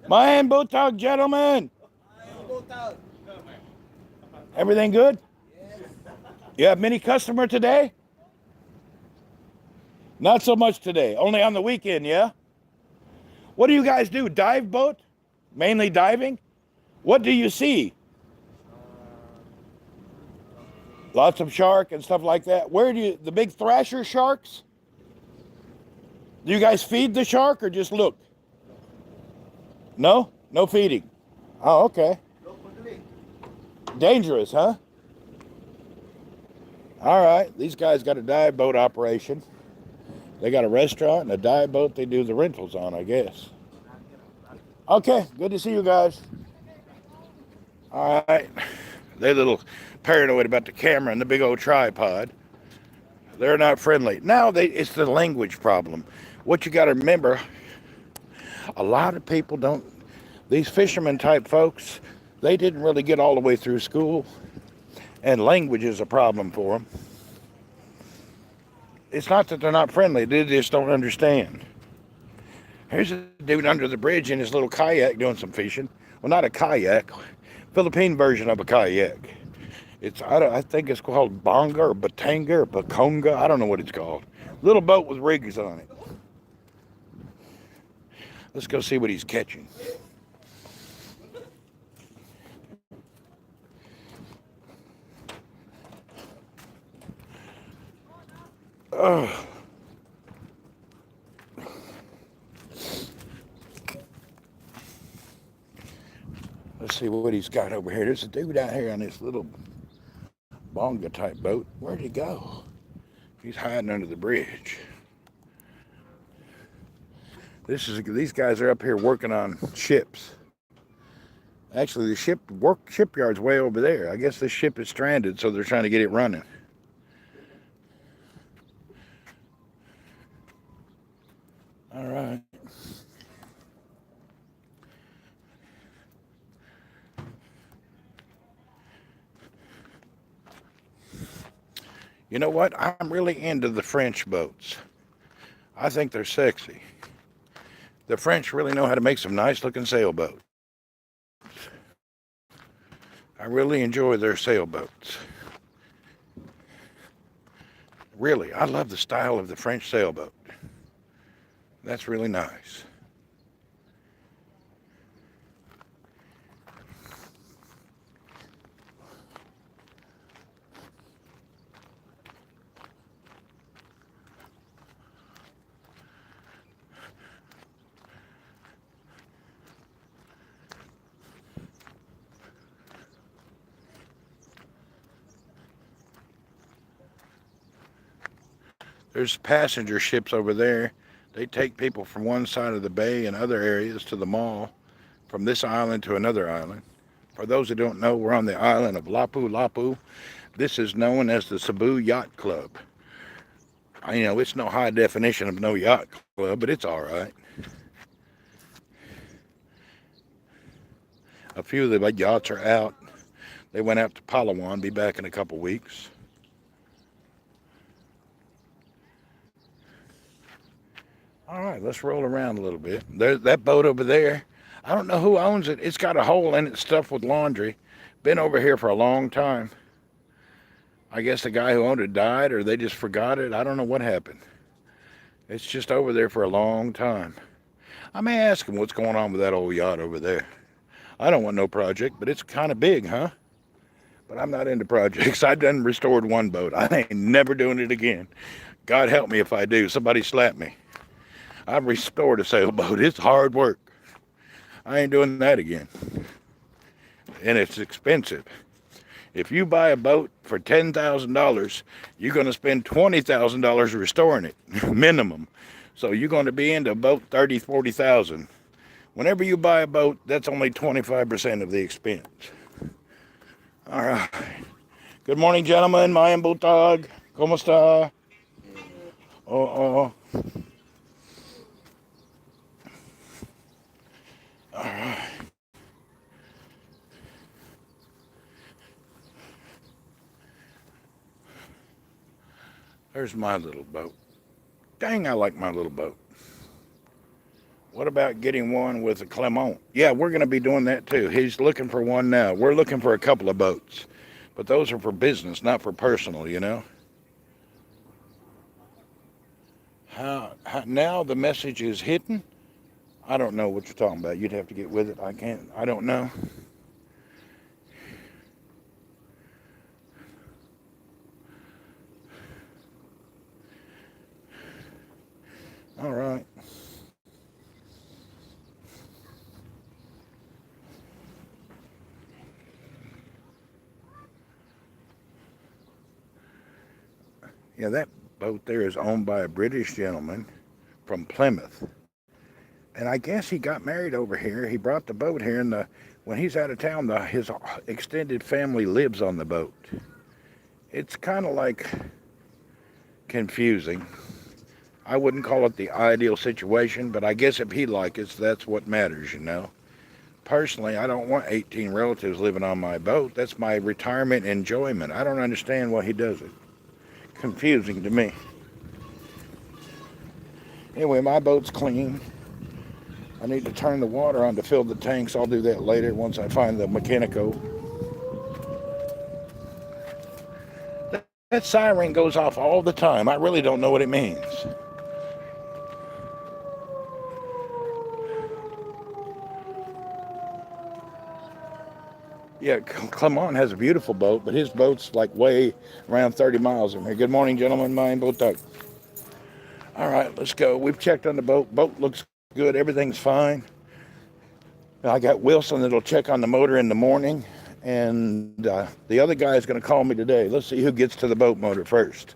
[SPEAKER 2] Mayan butag, gentlemen. Everything good? Yes. You have many customers today? Not so much today. Only on the weekend, yeah? What do you guys do? Dive boat? Mainly diving? What do you see? Lots of shark and stuff like that. Where do you, the big thrasher sharks? Do you guys feed the shark or just look? No? No feeding. Oh, okay. Dangerous, huh? All right. These guys got a dive boat operation. They got a restaurant and a dive boat they do the rentals on, I guess. Okay. Good to see you guys. All right. They're a little paranoid about the camera and the big old tripod. They're not friendly. Now it's the language problem. What you got to remember, a lot of people don't, these fisherman type folks, they didn't really get all the way through school, and language is a problem for them. It's not that they're not friendly, they just don't understand. Here's a dude under the bridge in his little kayak doing some fishing. Well, not a kayak, Philippine version of a kayak. I think it's called bonga or batanga or bakonga. I don't know what it's called. Little boat with riggers on it. Let's go see what he's catching. Oh. Let's see what he's got over here. There's a dude out here on this little bonga type boat. Where'd he go? He's hiding under the bridge. These guys are up here working on ships. Actually, the shipyard's way over there. I guess this ship is stranded, so they're trying to get it running. All right. You know what? I'm really into the French boats. I think they're sexy. The French really know how to make some nice looking sailboats. I really enjoy their sailboats. Really, I love the style of the French sailboat. That's really nice. There's passenger ships over there. They take people from one side of the bay and other areas to the mall, from this island to another island. For those who don't know, we're on the island of Lapu-Lapu. This is known as the Cebu Yacht Club. You know, it's no high definition of no yacht club, but it's all right. A few of the yachts are out. They went out to Palawan, be back in a couple weeks. All right, let's roll around a little bit. There's that boat over there. I don't know who owns it. It's got a hole in it stuffed with laundry. Been over here for a long time. I guess the guy who owned it died, or they just forgot it. I don't know what happened. It's just over there for a long time. I may ask him what's going on with that old yacht over there. I don't want no project, but it's kind of big, huh? But I'm not into projects. I done restored one boat. I ain't never doing it again. God help me if I do. Somebody slap me. I've restored a sailboat. It's hard work. I ain't doing that again. And it's expensive. If you buy a boat for $10,000, you're going to spend $20,000 restoring it, minimum. So you're going to be into a boat $30,000, $40,000. Whenever you buy a boat, that's only 25% of the expense. All right. Good morning, gentlemen. Mayan butag. Kumusta? Oh. All right. There's my little boat. Dang, I like my little boat. What about getting one with a Clement? Yeah, we're going to be doing that too. He's looking for one now. We're looking for a couple of boats. But those are for business, not for personal, you know. How now the message is hidden? I don't know what you're talking about. You'd have to get with it. I don't know. All right. Yeah, that boat there is owned by a British gentleman from Plymouth. And I guess he got married over here. He brought the boat here, and when he's out of town, his extended family lives on the boat. It's kind of like confusing. I wouldn't call it the ideal situation, but I guess if he likes it, that's what matters, you know. Personally, I don't want 18 relatives living on my boat. That's my retirement enjoyment. I don't understand why he does it. Confusing to me. Anyway, my boat's clean. I need to turn the water on to fill the tanks. I'll do that later once I find the mechanico. That siren goes off all the time. I really don't know what it means. Yeah, Clement has a beautiful boat, but his boat's like way around 30 miles from here. Good morning, gentlemen. My name is Tuck. All right, let's go. We've checked on the boat. Boat looks good. Everything's fine. I got Wilson that'll check on the motor in the morning, and the other guy is going to call me today. Let's see who gets to the boat motor first.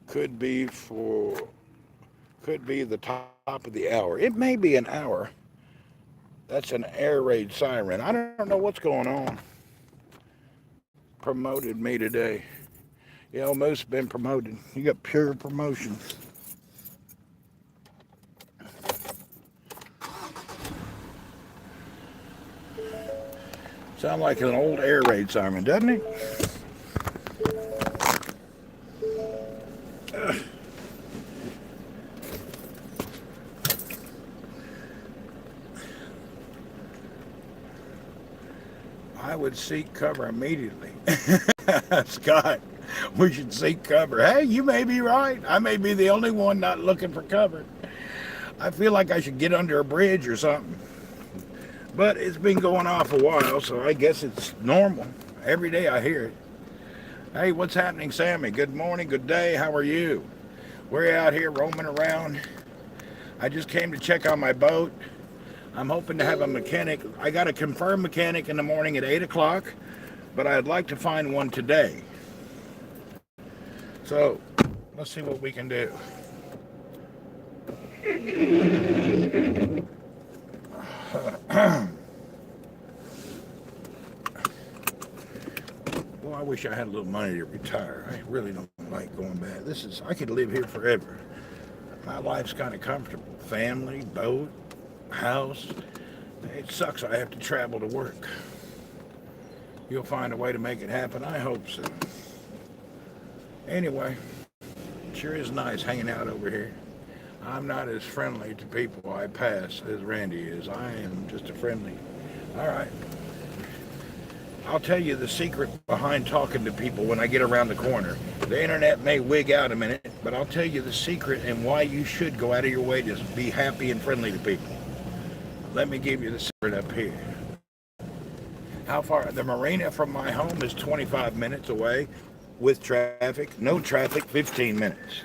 [SPEAKER 2] Could be the top of the hour. It may be an hour. That's an air raid siren. I don't know what's going on. Promoted me today. You almost been promoted. You got pure promotion. Sound like an old air raid siren, doesn't it? I would seek cover immediately. Scott, we should seek cover. Hey, you may be right. I may be the only one not looking for cover. I feel like I should get under a bridge or something. But it's been going off a while, so I guess it's normal. Every day I hear it. Hey, what's happening, Sammy? Good morning, good day. How are you? We're out here roaming around. I just came to check on my boat. I'm hoping to have a mechanic. I got a confirmed mechanic in the morning at 8 o'clock, but I'd like to find one today. So, let's see what we can do. Well, I wish I had a little money to retire. I really don't like going back. I could live here forever. My life's kind of comfortable. Family, boat, house. It sucks I have to travel to work. You'll find a way to make it happen. I hope so. Anyway, sure is nice hanging out over here. I'm not as friendly to people I pass as Randy is. I am just a friendly. All right. I'll tell you the secret behind talking to people when I get around the corner. The internet may wig out a minute, but I'll tell you the secret and why you should go out of your way to be happy and friendly to people. Let me give you the secret up here. How far? The marina from my home is 25 minutes away with traffic. No traffic, 15 minutes.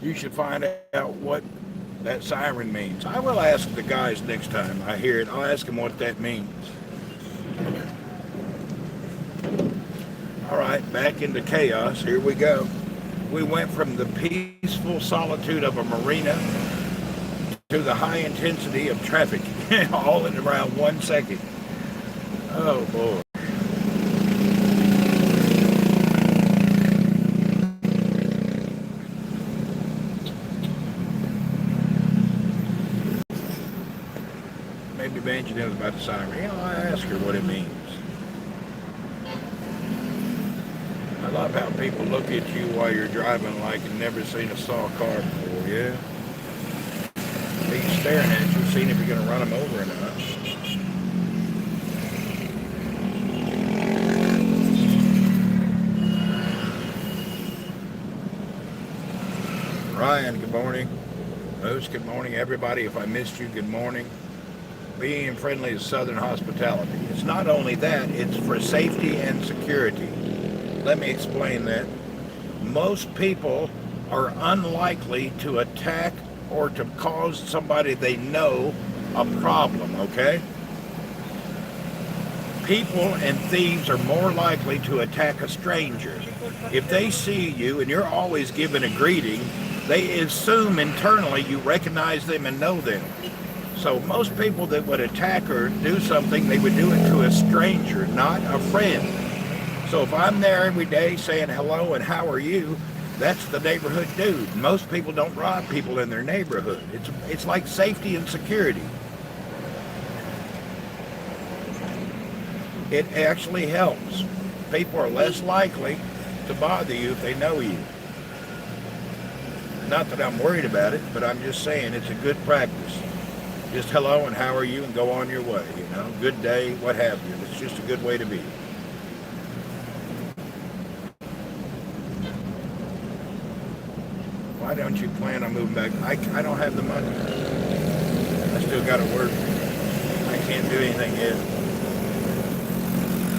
[SPEAKER 2] You should find out what that siren means. I will ask the guys next time I hear it. I'll ask them what that means. All right, back into chaos. Here we go. We went from the peaceful solitude of a marina to the high intensity of traffic, all in around 1 second. Oh, boy. Maybe Banji knows about the siren. You know, I ask her what it means. I love how people look at you while you're driving like you've never seen a saw car before, yeah? He's staring at you, seeing if you're going to run him over or not. Ryan, good morning. Moose, good morning, everybody. If I missed you, good morning. Being friendly is Southern hospitality. It's not only that, it's for safety and security. Let me explain that. Most people are unlikely to attack or to cause somebody they know a problem, okay? People and thieves are more likely to attack a stranger. If they see you and you're always giving a greeting, they assume internally you recognize them and know them. So most people that would attack or do something, they would do it to a stranger, not a friend. So if I'm there every day saying hello and how are you, that's the neighborhood dude. Most people don't rob people in their neighborhood. It's like safety and security. It actually helps. People are less likely to bother you if they know you. Not that I'm worried about it, but I'm just saying it's a good practice. Just hello and how are you and go on your way, you know. Good day, what have you. It's just a good way to be. Why don't you plan on moving back? I don't have the money. I still got to work. I can't do anything yet.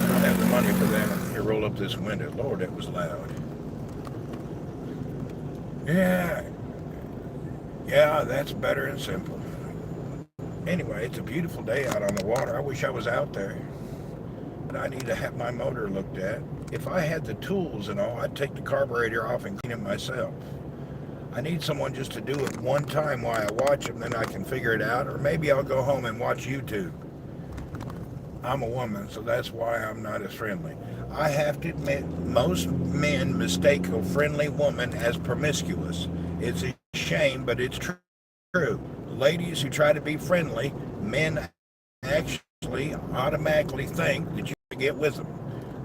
[SPEAKER 2] I don't have the money for that. Here, roll up this window. Lord, that was loud. Yeah, that's better and simple. Anyway, it's a beautiful day out on the water. I wish I was out there. But I need to have my motor looked at. If I had the tools and all, I'd take the carburetor off and clean it myself. I need someone just to do it one time while I watch them, then I can figure it out. Or maybe I'll go home and watch YouTube. I'm a woman, so that's why I'm not as friendly. I have to admit, most men mistake a friendly woman as promiscuous. It's a shame, but it's true. Ladies who try to be friendly, men actually automatically think that you get with them.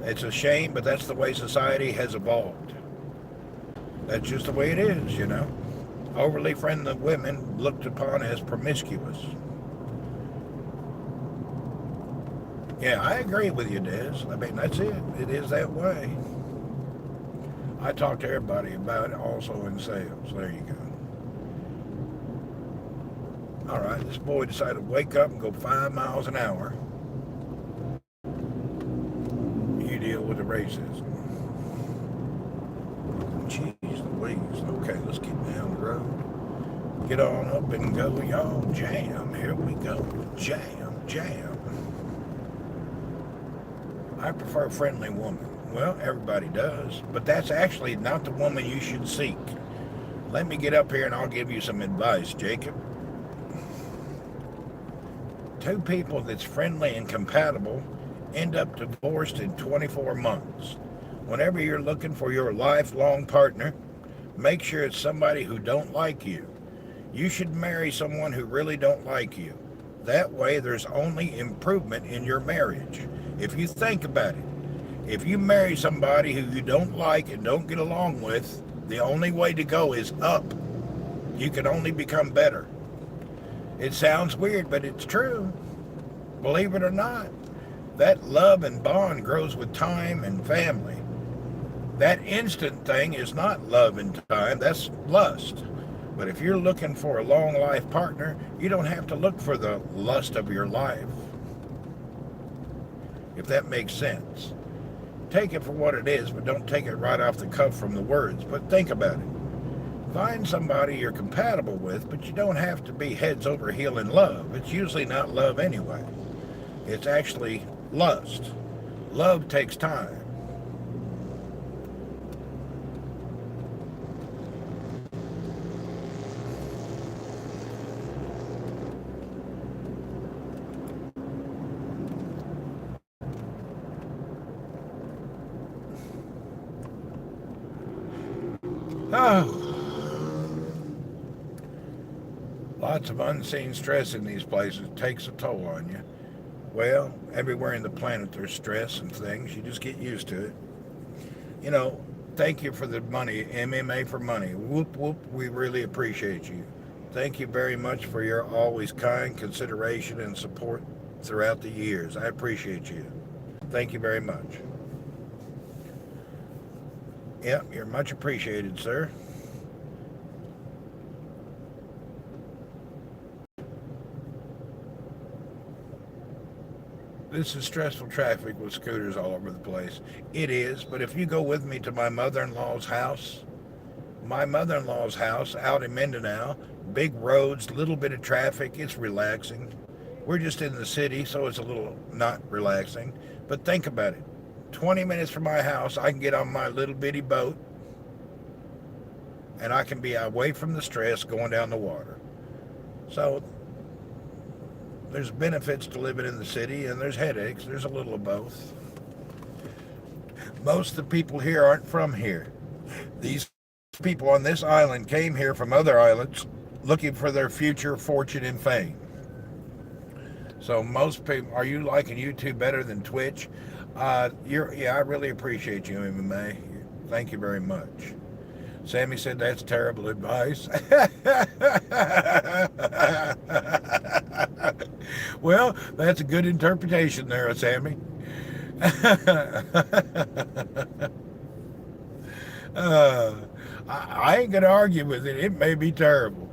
[SPEAKER 2] It's a shame, but that's the way society has evolved. That's just the way it is, you know. Overly friendly women looked upon as promiscuous. Yeah, I agree with you, Des. I mean, that's it. It is that way. I talk to everybody about it also in sales. There you go. All right, this boy decided to wake up and go 5 miles an hour. You deal with the racism. Jeez Louise. Okay, let's get down the road. Get on up and go, y'all. Jam. Here we go. Jam, jam. I prefer a friendly woman. Well, everybody does. But that's actually not the woman you should seek. Let me get up here and I'll give you some advice, Jacob. Two people that's friendly and compatible end up divorced in 24 months. Whenever you're looking for your lifelong partner, make sure it's somebody who don't like you. You should marry someone who really don't like you. That way there's only improvement in your marriage. If you think about it, if you marry somebody who you don't like and don't get along with, the only way to go is up. You can only become better. It sounds weird, but it's true. Believe it or not, that love and bond grows with time and family. That instant thing is not love and time, that's lust. But if you're looking for a long life partner, you don't have to look for the lust of your life. If that makes sense. Take it for what it is, but don't take it right off the cuff from the words. But think about it. Find somebody you're compatible with, but you don't have to be heads over heel in love. It's usually not love anyway. It's actually lust. Love takes time. Oh. Lots of unseen stress in these places. It takes a toll on you. Well, everywhere in the planet there's stress and things. You just get used to it. You know, thank you for the money. MMA for money. Whoop, whoop. We really appreciate you. Thank you very much for your always kind consideration and support throughout the years. I appreciate you. Thank you very much. Yep, you're much appreciated, sir. this is stressful traffic with scooters all over the place. It is, but if you go with me to my mother-in-law's house out in Mindanao, big roads, little bit of traffic, it's relaxing. We're just in the city, so it's a little not relaxing. But think about it. 20 minutes from my house, I can get on my little bitty boat and I can be away from the stress going down the water. So there's benefits to living in the city and there's headaches. There's a little of both. Most of the people here aren't from here. These people on this island came here from other islands looking for their future fortune and fame. So most people, are you liking YouTube better than Twitch? I really appreciate you, MMA. Thank you very much. Sammy said that's terrible advice. Well, that's a good interpretation there, Sammy. I ain't gonna argue with it. It may be terrible.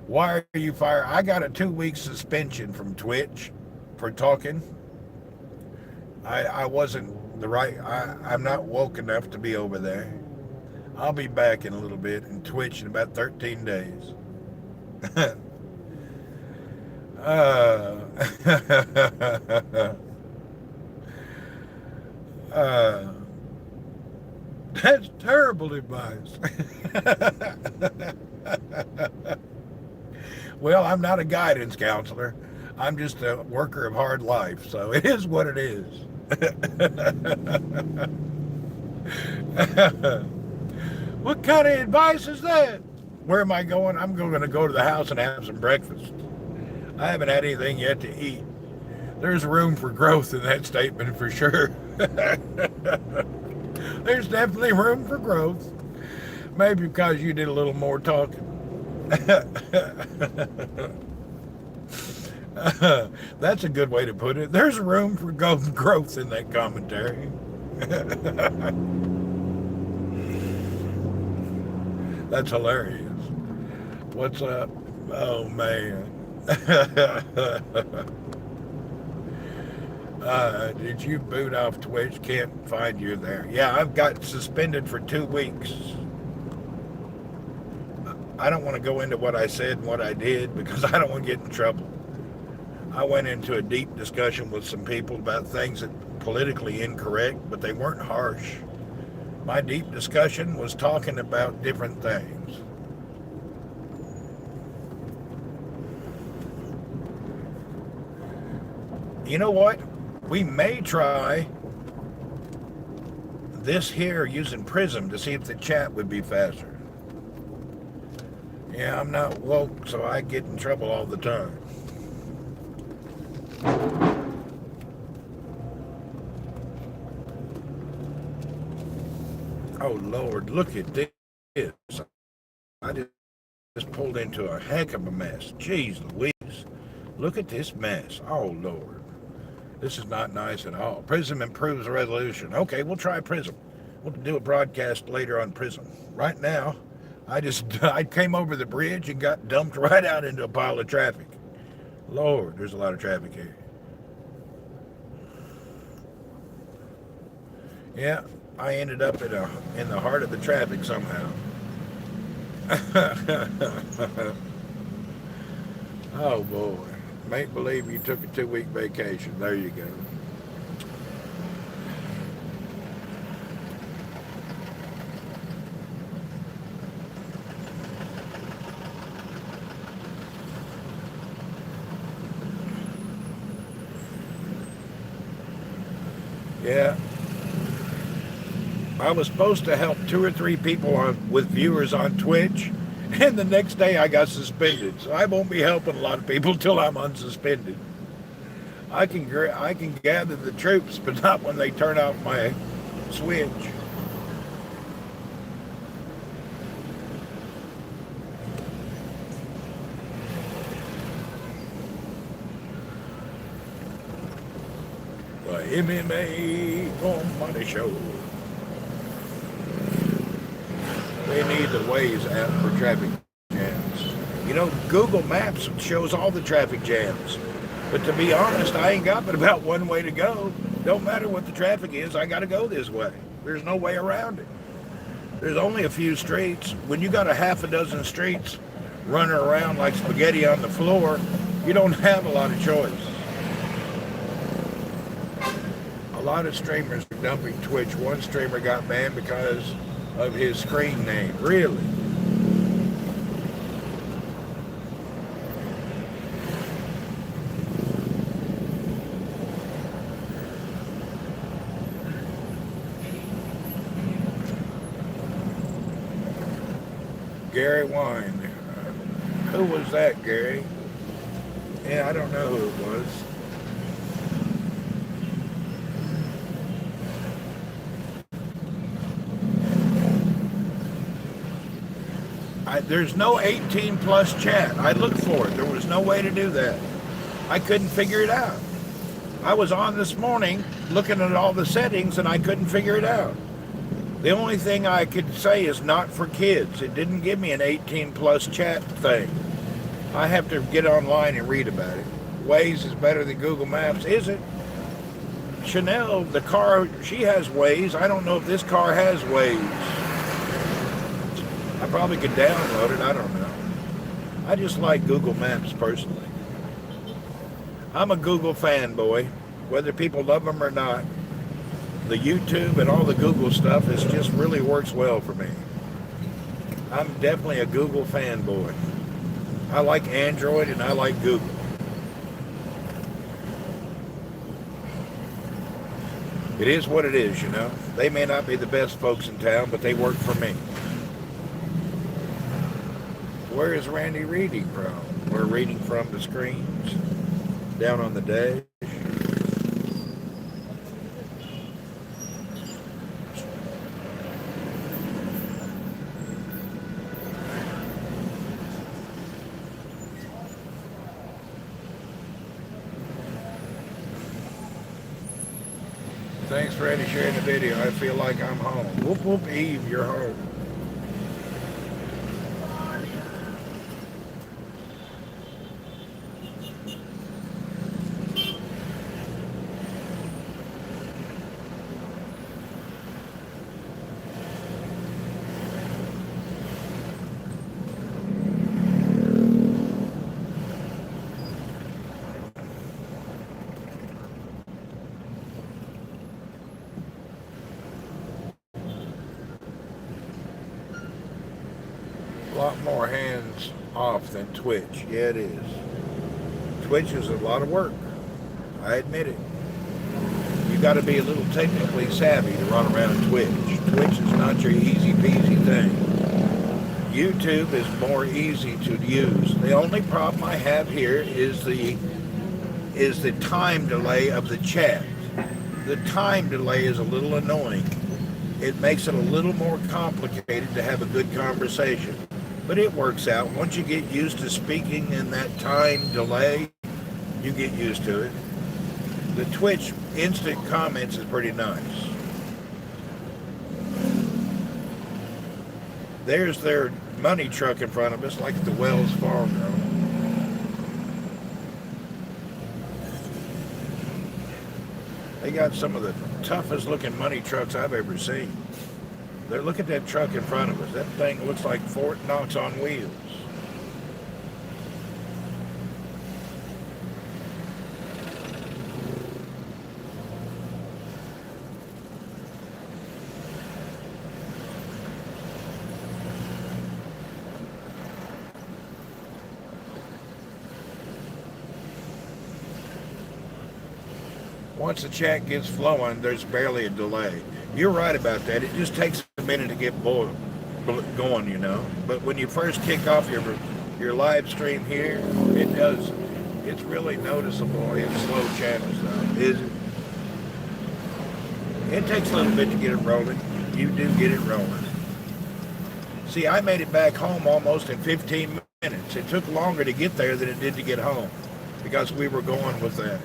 [SPEAKER 2] Why are you fired? I got a 2-week suspension from Twitch for talking. I wasn't I'm not woke enough to be over there. I'll be back in a little bit and Twitch in about 13 days. That's terrible advice. Well, I'm not a guidance counselor. I'm just a worker of hard life, so it is what it is. What kind of advice is that? Where am I going? I'm going to go to the house and have some breakfast. I haven't had anything yet to eat. There's room for growth in that statement for sure. There's definitely room for growth. Maybe because you did a little more talking. That's a good way to put it. There's room for growth in that commentary. That's hilarious. What's up? Oh, man. Did you boot off Twitch? Can't find you there. Yeah, I've got suspended for 2 weeks. I don't want to go into what I said and what I did because I don't want to get in trouble. I went into a deep discussion with some people about things that were politically incorrect, but they weren't harsh. My deep discussion was talking about different things. You know what? We may try this here using Prism to see if the chat would be faster. Yeah, I'm not woke, so I get in trouble all the time. Oh, Lord, look at this. I just pulled into a heck of a mess. Jeez Louise. Look at this mess. Oh, Lord. This is not nice at all. Prism improves resolution. Okay, we'll try Prism. We'll do a broadcast later on Prism. Right now, I came over the bridge and got dumped right out into a pile of traffic. Lord, there's a lot of traffic here. Yeah, I ended up in the heart of the traffic somehow. Oh boy. Make believe you took a 2-week vacation. There you go. Yeah. I was supposed to help 2 or 3 people with viewers on Twitch, and the next day I got suspended. So I won't be helping a lot of people till I'm unsuspended. I can gather the troops, but not when they turn off my switch. The MMA Money Show. They need the Waze app for traffic jams. You know, Google Maps shows all the traffic jams, But to be honest, I ain't got but about one way to go. Don't matter what the traffic is, I got to go this way. There's no way around it. There's only a few streets. When you got a half a dozen streets running around like spaghetti on the floor, you don't have a lot of choice. A lot of streamers are dumping Twitch. One streamer got banned because of his screen name. Really? Gary Wine. Who was that, Gary? Yeah, I don't know who it was. There's no 18 plus chat. I looked for it. There was no way to do that. I couldn't figure it out. I was on this morning looking at all the settings and I couldn't figure it out. The only thing I could say is not for kids. It didn't give me an 18 plus chat thing. I have to get online and read about it. Waze is better than Google Maps, is it? Chanel, the car, she has Waze. I don't know if this car has Waze. I probably could download it, I don't know. I just like Google Maps personally. I'm a Google fanboy, whether people love them or not. The YouTube and all the Google stuff is just really works well for me. I'm definitely a Google fanboy. I like Android and I like Google. It is what it is, you know. They may not be the best folks in town, but they work for me. Where is Randy reading from? We're reading from the screens. Down on the dash. Thanks, Randy, sharing the video. I feel like I'm home. Whoop, whoop, Eve, you're home. A lot more hands off than Twitch. Yeah, it is. Twitch is a lot of work. I admit it. You got to be a little technically savvy to run around Twitch. Twitch is not your easy peasy thing. YouTube is more easy to use. The only problem I have here is the time delay of the chat. The time delay is a little annoying. It makes it a little more complicated to have a good conversation. But it works out. Once you get used to speaking in that time delay, you get used to it. The Twitch instant comments is pretty nice. There's their money truck in front of us, like the Wells Fargo. They got some of the toughest looking money trucks I've ever seen. Look at that truck in front of us. That thing looks like Fort Knox on wheels. Once the chat gets flowing, there's barely a delay. You're right about that. It just takes a minute to get going, you know. But when you first kick off your live stream here, it does. It's really noticeable in slow channels, though. Is it? It takes a little bit to get it rolling. You do get it rolling. See, I made it back home almost in 15 minutes. It took longer to get there than it did to get home because we were going with that.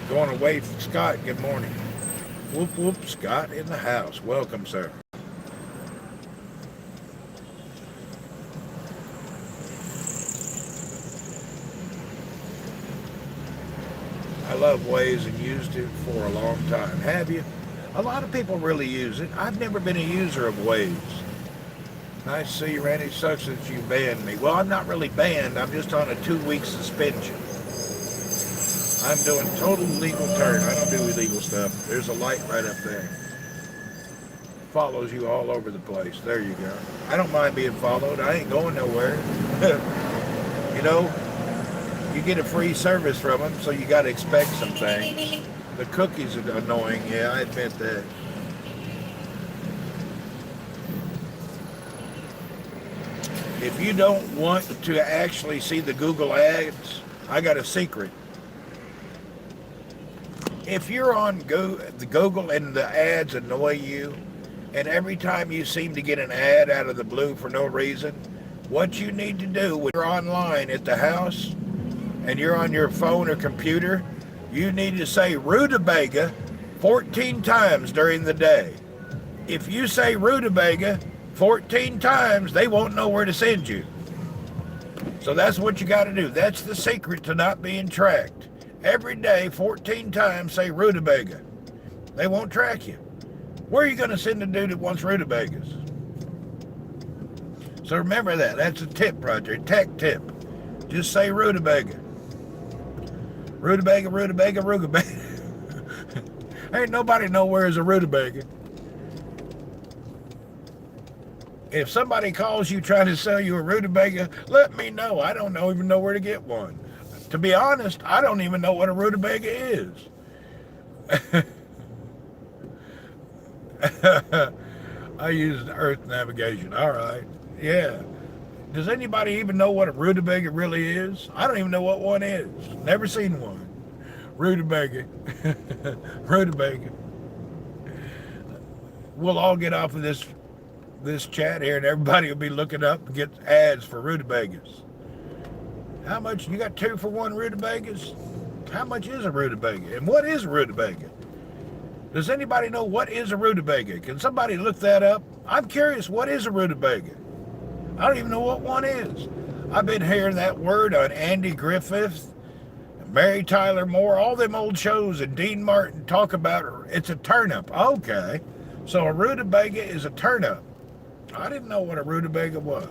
[SPEAKER 2] Going away from Scott, good morning. Whoop, whoop, Scott in the house. Welcome, sir. love Waze and used it for a long time. Have you? A lot of people really use it. I've never been a user of Waze. Nice to see you, Randy. Sucks that you banned me. Well, I'm not really banned. I'm just on a 2-week suspension. I'm doing total legal turn. I don't do illegal stuff. There's a light right up there. Follows you all over the place. There you go. I don't mind being followed. I ain't going nowhere. You know, you get a free service from them, so you got to expect some things. The cookies are annoying. Yeah, I admit that. If you don't want to actually see the Google ads, I got a secret. If you're on the Google and the ads annoy you, and every time you seem to get an ad out of the blue for no reason, what you need to do when you're online at the house and you're on your phone or computer, you need to say rutabaga 14 times during the day. If you say rutabaga 14 times, they won't know where to send you. So that's what you got to do. That's the secret to not being tracked. Every day, 14 times, say rutabaga. They won't track you. Where are you going to send a dude that wants rutabagas? So remember that. That's a tip right there. Tech tip. Just say rutabaga. Rutabaga, rutabaga, rutabaga. Ain't nobody know where's a rutabaga. If somebody calls you trying to sell you a rutabaga, let me know. I don't even know where to get one. To be honest, I don't even know what a rutabaga is. I use Earth navigation. All right. Yeah. Does anybody even know what a rutabaga really is? I don't even know what one is. Never seen one. Rutabaga. Rutabaga. We'll all get off of this chat here and everybody will be looking up and get ads for rutabagas. How much? You got 2 for 1 rutabagas? How much is a rutabaga? And what is a rutabaga? Does anybody know what is a rutabaga? Can somebody look that up? I'm curious, what is a rutabaga? I don't even know what one is. I've been hearing that word on Andy Griffith, Mary Tyler Moore, all them old shows, and Dean Martin talk about it's a turnip. Okay, so a rutabaga is a turnip. I didn't know what a rutabaga was.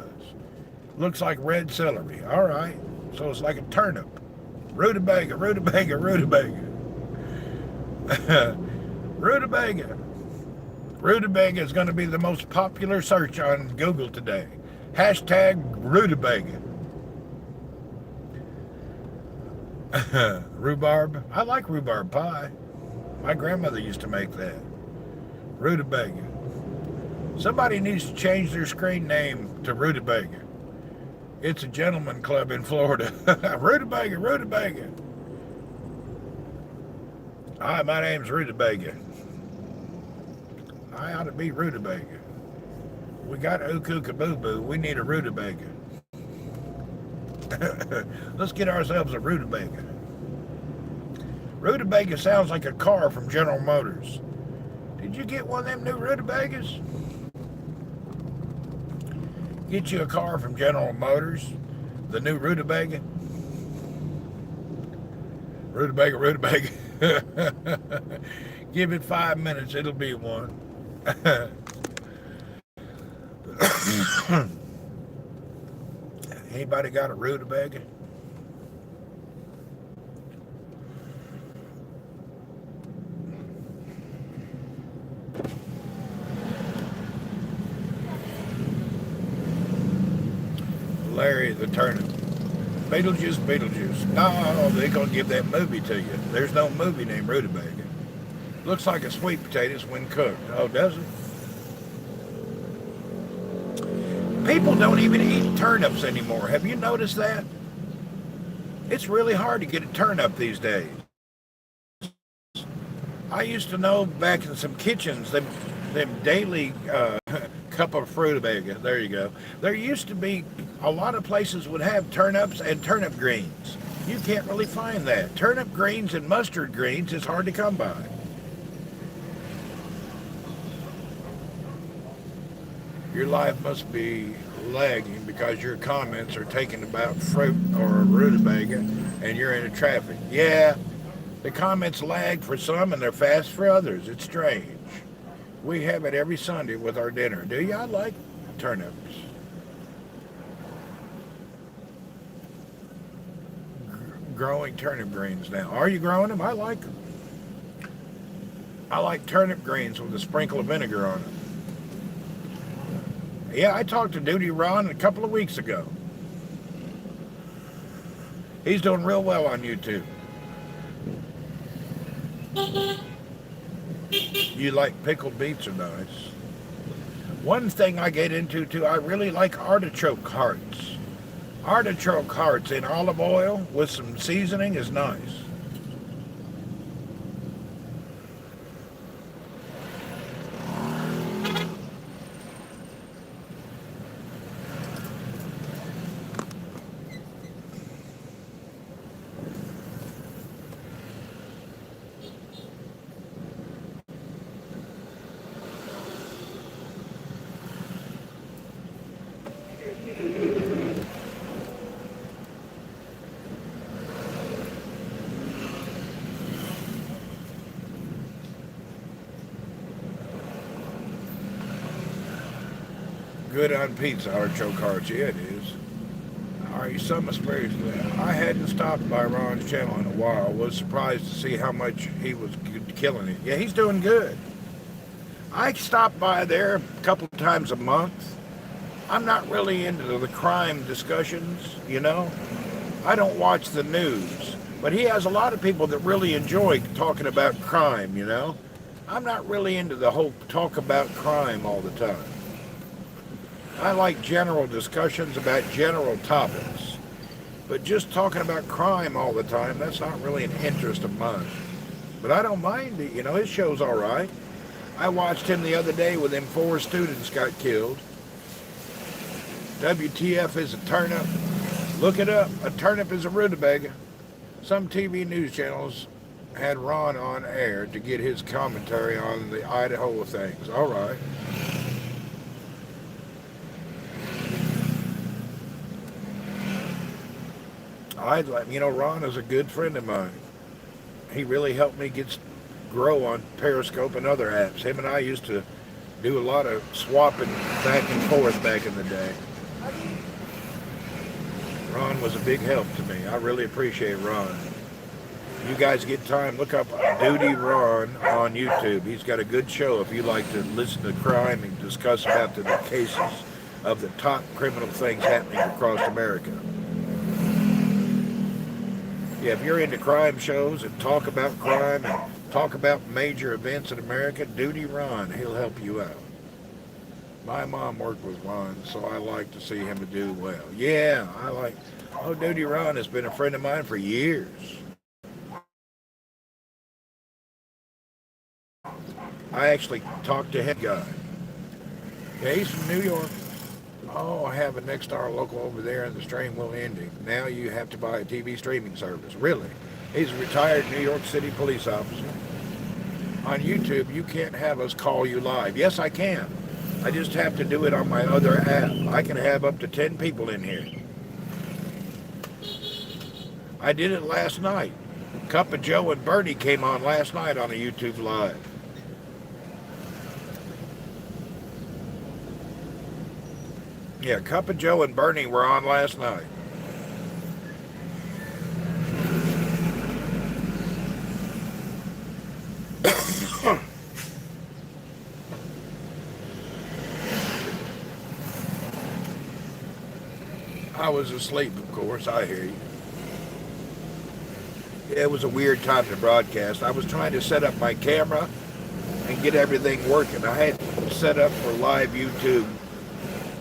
[SPEAKER 2] Looks like red celery. All right. So it's like a turnip. Rutabaga, rutabaga, rutabaga. Rutabaga. Rutabaga is going to be the most popular search on Google today. Hashtag rutabaga. Rhubarb. I like rhubarb pie. My grandmother used to make that. Rutabaga. Somebody needs to change their screen name to Rutabaga. It's a gentleman club in Florida. Rutabaga, rutabaga. Hi, my name's Rutabaga. I ought to be Rutabaga. We got Boo. We need a rutabaga. Let's get ourselves a rutabaga. Rutabaga sounds like a car from General Motors. Did you get one of them new rutabagas? Get you a car from General Motors, the new rutabaga. Rutabaga, rutabaga. Give it 5 minutes, it'll be one. Anybody got a rutabaga? Larry the Turnip. Beetlejuice, Beetlejuice. No, they're going to give that movie to you. There's no movie named Rutabaga. Looks like a sweet potatoes when cooked. Oh, does it? People don't even eat turnips anymore. Have you noticed that? It's really hard to get a turnip these days. I used to know back in some kitchens, them daily cup of rutabaga. There you go. There used to be a lot of places would have turnips and turnip greens. You can't really find that. Turnip greens and mustard greens is hard to come by. Your life must be lagging because your comments are taking about fruit or rutabaga and you're in traffic. Yeah, The comments lag for some and they're fast for others. It's strange. We have it every Sunday with our dinner. Do you? I like turnips. Growing turnip greens now. Are you growing them? I like them. I like turnip greens with a sprinkle of vinegar on them. Yeah, I talked to Duty Ron a couple of weeks ago. He's doing real well on YouTube. You like pickled beets are nice. One thing I get into too, I really like artichoke hearts. Artichoke hearts in olive oil with some seasoning is nice. Good on pizza, artichoke hearts. Yeah, it is. Are you some asparagus? I hadn't stopped by Ron's channel in a while. Was surprised to see how much he was killing it. Yeah, he's doing good. I stop by there a couple times a month. I'm not really into the crime discussions, you know. I don't watch the news. But he has a lot of people that really enjoy talking about crime, you know. I'm not really into the whole talk about crime all the time. I like general discussions about general topics. But just talking about crime all the time, that's not really an interest of mine. But I don't mind it, you know, his show's all right. I watched him the other day with them 4 students got killed. WTF is a turnip. Look it up. A turnip is a rutabaga. Some TV news channels had Ron on air to get his commentary on the Idaho things. All right. You know, Ron is a good friend of mine. He really helped me grow on Periscope and other apps. Him and I used to do a lot of swapping back and forth back in the day. Ron was a big help to me. I really appreciate Ron. You guys get time, look up Duty Ron on YouTube. He's got a good show if you like to listen to crime and discuss about the cases of the top criminal things happening across America. Yeah, if you're into crime shows and talk about crime and talk about major events in America, Duty Ron, he'll help you out. My mom worked with Ron, so I like to see him do well. Yeah, Duty Ron has been a friend of mine for years. I actually talked to him, guy. Yeah, he's from New York. Oh, I have a Nexstar local over there and the stream will end. Now you have to buy a TV streaming service. Really? He's a retired New York City police officer. On YouTube, you can't have us call you live. Yes, I can. I just have to do it on my other app. I can have up to 10 people in here. I did it last night. Cup of Joe and Bernie came on last night on a YouTube live. Yeah, Cup of Joe and Bernie were on last night. I was asleep, of course. I hear you. Yeah, it was a weird time to broadcast. I was trying to set up my camera and get everything working. I hadn't set up for live YouTube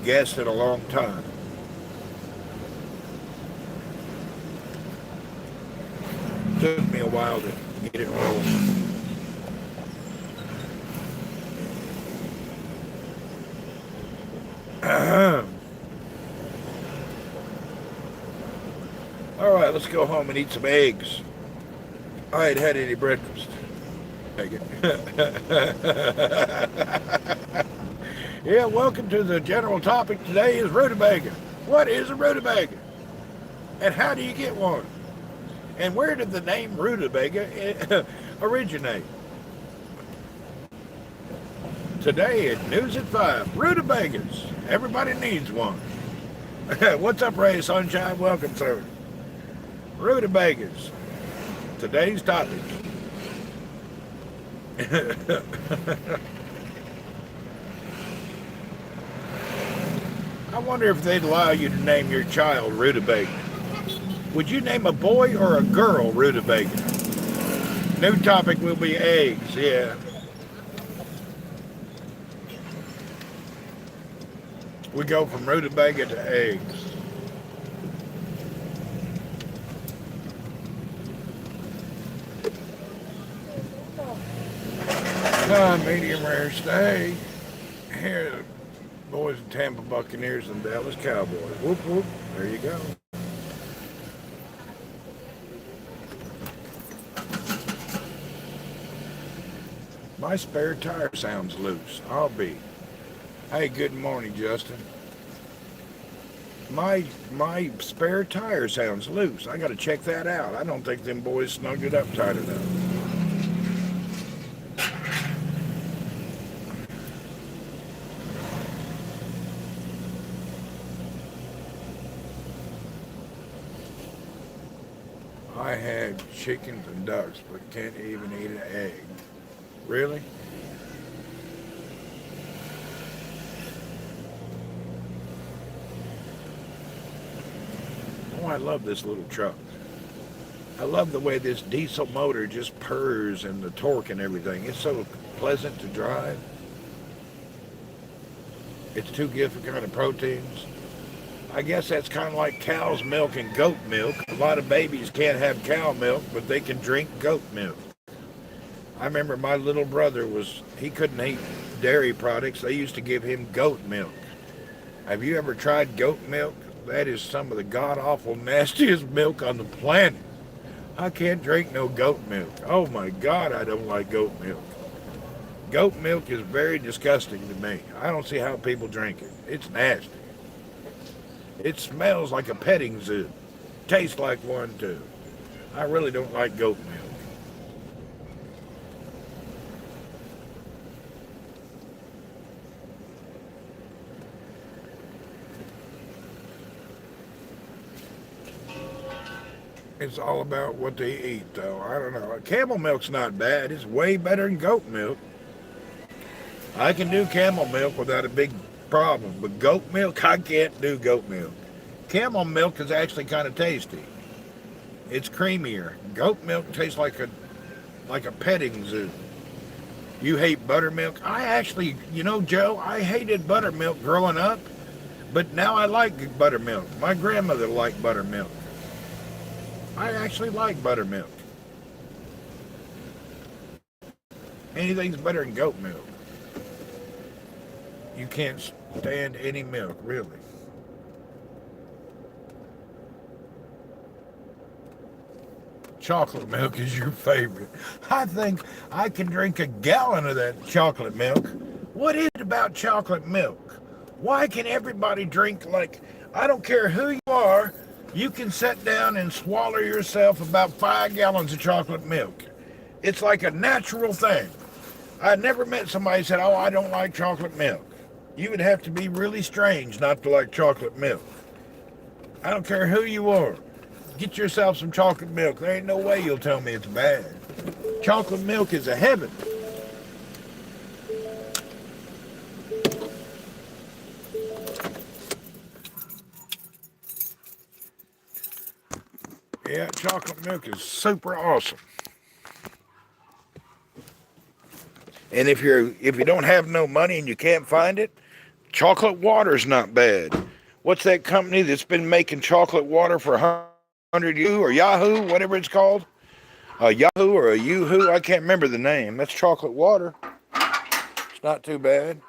[SPEAKER 2] guests in a long time. Took me a while to get it rolling. All right, let's go home and eat some eggs. I ain't had any breakfast. Take it. Yeah, welcome to the general topic today is rutabaga. What is a rutabaga? And how do you get one? And where did the name rutabaga originate? Today at News at 5, rutabagas. Everybody needs one. What's up, Ray Sunshine? Welcome, sir. Rutabagas. Today's topic. I wonder if they'd allow you to name your child rutabaga. Would you name a boy or a girl rutabaga? New topic will be eggs, yeah. We go from rutabaga to eggs. Medium rare steak. Here, boys and Tampa Buccaneers and Dallas Cowboys. Whoop, whoop. There you go. My spare tire sounds loose. I'll be. Hey, good morning, Justin. My spare tire sounds loose. I got to check that out. I don't think them boys snugged it up tight enough. I had chickens and ducks, but can't even eat an egg. Really? Oh, I love this little truck. I love the way this diesel motor just purrs and the torque and everything. It's so pleasant to drive. It's two different kind of proteins. I guess that's kind of like cow's milk and goat milk. A lot of babies can't have cow milk, but they can drink goat milk. I remember my little brother he couldn't eat dairy products. They used to give him goat milk. Have you ever tried goat milk? That is some of the god-awful nastiest milk on the planet. I can't drink no goat milk. Oh my God, I don't like goat milk. Goat milk is very disgusting to me. I don't see how people drink it. It's nasty. It smells like a petting zoo. Tastes like one too. I really don't like goat milk. It's all about what they eat, though. I don't know. Camel milk's not bad. It's way better than goat milk. I can do camel milk without a big problem, but goat milk, I can't do goat milk. Camel milk is actually kind of tasty. It's creamier. Goat milk tastes like a petting zoo. You hate buttermilk? I actually, Joe, I hated buttermilk growing up, but now I like buttermilk. My grandmother liked buttermilk. I actually like buttermilk. Anything's better than goat milk. You can't stand any milk, really. Chocolate milk is your favorite. I think I can drink a gallon of that chocolate milk. What is it about chocolate milk? Why can everybody drink I don't care who you are, you can sit down and swallow yourself about 5 gallons of chocolate milk. It's like a natural thing. I never met somebody who said, oh, I don't like chocolate milk. You would have to be really strange not to like chocolate milk. I don't care who you are. Get yourself some chocolate milk. There ain't no way you'll tell me it's bad. Chocolate milk is a heaven. Yeah, chocolate milk is super awesome. And if you don't have no money and you can't find it, chocolate water's not bad. What's that company that's been making chocolate water for 100 years, or Yahoo, whatever it's called? A Yahoo or a Yoo-hoo, I can't remember the name. That's chocolate water. It's not too bad.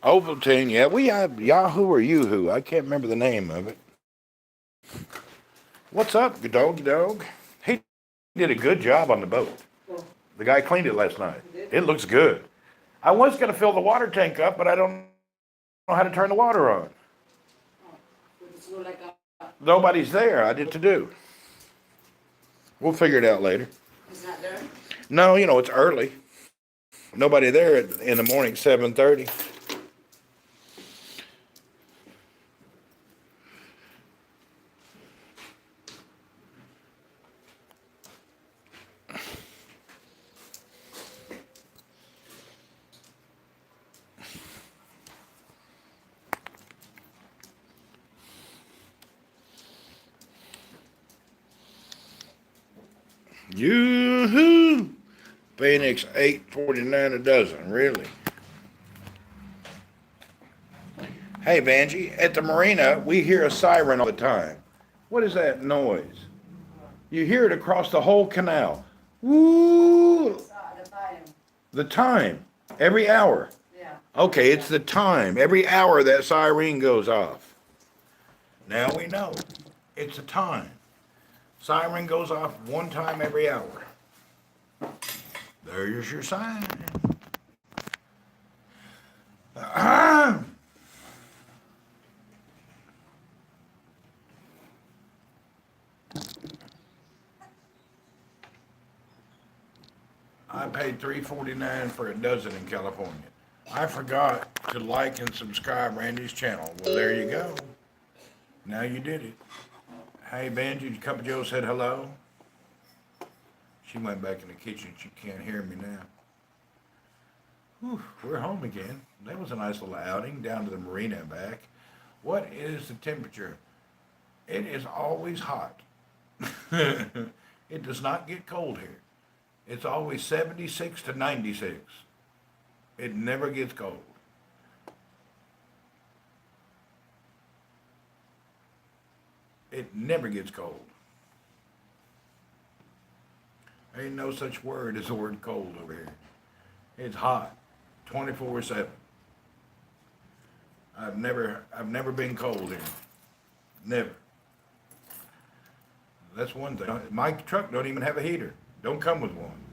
[SPEAKER 2] Ovaltine, yeah, we have Yahoo or Yoo-hoo. I can't remember the name of it. What's up, dog? He did a good job on the boat. The guy cleaned it last night. It looks good. I was going to fill the water tank up, but I don't know how to turn the water on. Nobody's there. I did to do. We'll figure it out later.
[SPEAKER 4] He's not there?
[SPEAKER 2] No, it's early. Nobody there in the morning, 7:30. Yoo-hoo! Phoenix 8.49 a dozen, really. Hey, Vanjie, at the marina, we hear a siren all the time. What is that noise? You hear it across the whole canal. Woo!
[SPEAKER 4] The time.
[SPEAKER 2] The time. Every hour.
[SPEAKER 4] Yeah.
[SPEAKER 2] Okay, it's the time. Every hour that siren goes off. Now we know. It's a time. Siren goes off one time every hour. There's your sign. I paid $3.49 for a dozen in California. I forgot to like and subscribe Randy's channel. Well, there you go. Now you did it. Hey, Benji, Cup of Joe said hello. She went back in the kitchen. She can't hear me now. Whew, we're home again. That was a nice little outing down to the marina and back. What is the temperature? It is always hot. It does not get cold here. It's always 76 to 96. It never gets cold. It never gets cold. There ain't no such word as the word cold over here. It's hot, 24/7. I've never been cold here. Never. That's one thing. My truck don't even have a heater. Don't come with one.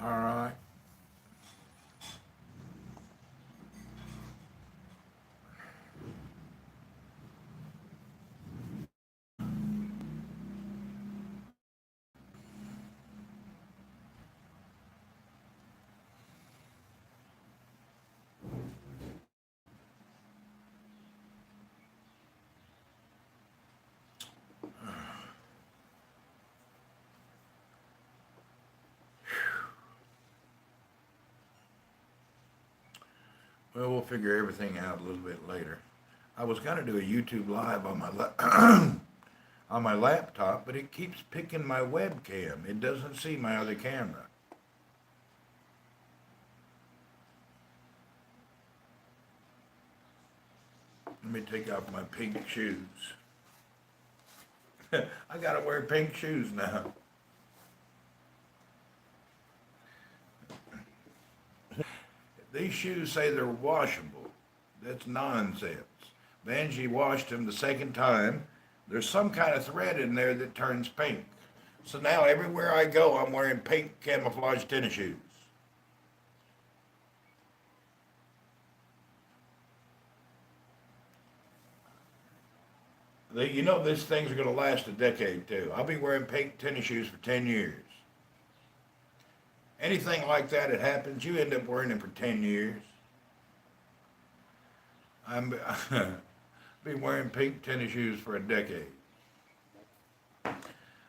[SPEAKER 2] All right. Well, we'll figure everything out a little bit later. I was going to do a YouTube live on my on my laptop, but it keeps picking my webcam. It doesn't see my other camera. Let me take off my pink shoes. I got to wear pink shoes now. These shoes say they're washable. That's nonsense. Vanjie washed them the second time. There's some kind of thread in there that turns pink. So now everywhere I go, I'm wearing pink camouflage tennis shoes. You know these things are going to last a decade too. I'll be wearing pink tennis shoes for 10 years. Anything like that happens, you end up wearing them for 10 years. I'm be wearing pink tennis shoes for a decade.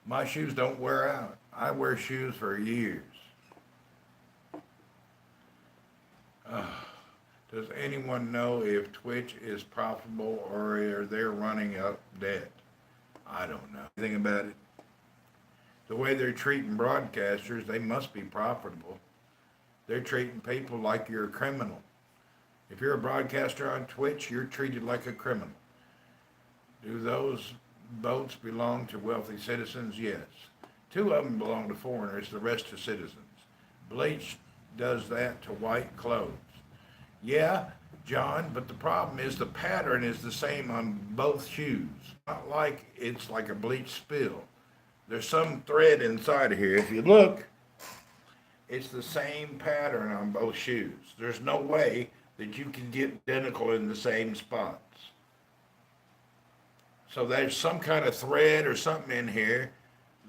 [SPEAKER 2] My shoes don't wear out. I wear shoes for years. Does anyone know if Twitch is profitable or are they running up debt? I don't know anything about it. The way they're treating broadcasters, they must be profitable. They're treating people like you're a criminal. If you're a broadcaster on Twitch, you're treated like a criminal. Do those boats belong to wealthy citizens? Yes. 2 of them belong to foreigners, the rest to citizens. Bleach does that to white clothes. Yeah, John, but the problem is the pattern is the same on both shoes. Not like it's like a bleach spill. There's some thread inside of here. If you look, it's the same pattern on both shoes. There's no way that you can get identical in the same spots. So there's some kind of thread or something in here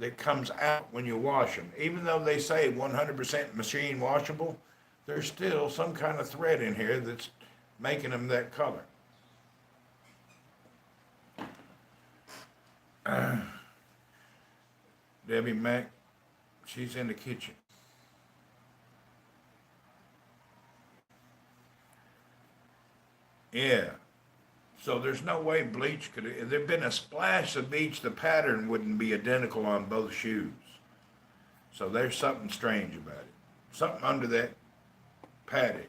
[SPEAKER 2] that comes out when you wash them. Even though they say 100% machine washable, there's still some kind of thread in here that's making them that color. Debbie Mack, she's in the kitchen. Yeah. So there's no way bleach could, if there'd been a splash of bleach, the pattern wouldn't be identical on both shoes. So there's something strange about it. Something under that padding.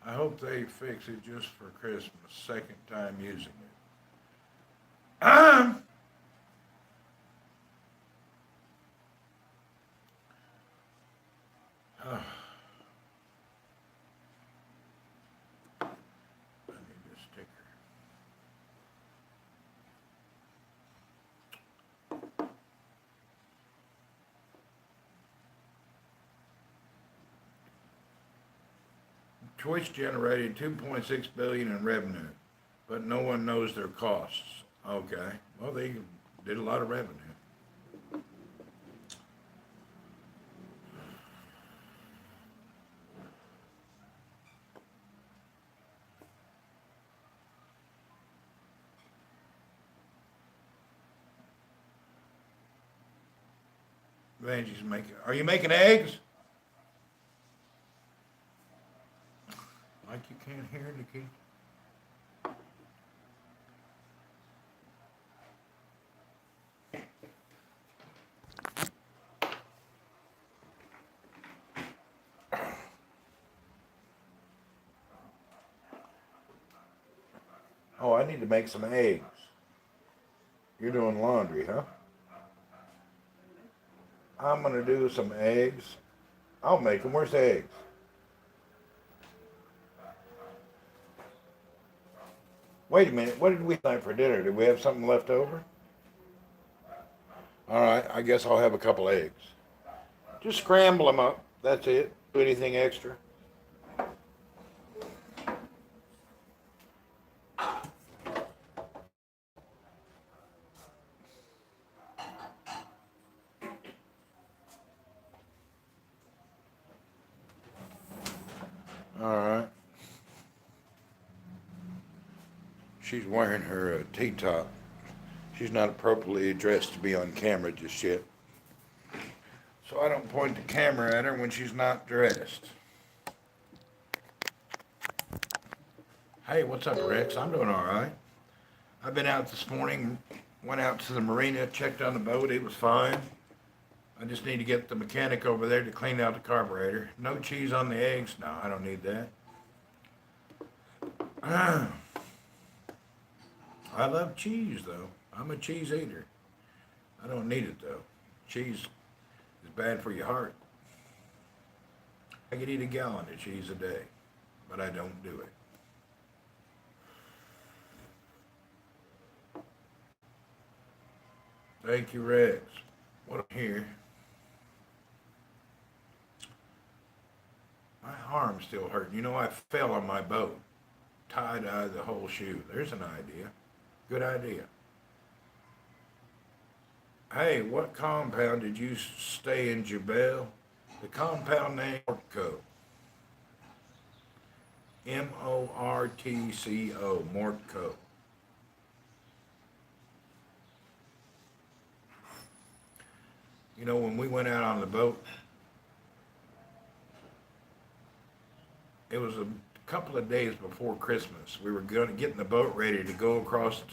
[SPEAKER 2] I hope they fix it just for Christmas. Second time using it. I need this sticker. Twitch generated 2.6 billion in revenue, but no one knows their costs. Okay, well they did a lot of revenue. Angie's making. Are you making eggs? Like you can't hear Nikki. Oh, I need to make some eggs. You're doing laundry, huh? I'm gonna do some eggs. I'll make them. Where's the eggs? Wait a minute. What did we have for dinner? Did we have something left over? All right. I guess I'll have a couple eggs. Just scramble them up. That's it. Do anything extra? All right. She's wearing her T-top. She's not appropriately dressed to be on camera just yet. So I don't point the camera at her when she's not dressed. Hey, what's up, Rex? I'm doing all right. I've been out this morning, went out to the marina, checked on the boat. It was fine. I just need to get the mechanic over there to clean out the carburetor. No cheese on the eggs? No, I don't need that. I love cheese, though. I'm a cheese eater. I don't need it, though. Cheese is bad for your heart. I could eat a gallon of cheese a day, but I don't do it. Thank you, Rex. What I'm here. My arm's still hurting. You know, I fell on my boat. Tie-dye the whole shoe. There's an idea. Good idea. Hey, what compound did you stay in, Jabel? The compound name Mortco. M-O-R-T-C-O, Mortco. You know, when we went out on the boat, it was a couple of days before Christmas. We were going to get in the boat ready to go across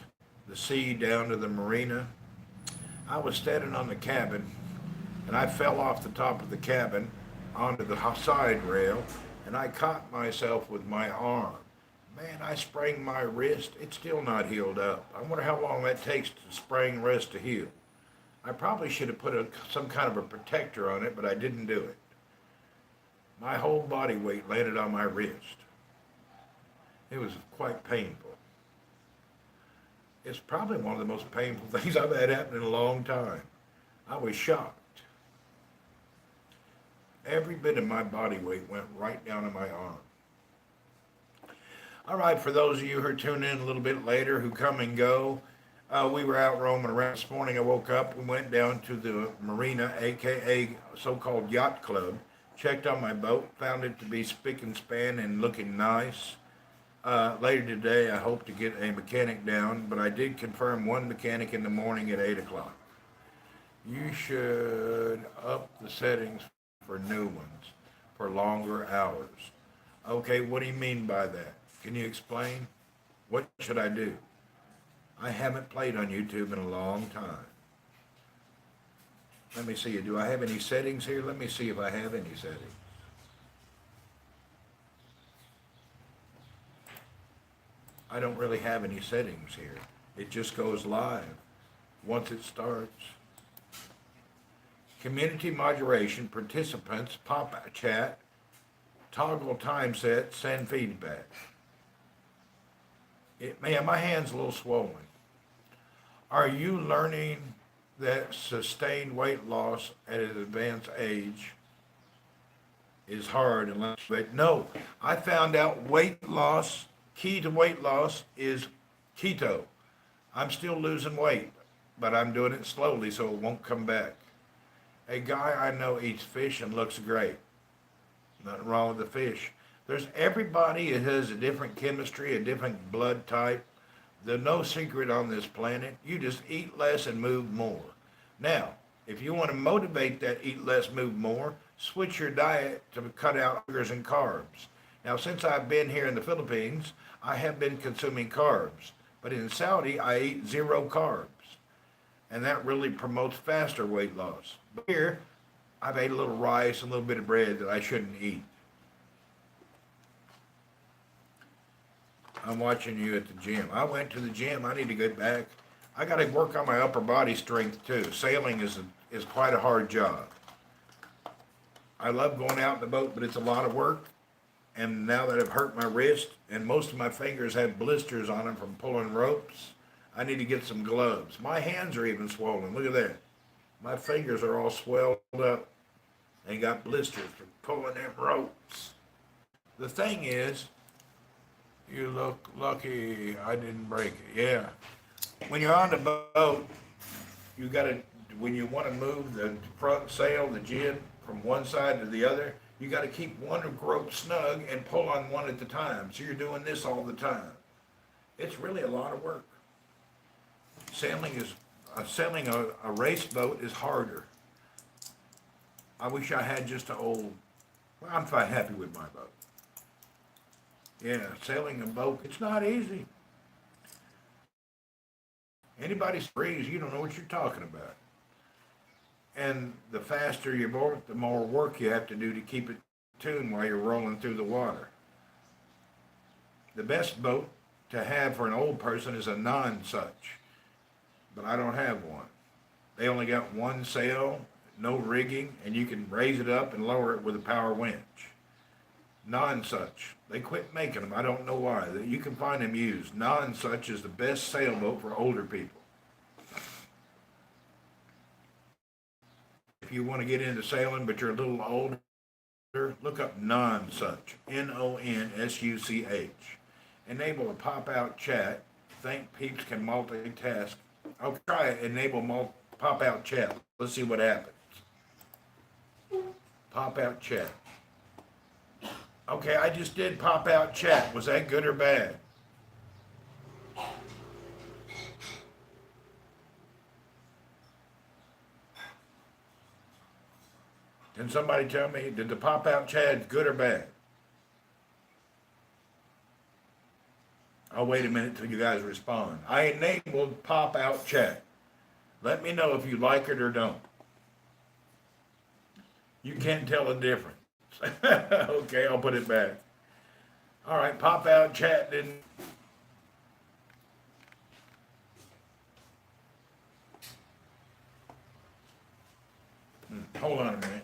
[SPEAKER 2] the sea down to the marina. I was standing on the cabin, and I fell off the top of the cabin onto the side rail, and I caught myself with my arm. Man, I sprained my wrist. It's still not healed up. I wonder how long that takes to sprain wrist to heal. I probably should have put some kind of a protector on it, but I didn't do it. My whole body weight landed on my wrist. It was quite painful. It's probably one of the most painful things I've had happen in a long time. I was shocked. Every bit of my body weight went right down to my arm. All right, for those of you who are tuning in a little bit later, who come and go, We were out roaming around this morning. I woke up and went down to the marina, aka so-called yacht club. Checked on my boat, found it to be spick and span and looking nice. Later today, I hope to get a mechanic down, but I did confirm one mechanic in the morning at 8 o'clock. You should up the settings for new ones for longer hours. Okay, what do you mean by that? Can you explain? What should I do? I haven't played on YouTube in a long time. Let me see. Do I have any settings here? Let me see if I have any settings. I don't really have any settings here. It just goes live once it starts. Community moderation, participants, pop chat, toggle time set, send feedback. Man, my hand's a little swollen. Are you learning that sustained weight loss at an advanced age is hard unless, but no, I found out weight loss, key to weight loss is keto. I'm still losing weight, but I'm doing it slowly so it won't come back. A guy I know eats fish and looks great. Nothing wrong with the fish. Everybody has a different chemistry, a different blood type. There's no secret on this planet. You just eat less and move more. Now, if you want to motivate that eat less, move more, switch your diet to cut out sugars and carbs. Now, since I've been here in the Philippines, I have been consuming carbs. But in Saudi, I eat zero carbs. And that really promotes faster weight loss. But here, I've ate a little rice, a little bit of bread that I shouldn't eat. I'm watching you at the gym. I went to the gym. I need to get back. I got to work on my upper body strength too. Sailing is quite a hard job. I love going out in the boat, but it's a lot of work. And now that I've hurt my wrist and most of my fingers have blisters on them from pulling ropes, I need to get some gloves. My hands are even swollen. Look at that. My fingers are all swelled up and got blisters from pulling them ropes. The thing is, you look lucky I didn't break it. Yeah. When you're on the boat, you got to, when you want to move the front sail, the jib, from one side to the other, you got to keep one rope snug and pull on one at a time. So you're doing this all the time. It's really a lot of work. Sailing a race boat is harder. I wish I had just an old, well, I'm fine, happy with my boat. Yeah, sailing a boat, it's not easy. Anybody freeze, you don't know what you're talking about. And the faster you board, the more work you have to do to keep it tuned while you're rolling through the water. The best boat to have for an old person is a non-such, but I don't have one. They only got one sail, no rigging, and you can raise it up and lower it with a power winch. Non-such. They quit making them. I don't know why. You can find them used. Non-such is the best sailboat for older people. If you want to get into sailing but you're a little older, look up non-such. Nonsuch. Enable a pop-out chat. Think peeps can multitask. I'll try it. Enable pop-out chat. Let's see what happens. Pop-out chat. Okay, I just did pop-out chat. Was that good or bad? Can somebody tell me, did the pop-out chat good or bad? I'll wait a minute till you guys respond. I enabled pop-out chat. Let me know if you like it or don't. You can't tell the difference. Okay, I'll put it back. All right, pop-out chat didn't. Hold on a minute.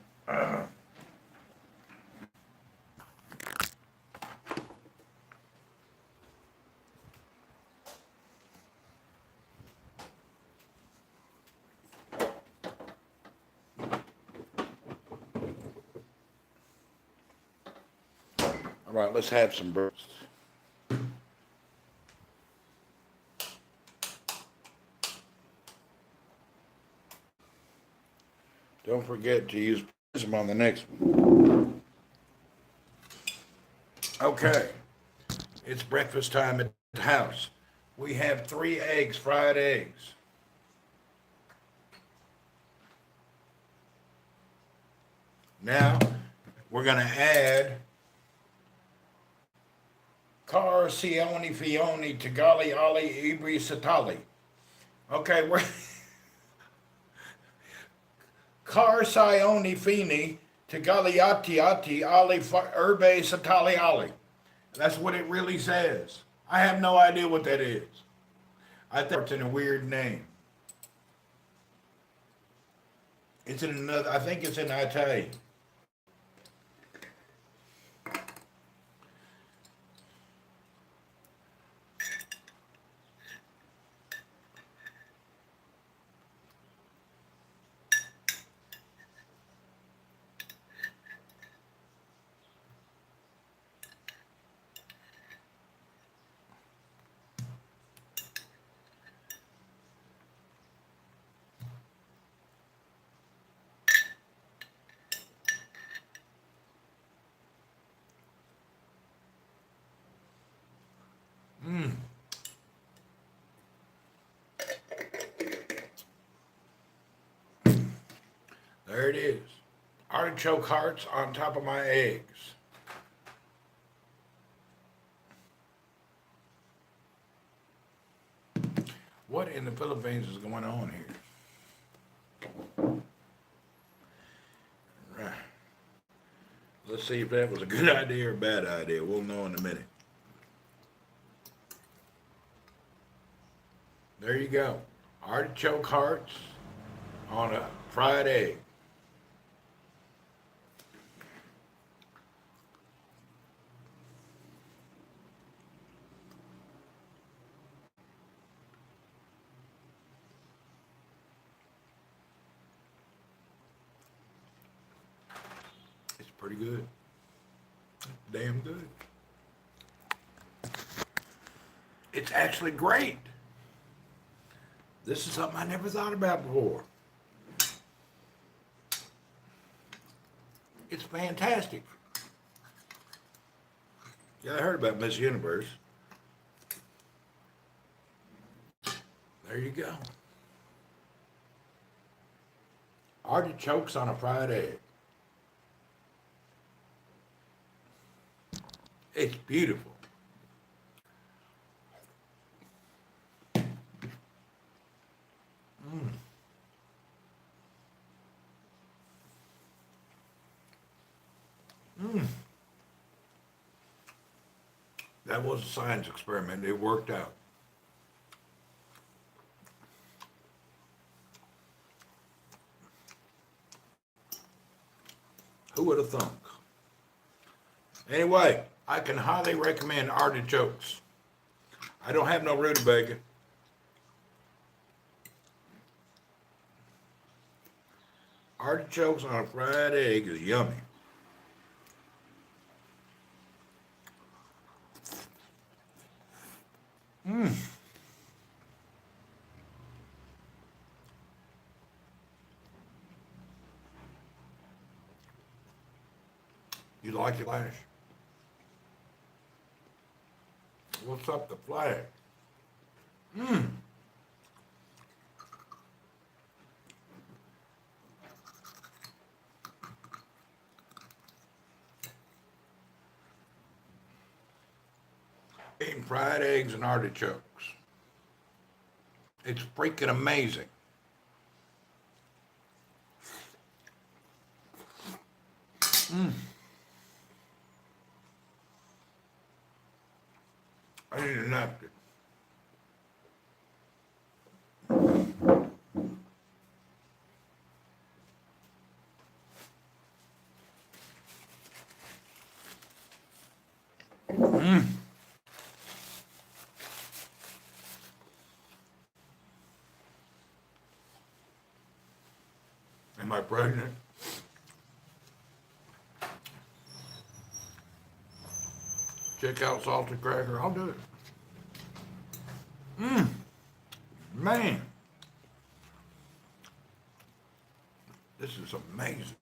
[SPEAKER 2] All right, let's have some breakfast. Don't forget to use prism on the next one. Okay, it's breakfast time at the house. We have 3 eggs, fried eggs. Now, we're going to add Car Sioni Fioni Tagali Ali Ibri Satali. Okay, we're Car Sioni Fini Tagaliati Ati Ali Urbe Satali Ali. That's what it really says. I have no idea what that is. I think it's in a weird name. It's in another, I think it's in Italian. There it is. Artichoke hearts on top of my eggs. What in the Philippines is going on here? Right. Let's see if that was a good idea or a bad idea. We'll know in a minute. There you go. Artichoke hearts on a fried egg. It's pretty good. Damn good. It's actually great. This is something I never thought about before. It's fantastic. Yeah, I heard about Miss Universe. There you go. Artichokes on a fried egg. It's beautiful. That was a science experiment. It worked out. Who would have thunk? Anyway, I can highly recommend artichokes. I don't have no rutabaga. Artichokes on a fried egg is yummy. You like it, Flash? What's up the flag? Eating fried eggs and artichokes. It's freaking amazing. I need a napkin. Am I pregnant? Check out salted cracker. I'll do it. Man. This is amazing.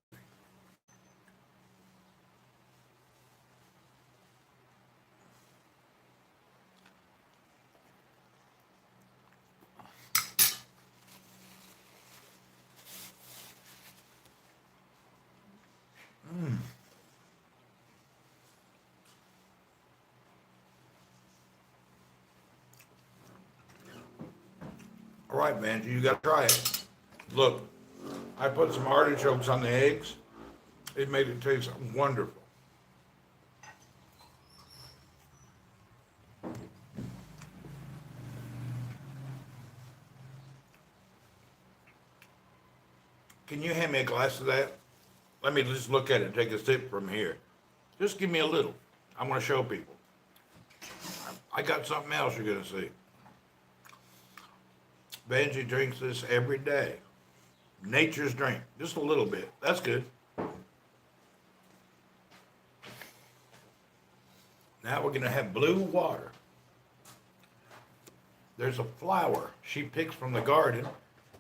[SPEAKER 2] All right, man, you got to try it. Look, I put some artichokes on the eggs. It made it taste wonderful. Can you hand me a glass of that? Let me just look at it and take a sip from here. Just give me a little. I want to show people. I got something else you're going to see. Benji drinks this every day. Nature's drink. Just a little bit. That's good. Now we're going to have blue water. There's a flower she picks from the garden,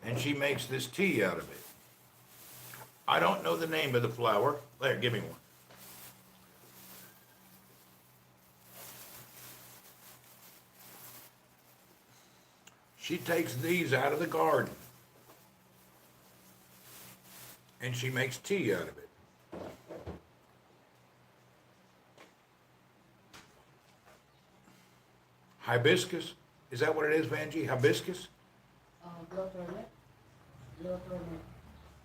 [SPEAKER 2] and she makes this tea out of it. I don't know the name of the flower. There, give me one. She takes these out of the garden, and she makes tea out of it. Hibiscus? Is that what it is, Vanjie? Hibiscus?
[SPEAKER 4] Blow turnip. Blow turnip.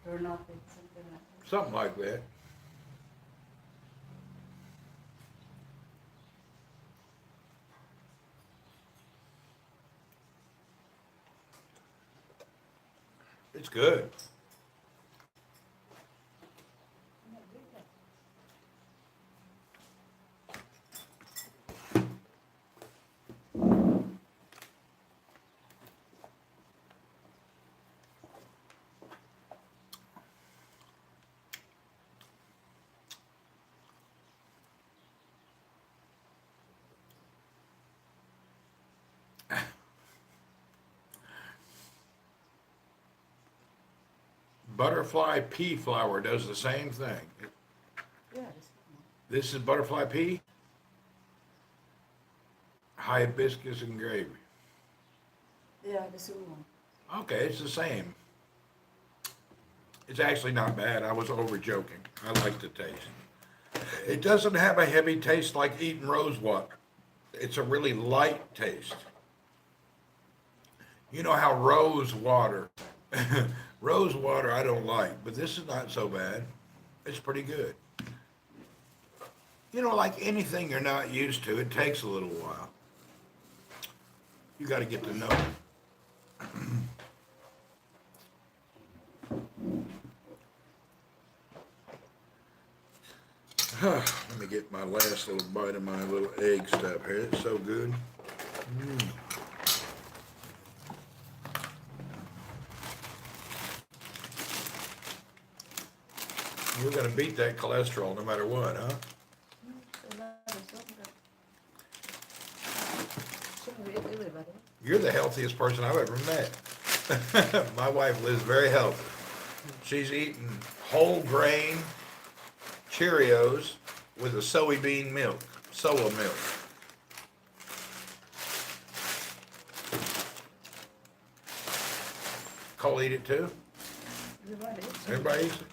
[SPEAKER 4] Turn off it, something like that.
[SPEAKER 2] Something like that. It's good. Butterfly pea flower does the same thing.
[SPEAKER 4] Yeah,
[SPEAKER 2] This is butterfly pea, hibiscus and gravy.
[SPEAKER 4] this one.
[SPEAKER 2] Okay, it's the same. It's actually not bad. I was over joking. I like the taste. It doesn't have a heavy taste like eating rose water. It's a really light taste. You know how rose water I don't like, but this is not so bad. It's pretty good. You know, like anything you're not used to, it takes a little while. You got to get to know it. Let me get my last little bite of my little egg stuff here. It's so good. We're going to beat that cholesterol no matter what, huh? You're the healthiest person I've ever met. My wife lives very healthy. She's eating whole grain Cheerios with a soybean milk, soya milk. Cole eat it too? Everybody eats it?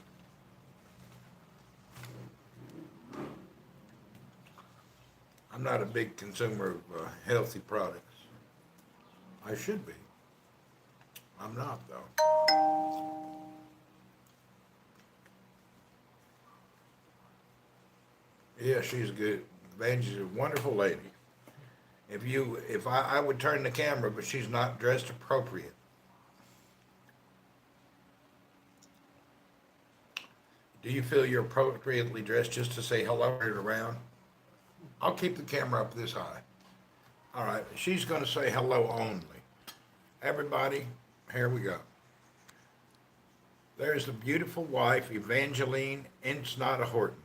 [SPEAKER 2] I'm not a big consumer of healthy products. I should be. I'm not, though. Yeah, she's good. Vanjie's a wonderful lady. If I would turn the camera, but she's not dressed appropriate. Do you feel you're appropriately dressed just to say hello and around? I'll keep the camera up this high. All right, she's going to say hello only. Everybody, here we go. There's the beautiful wife, Evangeline Insnada Horton.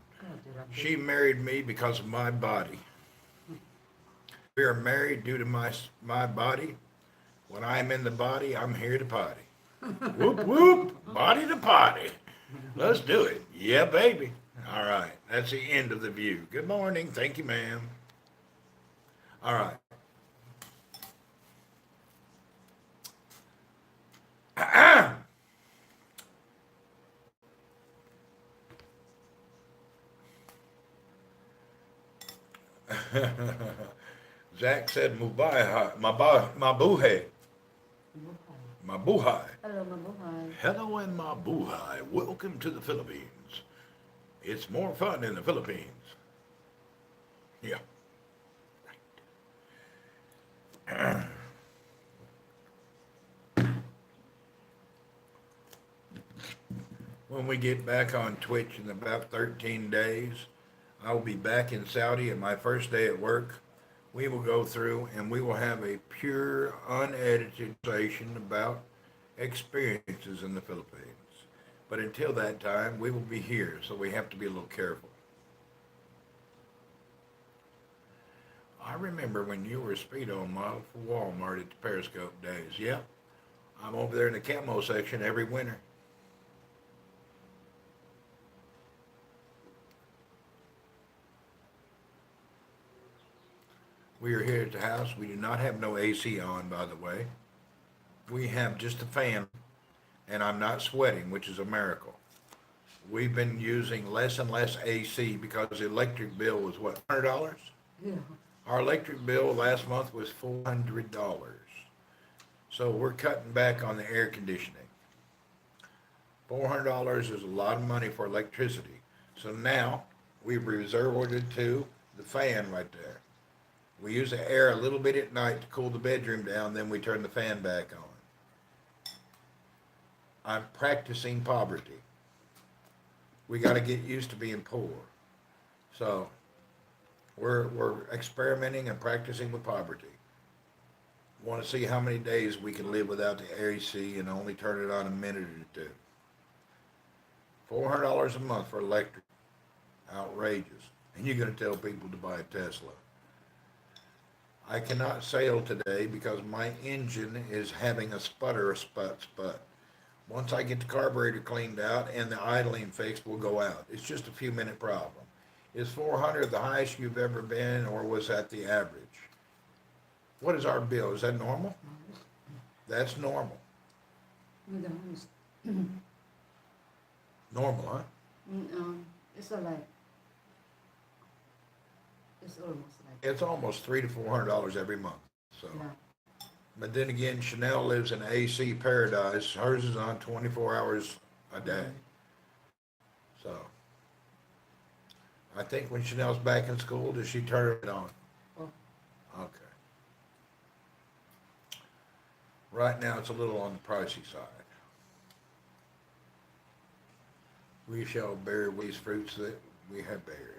[SPEAKER 2] She married me because of my body. We are married due to my body. When I'm in the body, I'm here to potty. Whoop, whoop, body to potty. Let's do it. Yeah, baby. All right. That's the end of the view. Good morning. Thank you, ma'am. All right. Zach said, Mubai, Mabuhay, Mabuhay.
[SPEAKER 4] Hello, mabuhay.
[SPEAKER 2] Hello and Mabuhay. Welcome to the Philippines. It's more fun in the Philippines. Yeah. When we get back on Twitch in about 13 days, I will be back in Saudi and my first day at work. We will go through and we will have a pure, unedited conversation about experiences in the Philippines. But until that time, we will be here, so we have to be a little careful. I remember when you were a Speedo model for Walmart at the Periscope days. Yep, I'm over there in the camo section every winter. We are here at the house. We do not have no AC on, by the way. We have just a fan, and I'm not sweating, which is a miracle. We've been using less and less AC because the electric bill was what, $100?
[SPEAKER 4] Yeah.
[SPEAKER 2] Our electric bill last month was $400. So we're cutting back on the air conditioning. $400 is a lot of money for electricity. So now we've resorted to the fan right there. We use the air a little bit at night to cool the bedroom down, then we turn the fan back on. I'm practicing poverty. We got to get used to being poor. So we're experimenting and practicing with poverty. Want to see how many days we can live without the AC and only turn it on a minute or two. $400 a month for electric. Outrageous. And you're going to tell people to buy a Tesla. I cannot sail today because my engine is having a sput. Once I get the carburetor cleaned out and the idling fixed, we'll go out. It's just a few minute problem. Is 400 the highest you've ever been, or was that the average? What is our bill? Is that normal? That's normal. Normal, huh?
[SPEAKER 4] It's like, it's almost like,
[SPEAKER 2] It's almost $300 to $400 every month. So,
[SPEAKER 4] yeah.
[SPEAKER 2] but then again, Chanel lives in AC paradise. Hers is on 24 hours a day. So, I think when Chanel's back in school, does she turn it on?
[SPEAKER 4] Oh.
[SPEAKER 2] Okay. Right now, it's a little on the pricey side. We shall bear these fruits that we have bared.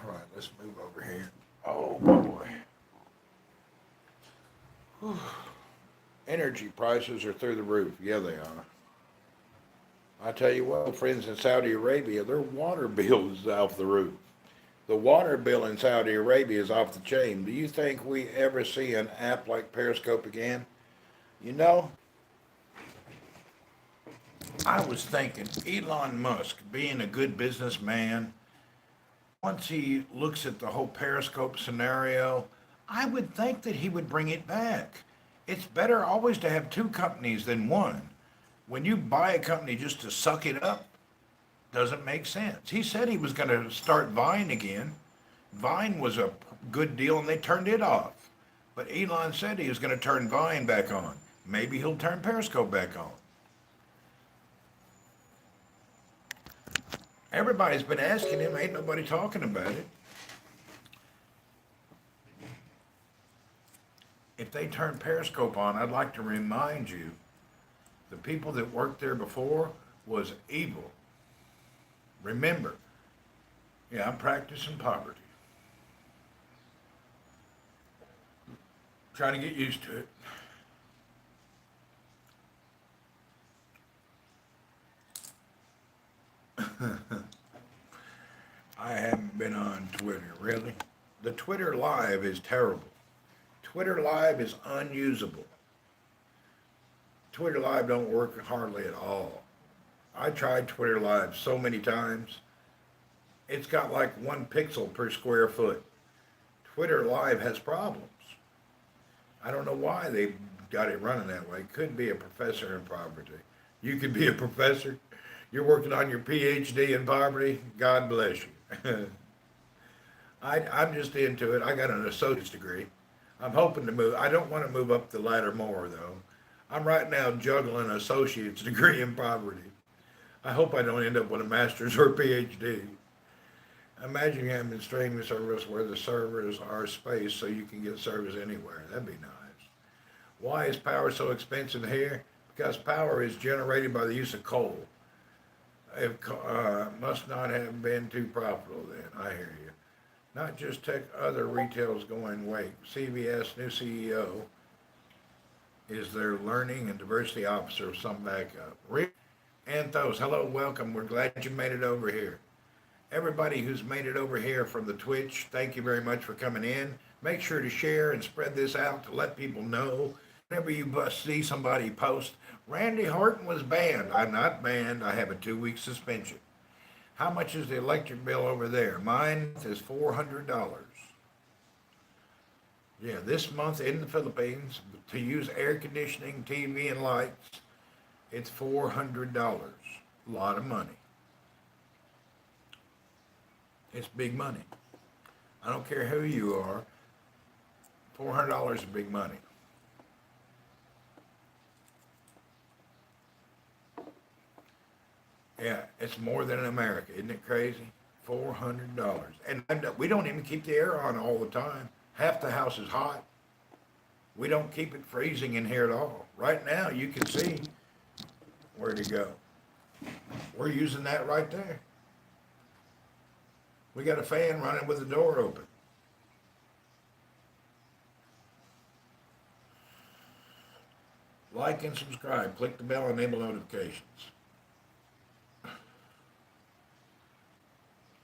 [SPEAKER 2] All right, let's move over here. Oh boy. Whew. Energy prices are through the roof. Yeah, they are. I tell you what, friends in Saudi Arabia, their water bill is off the roof. The water bill in Saudi Arabia is off the chain. Do you think we ever see an app like Periscope again? You know, I was thinking Elon Musk, being a good businessman, once he looks at the whole Periscope scenario, I would think that he would bring it back. It's better always to have two companies than one. When you buy a company just to suck it up, doesn't make sense. He said he was going to start Vine again. Vine was a good deal and they turned it off. But Elon said he was going to turn Vine back on. Maybe he'll turn Periscope back on. Everybody's been asking him, ain't nobody talking about it. If they turn Periscope on, I'd like to remind you, the people that worked there before was evil. Remember, yeah, I'm practicing poverty. Trying to get used to it. I haven't been on Twitter, really. The Twitter Live is terrible. Twitter Live is unusable. Twitter Live don't work hardly at all. I tried Twitter Live so many times. It's got like 1 pixel per square foot. Twitter Live has problems. I don't know why they got it running that way. Could be a professor in poverty. You could be a professor. You're working on your PhD in poverty. God bless you. I'm just into it. I got an associate's degree. I'm hoping to move. I don't want to move up the ladder more, though. I'm right now juggling an associate's degree in poverty. I hope I don't end up with a master's or a PhD. Imagine having streaming service where the servers are spaced so you can get service anywhere. That'd be nice. Why is power so expensive here? Because power is generated by the use of coal. It must not have been too profitable then. I hear you. Not just tech, other retailers going wake. CVS new CEO is their learning and diversity officer of some backup. Rick Anthos, hello, welcome. We're glad you made it over here. Everybody who's made it over here from the Twitch, thank you very much for coming in. Make sure to share and spread this out to let people know. Whenever you see somebody post, Randy Horton was banned. I'm not banned. I have a 2-week suspension. How much is the electric bill over there? Mine is $400. Yeah, this month in the Philippines, to use air conditioning, TV, and lights, it's $400. A lot of money. It's big money. I don't care who you are. $400 is big money. Yeah, it's more than in America. Isn't it crazy? $400. And we don't even keep the air on all the time. Half the house is hot. We don't keep it freezing in here at all. Right now, you can see where to go. We're using that right there. We got a fan running with the door open. Like and subscribe. Click the bell and enable notifications.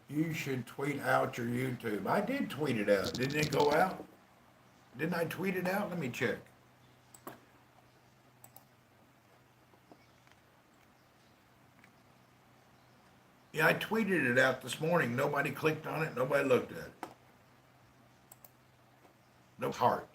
[SPEAKER 2] You should tweet out your YouTube. I did tweet it out. Didn't it go out? Didn't I tweet it out? Let me check. Yeah, I tweeted it out this morning. Nobody clicked on it. Nobody looked at it. No heart.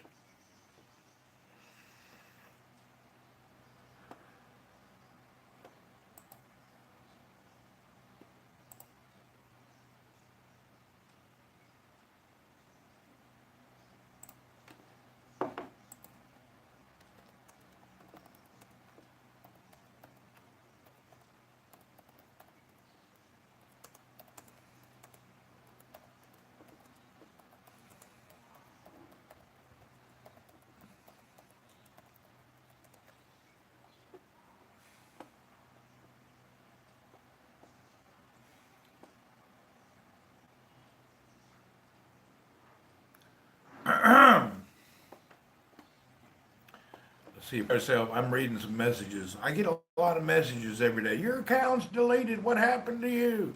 [SPEAKER 2] Let's see myself. I'm reading some messages. I get a lot of messages every day. Your account's deleted. What happened to you?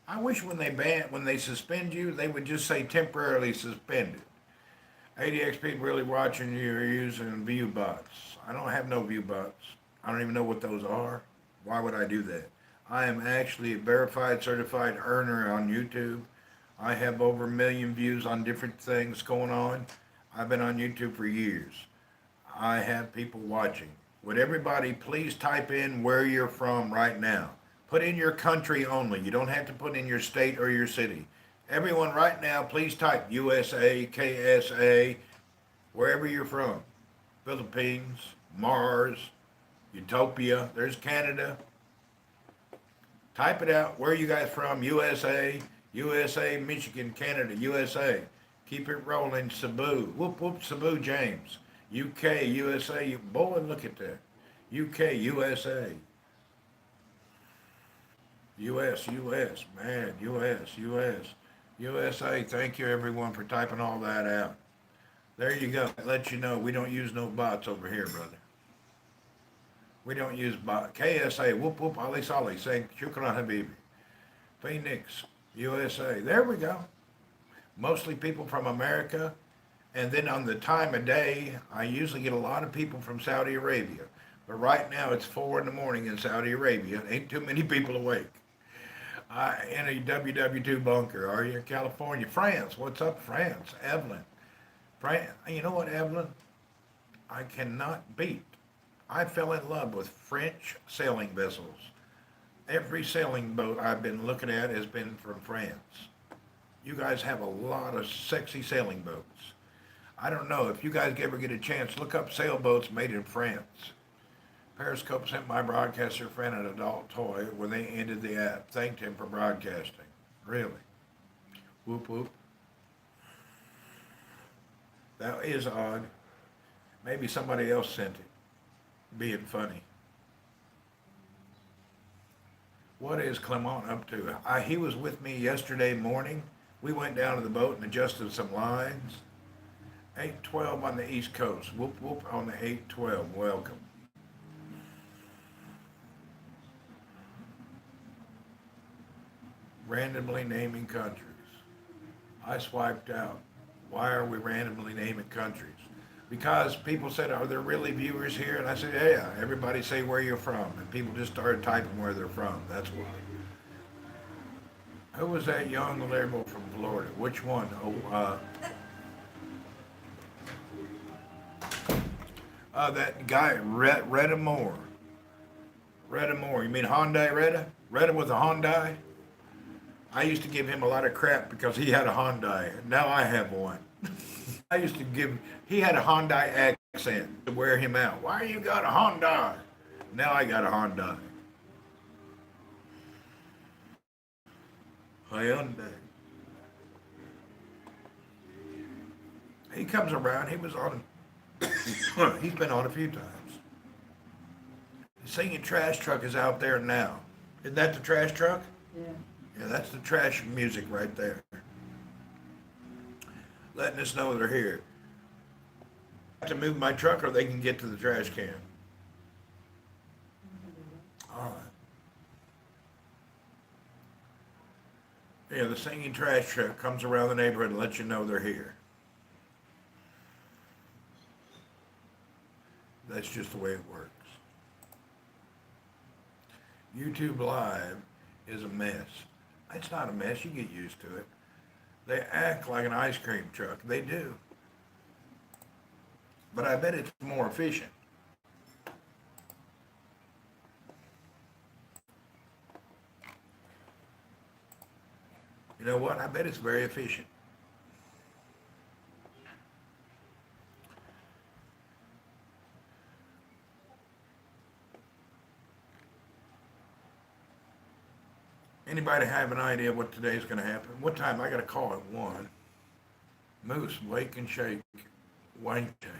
[SPEAKER 2] I wish when they suspend you, they would just say temporarily suspended. ADX people really watching you are using view bots. I don't have no view bots. I don't even know what those are. Why would I do that? I am actually a verified, certified earner on YouTube. I have over 1 million views on different things going on. I've been on YouTube for years. I have people watching. Would everybody please type in where you're from right now? Put in your country only. You don't have to put in your state or your city. Everyone right now, please type USA, KSA, wherever you're from. Philippines, Mars, Utopia, there's Canada. Type it out. Where are you guys from? USA, Michigan, Canada, USA. Keep it rolling. Cebu. Whoop, whoop, Cebu, James. UK, USA. Boy, look at that. UK, USA. US, man, US. USA, thank you everyone for typing all that out. There you go. Let you know we don't use no bots over here, brother. We don't use bots. KSA, whoop whoop, Ali Sali, saying Shukran Habibi. Phoenix, USA. There we go. Mostly people from America. And then on the time of day, I usually get a lot of people from Saudi Arabia. But right now it's 4 in the morning in Saudi Arabia. Ain't too many people awake. In a WW2 bunker. Are you in California? France. What's up, France? Evelyn. France. You know what, Evelyn? I cannot beat. I fell in love with French sailing vessels. Every sailing boat I've been looking at has been from France. You guys have a lot of sexy sailing boats. I don't know, if you guys ever get a chance, look up sailboats made in France. Periscope sent my broadcaster friend an adult toy when they ended the app. Thanked him for broadcasting. Really? Whoop whoop. That is odd. Maybe somebody else sent it. Being funny. What is Clement up to? He was with me yesterday morning. We went down to the boat and adjusted some lines. 812 on the East Coast. Whoop whoop on the 812. Welcome. Randomly naming countries. I swiped out. Why are we randomly naming countries? Because people said, are there really viewers here? And I said, yeah, everybody say where you're from. And people just started typing where they're from. That's why. Who was that young liberal from Florida? Which one? That guy, Retta Moore. Retta Moore. You mean Hyundai Retta? Retta with a Hyundai? I used to give him a lot of crap because he had a Hyundai. Now I have one. He had a Hyundai accent to wear him out. Why you got a Hyundai? Now I got a Hyundai. Hyundai. He comes around. He was on. He's been on a few times. The singing trash truck is out there now. Isn't that the trash truck?
[SPEAKER 4] Yeah.
[SPEAKER 2] Yeah, that's the trash music right there. Letting us know they're here. I have to move my truck or they can get to the trash can. All right. Yeah, the singing trash truck comes around the neighborhood and lets you know they're here. That's just the way it works. YouTube Live is a mess. It's not a mess. You get used to it. They act like an ice cream truck. They do. But I bet it's more efficient. You know what? I bet it's very efficient. Anybody have an idea what today's going to happen? What time? I got to call at 1. Moose, wake and shake, wank shake.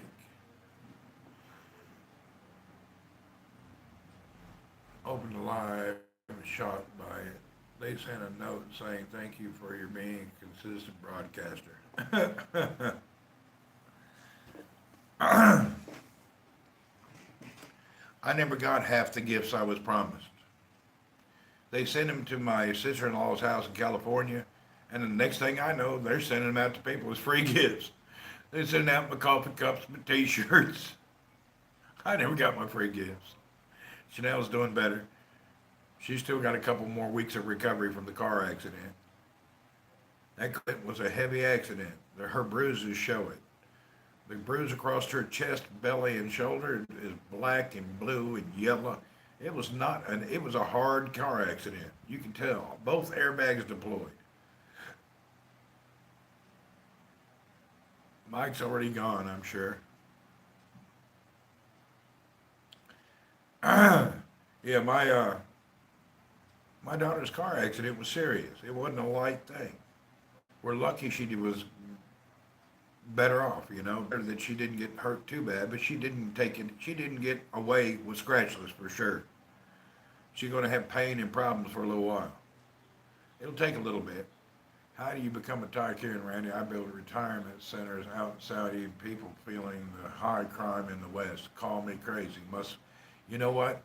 [SPEAKER 2] Open the live, shocked by it. They sent a note saying thank you for your being a consistent broadcaster. I never got half the gifts I was promised. They sent them to my sister-in-law's house in California, and the next thing I know, they're sending them out to people as free gifts. They send out my coffee cups, my t-shirts. I never got my free gifts. Chanel's doing better. She's still got a couple more weeks of recovery from the car accident. That was a heavy accident. Her bruises show it. The bruise across her chest, belly, and shoulder is black and blue and yellow. It was a hard car accident. You can tell. Both airbags deployed. Mike's already gone, I'm sure. Yeah, my daughter's car accident was serious. It wasn't a light thing. We're lucky she was better off, that she didn't get hurt too bad, but she didn't get away with scratchless for sure. She's going to have pain and problems for a little while. It'll take a little bit. How do you become a tycoon, Randy? I build retirement centers out in Saudi, people feeling the high crime in the West. Call me crazy. You know what?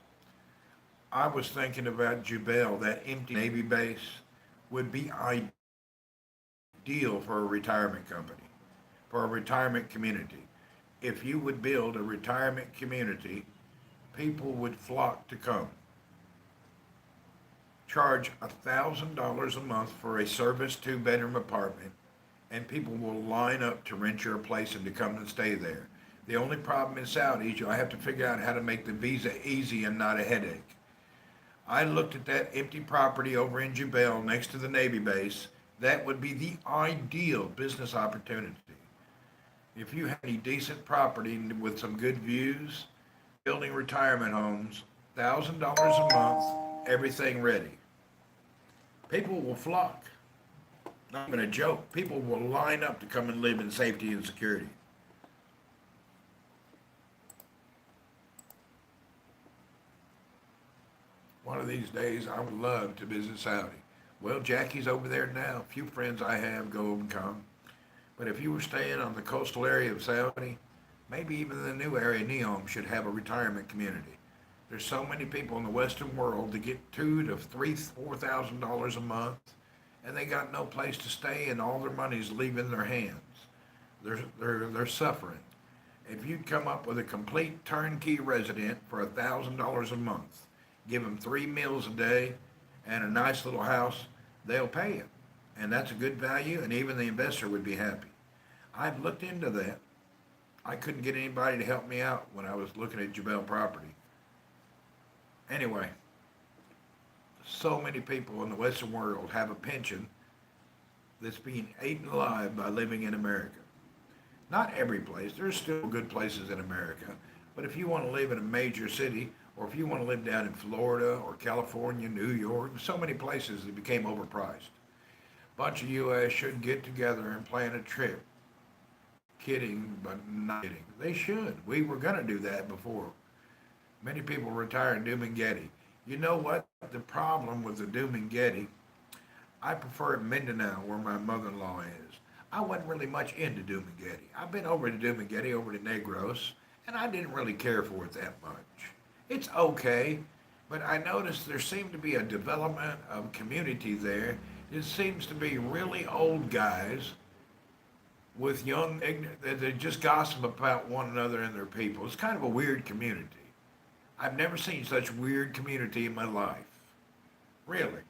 [SPEAKER 2] I was thinking about Jubel, that empty Navy base would be ideal for a retirement company, for a retirement community. If you would build a retirement community, people would flock to come. Charge $1,000 a month for a service 2-bedroom apartment, and people will line up to rent your place and to come and stay there. The only problem in Saudi is you'll have to figure out how to make the visa easy and not a headache. I looked at that empty property over in Jebel next to the Navy base. That would be the ideal business opportunity. If you have any decent property with some good views, building retirement homes, $1,000 a month, everything ready. People will flock. Not even a joke. People will line up to come and live in safety and security. One of these days, I would love to visit Saudi. Well, Jackie's over there now. A few friends I have go and come. But if you were staying on the coastal area of Saudi, maybe even the new area, Neom, should have a retirement community. There's so many people in the Western world that get $2,000 to $3,000, $4,000 a month, and they got no place to stay, and all their money's leaving their hands. They're suffering. If you'd come up with a complete turnkey resident for $1,000 a month, give them 3 meals a day and a nice little house, they'll pay it. And that's a good value, and even the investor would be happy. I've looked into that. I couldn't get anybody to help me out when I was looking at Jebel property. Anyway, so many people in the Western world have a pension that's being eaten alive by living in America. Not every place. There's still good places in America. But if you want to live in a major city, or if you want to live down in Florida or California, New York, so many places that became overpriced. A bunch of U.S. should get together and plan a trip. Kidding, but not kidding. They should. We were going to do that before. Many people retire in Dumaguete. You know what? The problem with the Dumaguete, I prefer Mindanao, where my mother-in-law is. I wasn't really much into Dumaguete. I've been over to Dumaguete, over to Negros, and I didn't really care for it that much. It's okay, but I noticed there seemed to be a development of community there. It seems to be really old guys with young, they just gossip about one another and their people. It's kind of a weird community. I've never seen such weird community in my life. Really.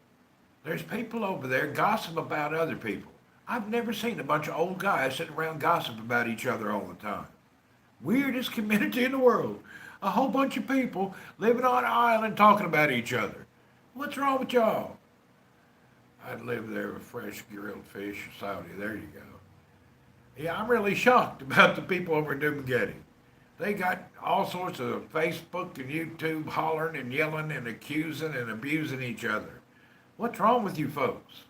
[SPEAKER 2] There's people over there gossip about other people. I've never seen a bunch of old guys sitting around gossip about each other all the time. Weirdest community in the world. A whole bunch of people living on an island talking about each other. What's wrong with y'all? I'd live there with fresh grilled fish, Saudi. There you go. Yeah, I'm really shocked about the people over in Dumaguete. They got all sorts of Facebook and YouTube hollering and yelling and accusing and abusing each other. What's wrong with you folks?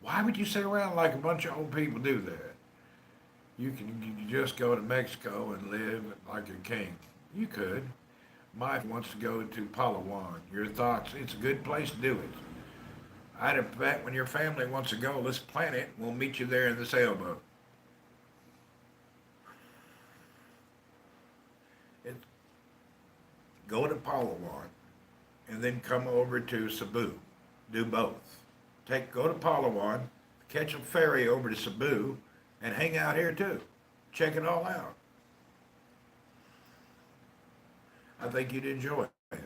[SPEAKER 2] Why would you sit around like a bunch of old people do that? You can just go to Mexico and live like a king. You could. Mike wants to go to Palawan. Your thoughts? It's a good place to do it. I'd bet when your family wants to go, let's plan it. We'll meet you there in the sailboat. Go to Palawan and then come over to Cebu. Do both. Go to Palawan, catch a ferry over to Cebu, and hang out here too. Check it all out. I think you'd enjoy it.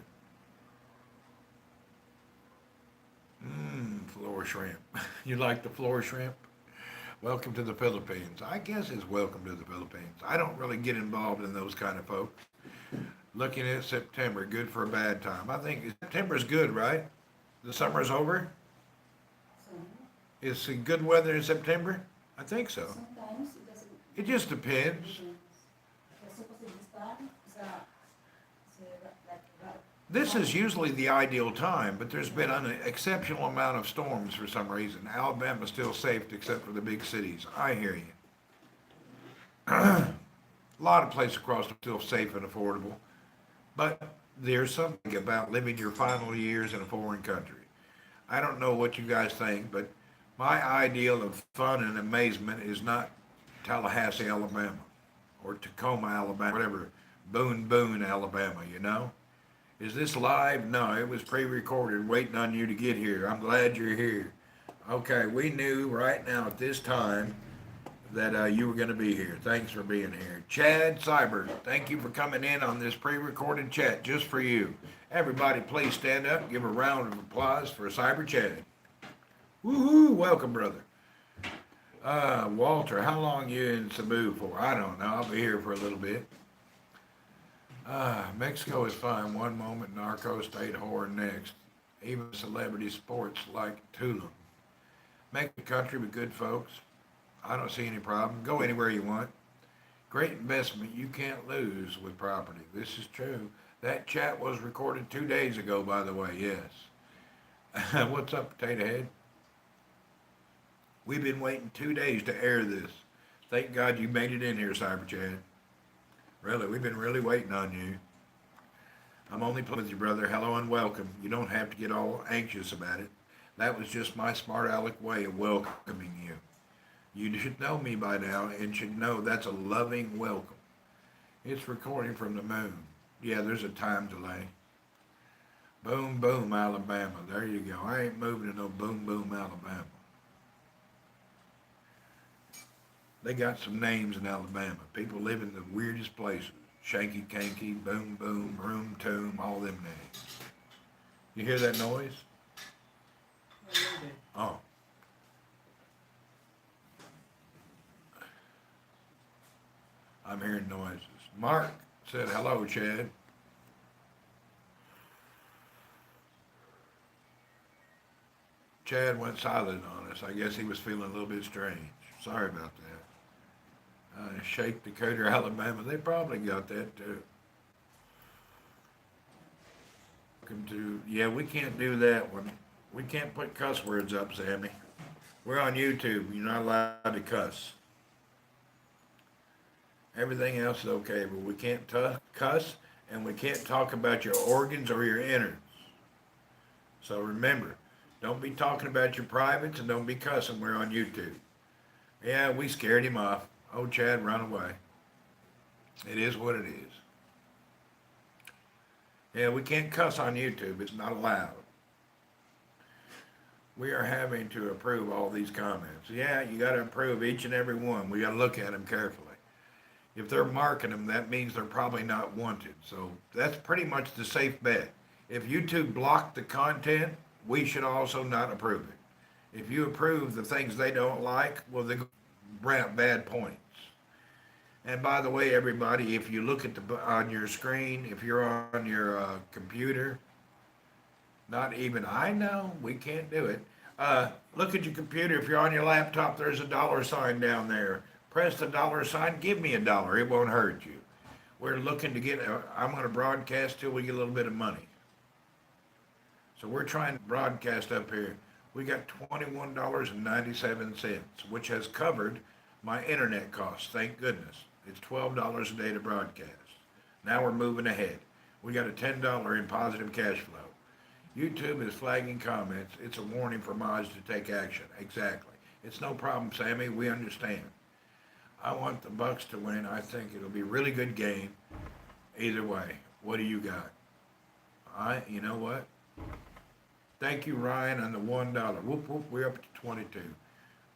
[SPEAKER 2] Floor shrimp. You like the floor shrimp? Welcome to the Philippines. I guess it's welcome to the Philippines. I don't really get involved in those kind of folks. Looking at September, good for a bad time. I think September's good, right? The summer's over? Is it good weather in September? I think so.
[SPEAKER 4] Sometimes it doesn't.
[SPEAKER 2] It just depends. This is usually the ideal time, but there's been an exceptional amount of storms for some reason. Alabama's still safe except for the big cities. I hear you. A lot of places across are still safe and affordable, but there's something about living your final years in a foreign country. I don't know what you guys think, but my ideal of fun and amazement is not Tallahassee, Alabama, or Tacoma, Alabama, whatever, Boone, Alabama, you know? Is this live? No, it was pre-recorded, waiting on you to get here. I'm glad you're here. Okay, we knew right now at this time that you were going to be here. Thanks for being here. Chad Cyber, thank you for coming in on this pre-recorded chat just for you. Everybody, please stand up. Give a round of applause for Cyber Chad. Woohoo! Welcome, brother. Walter, how long you in Cebu for? I don't know. I'll be here for a little bit. Mexico is fine one moment, narco state whore next. Even celebrity sports like Tulum. Make the country with good folks. I don't see any problem. Go anywhere you want. Great investment you can't lose with property. This is true. That chat was recorded 2 days ago, by the way, yes. What's up, Potato Head? We've been waiting 2 days to air this. Thank God you made it in here, Cyber Chad. Really, we've been really waiting on you. I'm only playing with you, brother. Hello and welcome. You don't have to get all anxious about it. That was just my smart aleck way of welcoming you. You should know me by now and should know that's a loving welcome. It's recording from the moon. Yeah, there's a time delay. Boom, boom, Alabama. There you go. I ain't moving to no boom, boom, Alabama. They got some names in Alabama. People live in the weirdest places. Shanky Kanky, Boom Boom, Room Tomb, all them names. You hear that noise? Oh. I'm hearing noises. Mark said, hello, Chad. Chad went silent on us. I guess he was feeling a little bit strange. Sorry about that. Shake Decatur, Alabama. They probably got that too. Welcome to, yeah, we can't do that one. We can't put cuss words up, Sammy. We're on YouTube. You're not allowed to cuss. Everything else is okay, but we can't cuss, and we can't talk about your organs or your innards. So remember, don't be talking about your privates and don't be cussing. We're on YouTube. Yeah, we scared him off. Oh, Chad, run away. It is what it is. Yeah, we can't cuss on YouTube. It's not allowed. We are having to approve all these comments. Yeah, you got to approve each and every one. We got to look at them carefully. If they're marking them, that means they're probably not wanted. So that's pretty much the safe bet. If YouTube blocked the content, we should also not approve it. If you approve the things they don't like, well, they grant bad points. And by the way, everybody, if you look at on your screen, if you're on your computer, not even I know, we can't do it. Look at your computer. If you're on your laptop, there's a $sign down there. Press the $sign, give me $1. It won't hurt you. We're looking to get, I'm going to broadcast till we get a little bit of money. So we're trying to broadcast up here. We got $21.97, which has covered my internet costs, thank goodness. It's $12 a day to broadcast. Now we're moving ahead. We got a $10 in positive cash flow. YouTube is flagging comments. It's a warning for mods to take action. Exactly. It's no problem, Sammy. We understand. I want the Bucks to win. I think it'll be a really good game. Either way. What do you got? You know what? Thank you, Ryan, on the $1. Whoop, whoop, we're up to 22.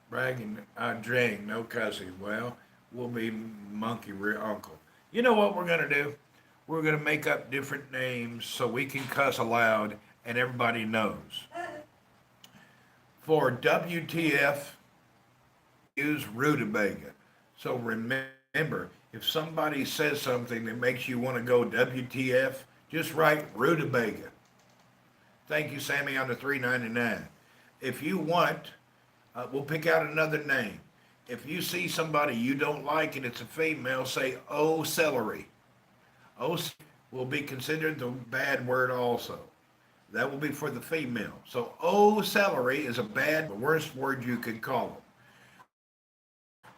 [SPEAKER 2] Bragging, drang, no cussing. Well, we'll be monkey rear uncle. You know what we're going to do? We're going to make up different names so we can cuss aloud and everybody knows. For WTF, use rutabaga. So remember, if somebody says something that makes you want to go WTF, just write rutabaga. Thank you, Sammy, on the $3.99. If you want, we'll pick out another name. If you see somebody you don't like and it's a female, say, oh, celery. Oh, will be considered the bad word also. That will be for the female. So, oh, celery is the worst word you could call them.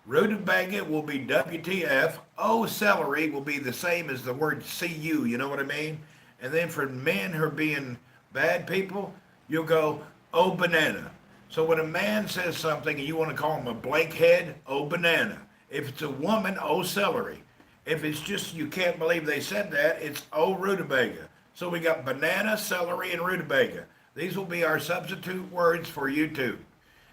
[SPEAKER 2] Rutabaga will be WTF. Oh, celery will be the same as the word CU, you know what I mean? And then for men who are being bad people, you'll go, oh, banana. So when a man says something and you want to call him a blank head, oh, banana. If it's a woman, oh, celery. If it's just you can't believe they said that, it's oh, rutabaga. So we got banana, celery, and rutabaga. These will be our substitute words for YouTube.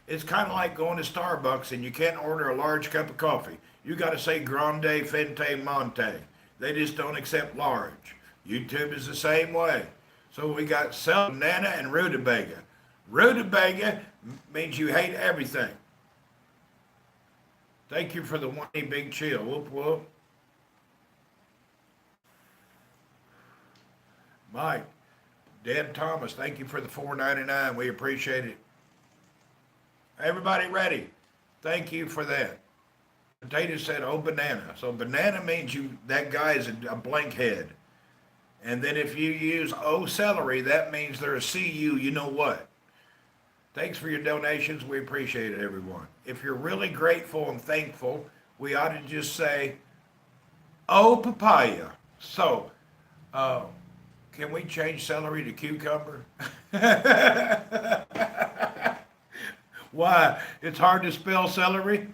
[SPEAKER 2] It's kind of like going to Starbucks and you can't order a large cup of coffee. You got to say grande, fente, monte. They just don't accept large. YouTube is the same way. So we got banana and rutabaga. Rutabaga means you hate everything. Thank you for the one big chill. Whoop whoop. Mike, Deb Thomas, thank you for the $4.99. We appreciate it. Everybody ready? Thank you for that. Potato said, "Oh, banana." So banana means you that guy is a blank head. And then if you use "oh, celery," that means they're a CU. You know what? Thanks for your donations. We appreciate it, everyone. If you're really grateful and thankful, we ought to just say, "Oh, papaya." So, can we change celery to cucumber? Why? It's hard to spell celery?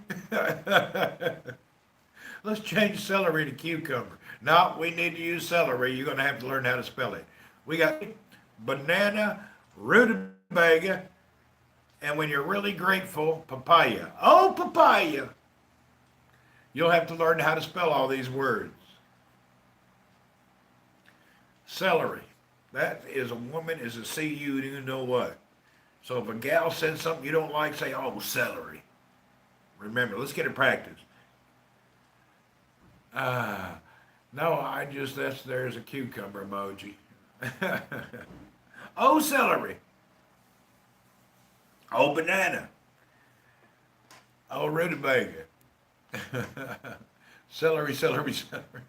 [SPEAKER 2] Let's change celery to cucumber. No, we need to use celery. You're going to have to learn how to spell it. We got banana, rutabaga, and when you're really grateful, papaya. Oh, papaya. You'll have to learn how to spell all these words. Celery. That is a woman, is a CU, you know what? So if a gal says something you don't like, say, "Oh, celery." Remember, let's get it practiced. No, there's a cucumber emoji. Oh, celery. Oh, banana. Oh, rutabaga. Celery, celery, celery.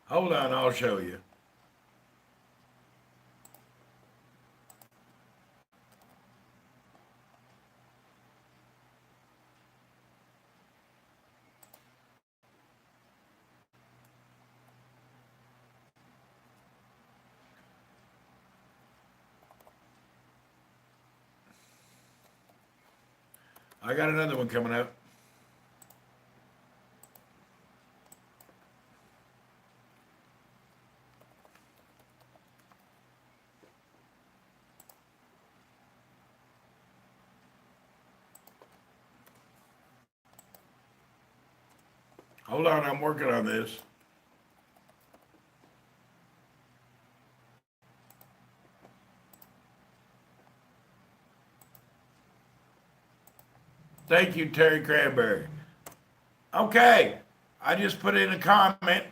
[SPEAKER 2] Hold on, I'll show you. I got another one coming up. Hold on, I'm working on this. Thank you, Terry Cranberry. Okay, I just put in a comment.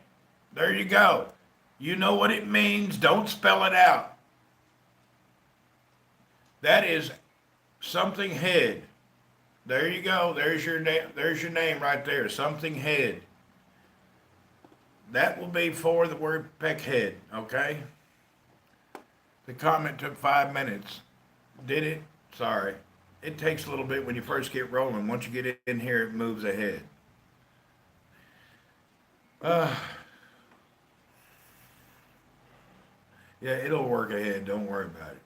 [SPEAKER 2] There you go. You know what it means. Don't spell it out. That is something head. There you go. There's your name. There's your name right there. Something head. That will be for the word peckhead. Okay. The comment took 5 minutes. Did it? Sorry. It takes a little bit when you first get rolling. Once you get in here, it moves ahead. Yeah, it'll work ahead. Don't worry about it.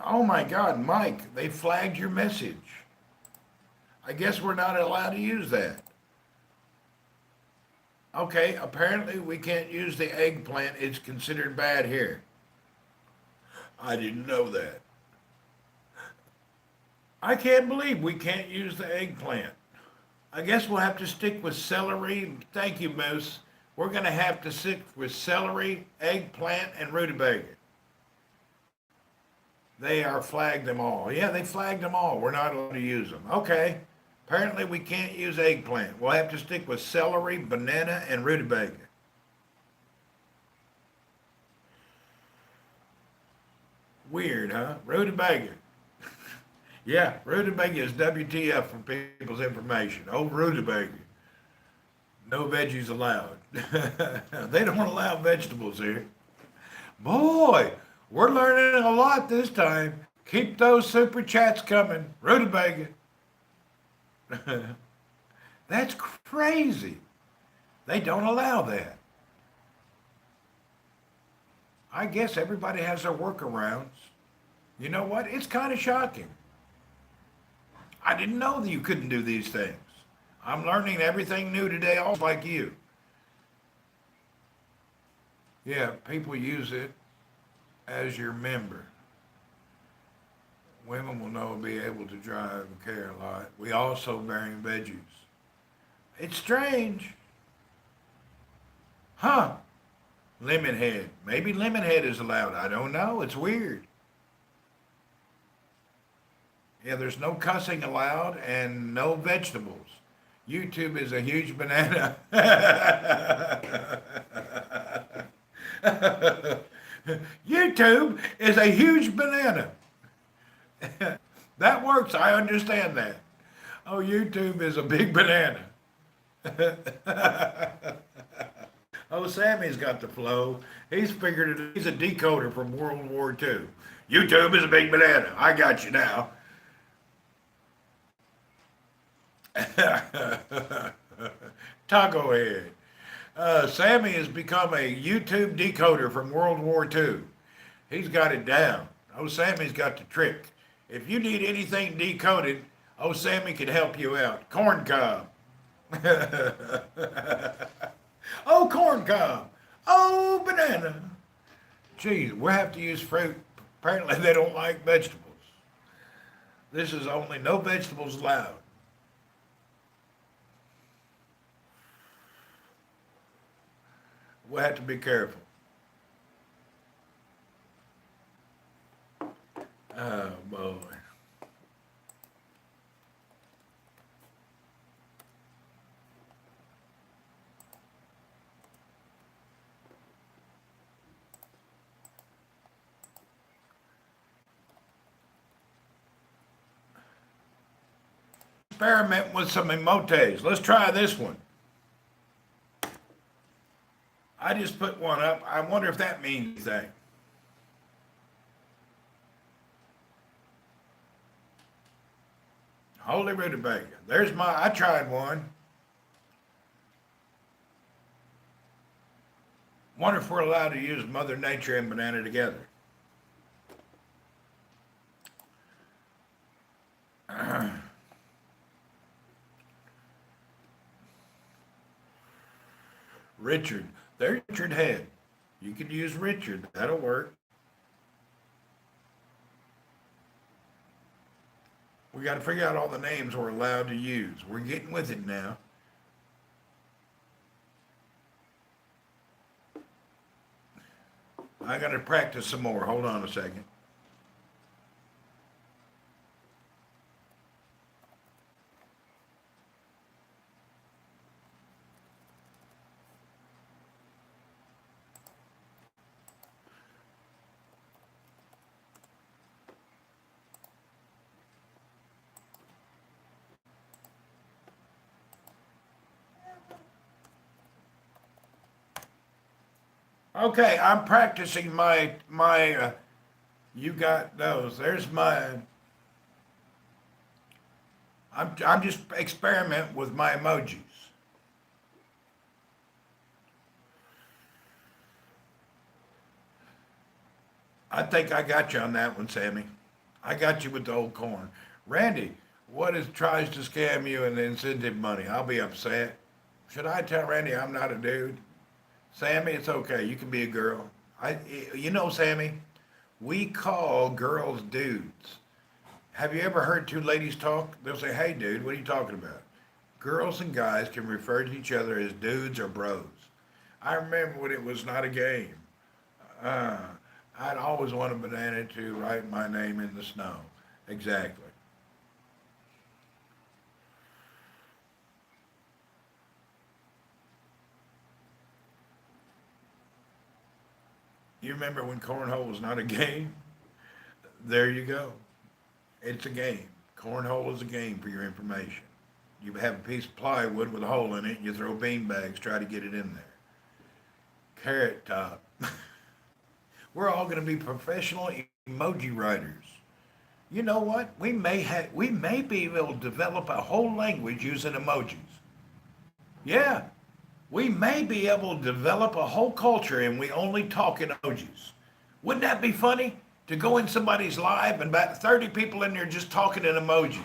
[SPEAKER 2] Oh my God, Mike, they flagged your message. I guess we're not allowed to use that. Okay, apparently we can't use the eggplant. It's considered bad here. I didn't know that. I can't believe we can't use the eggplant. I guess we'll have to stick with celery. Thank you, Moose. We're going to have to stick with celery, eggplant, and rutabaga. They are flagged them all. Yeah, they flagged them all. We're not allowed to use them. Okay. Apparently we can't use eggplant. We'll have to stick with celery, banana, and rutabaga. Weird, huh? Rutabaga. Yeah, rutabaga is WTF for people's information. Oh, rutabaga. No veggies allowed. They don't allow vegetables here. Boy, we're learning a lot this time. Keep those super chats coming. Rutabaga. That's crazy. They don't allow that. I guess everybody has their workarounds. You know what? It's kind of shocking. I didn't know that you couldn't do these things. I'm learning everything new today, all like you. Yeah, people use it as your member. Women will know be able to drive and care a lot. We also burying veggies. It's strange. Huh? Lemon head. Maybe lemon head is allowed. I don't know. It's weird. Yeah, there's no cussing allowed and no vegetables. YouTube is a huge banana. YouTube is a huge banana. That works. I understand that. Oh, YouTube is a big banana. Oh, Sammy's got the flow. He's figured it. He's a decoder from World War II. YouTube is a big banana. I got you now. Taco head. Sammy has become a YouTube decoder from World War II. He's got it down. Oh, Sammy's got the trick. If you need anything decoded, oh, Sammy can help you out. Corn cob. Oh, corn cob. Oh, banana. Geez, we'll have to use fruit. Apparently they don't like vegetables. This is only no vegetables allowed. We'll have to be careful. Oh, boy. Experiment with some emotes. Let's try this one. I just put one up. I wonder if that means anything. Holy rutabaga. There's my, I tried one. Wonder if we're allowed to use Mother Nature and banana together. Richard. There's Richard Head. You could use Richard. That'll work. We got to figure out all the names we're allowed to use. We're getting with it now. I got to practice some more. Hold on a second. Okay, I'm practicing my you got those. There's my, I'm just experiment with my emojis. I think I got you on that one, Sammy. I got you with the old corn. Randy, what is tries to scam you in the incentive money? I'll be upset. Should I tell Randy I'm not a dude? Sammy, it's okay. You can be a girl. You know, Sammy, we call girls dudes. Have you ever heard two ladies talk? They'll say, "Hey, dude, what are you talking about?" Girls and guys can refer to each other as dudes or bros. I remember when it was not a game. I'd always want a banana to write my name in the snow. Exactly. You remember when cornhole was not a game? There you go. It's a game. Cornhole is a game for your information. You have a piece of plywood with a hole in it, and you throw bean bags, try to get it in there. Carrot top. We're all going to be professional emoji writers. You know what? We may be able to develop a whole language using emojis. Yeah. We may be able to develop a whole culture and we only talk in emojis. Wouldn't that be funny? To go in somebody's live and about 30 people in there just talking in emojis.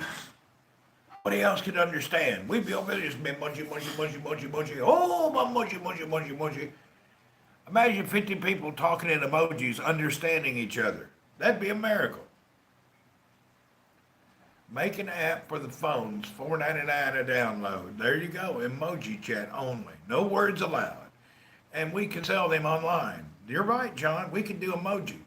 [SPEAKER 2] Nobody else could understand. We'd be over there just being munchy, munchy, munchy, munchy, munchy. Oh, my munchy, munchy, munchy, munchy. Imagine 50 people talking in emojis, understanding each other. That'd be a miracle. Make an app for the phones, $4.99 a download. There you go, emoji chat only. No words allowed. And we can sell them online. You're right, John. We can do emojis.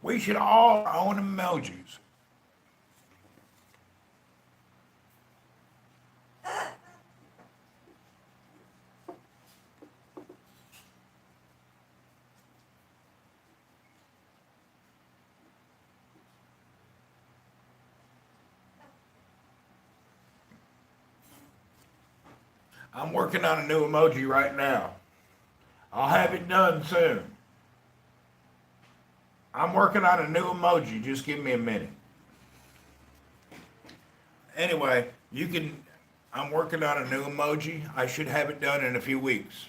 [SPEAKER 2] We should all own emojis. I'm working on a new emoji right now. I'll have it done soon. I'm working on a new emoji. Just give me a minute. Anyway, I'm working on a new emoji. I should have it done in a few weeks.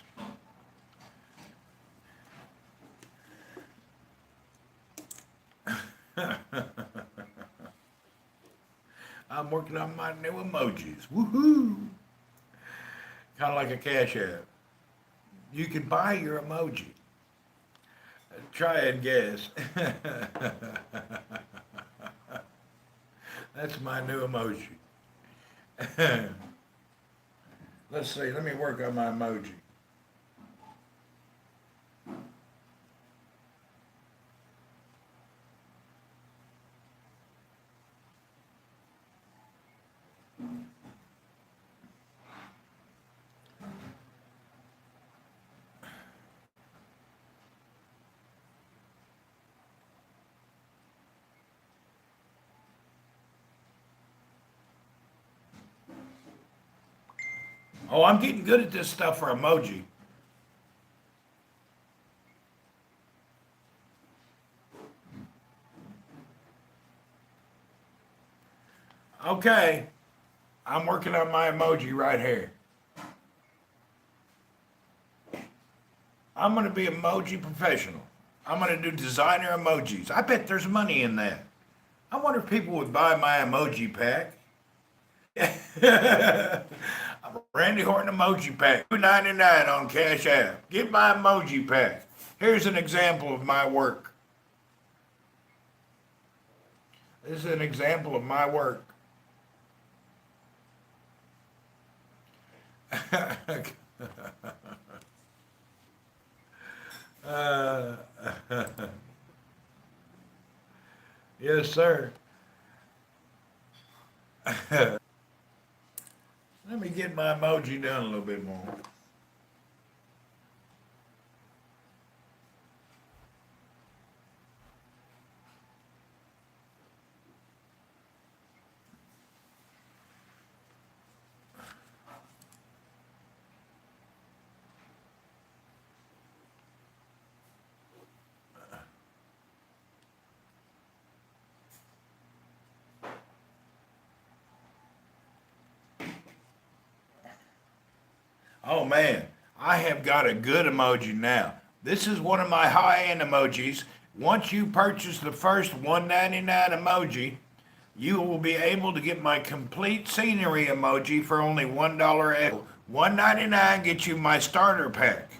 [SPEAKER 2] I'm working on my new emojis. Woohoo! Kind of like a Cash App. You can buy your emoji. Try and guess. That's my new emoji. Let's see. Let me work on my emoji. Oh, I'm getting good at this stuff for emoji. Okay, I'm working on my emoji right here. I'm going to be emoji professional. I'm going to do designer emojis. I bet there's money in that. I wonder if people would buy my emoji pack. Randy Horton emoji pack, $2.99 on Cash App. Get my emoji pack. Here's an example of my work. This is an example of my work. Yes, sir. Let me get my emoji done a little bit more. Oh man, I have got a good emoji now. This is one of my high-end emojis. Once you purchase the first $1.99 emoji, you will be able to get my complete scenery emoji for only $1. $1.99 gets you my starter pack.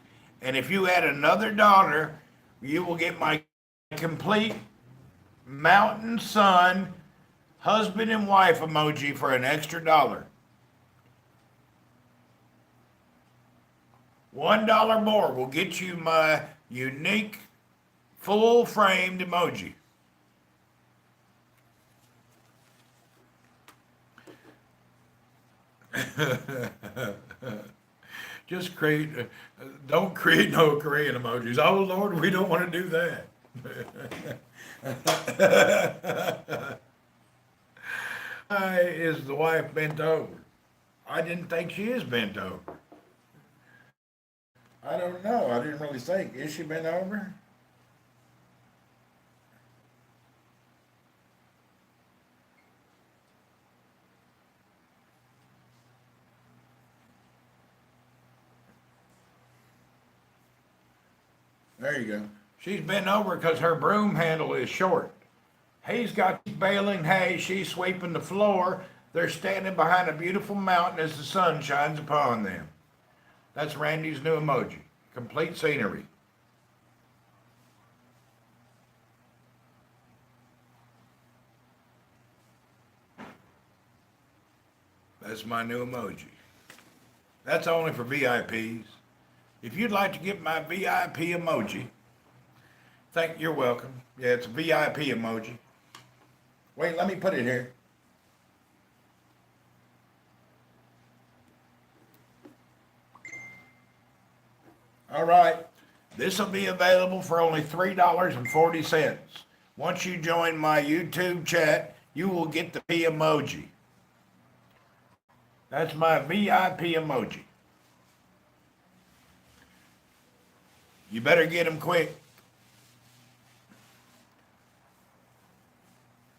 [SPEAKER 2] And if you add another dollar, you will get my complete mountain sun husband and wife emoji for an extra dollar. $1 more will get you my unique full framed emoji. Just don't create no Korean emojis. Oh Lord, we don't want to do that. Why is the wife bent over? I didn't think she is bent over. I don't know. I didn't really think. Is she bent over? There you go. She's bent over because her broom handle is short. He's got baling hay, she's sweeping the floor. They're standing behind a beautiful mountain as the sun shines upon them. That's Randy's new emoji. Complete scenery. That's my new emoji. That's only for VIPs. If you'd like to get my VIP emoji, you're welcome. Yeah, it's a VIP emoji. Wait, let me put it here. All right. This will be available for only $3.40. Once you join my YouTube chat, you will get the P emoji. That's my VIP emoji. You better get them quick.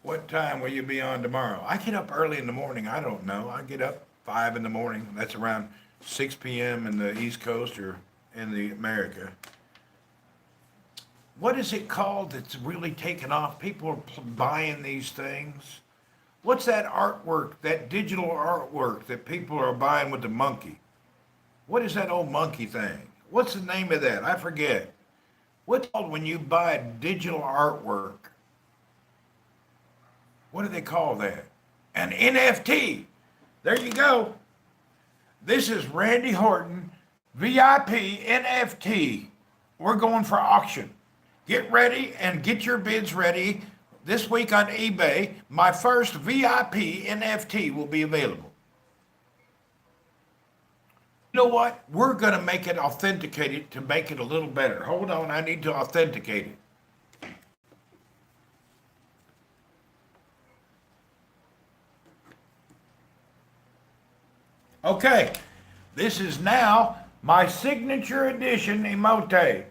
[SPEAKER 2] What time will you be on tomorrow? I get up early in the morning. I don't know. I get up 5 in the morning. That's around 6 p.m. in the East Coast or in the America. What is it called that's really taken off? People are buying these things. What's that artwork, that digital artwork that people are buying with the monkey? What is that old monkey thing? What's the name of that? I forget. What's it called when you buy digital artwork? What do they call that? An NFT. There you go. This is Randy Horton, VIP NFT. We're going for auction. Get ready and get your bids ready. This week on eBay, my first VIP NFT will be available. You know what? We're going to make it authenticated to make it a little better. Hold on, I need to authenticate it. Okay, this is now my signature edition emote.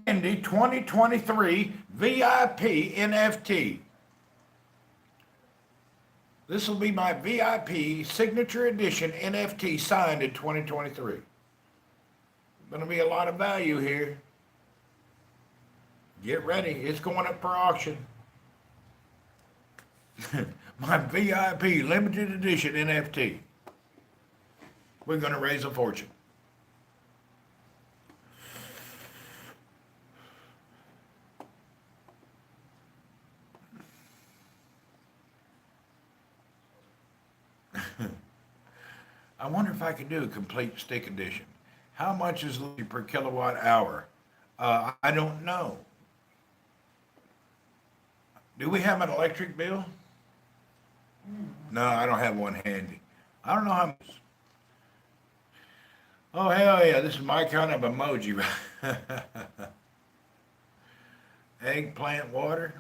[SPEAKER 2] Randy 2023 VIP NFT. This will be my VIP signature edition NFT signed in 2023. Going to be a lot of value here. Get ready. It's going up for auction. My VIP limited edition NFT. We're going to raise a fortune. I wonder if I could do a complete stick edition. How much is it per kilowatt hour? I don't know. Do we have an electric bill? No, I don't have one handy. I don't know how much. Oh, hell yeah, this is my kind of emoji. Eggplant water.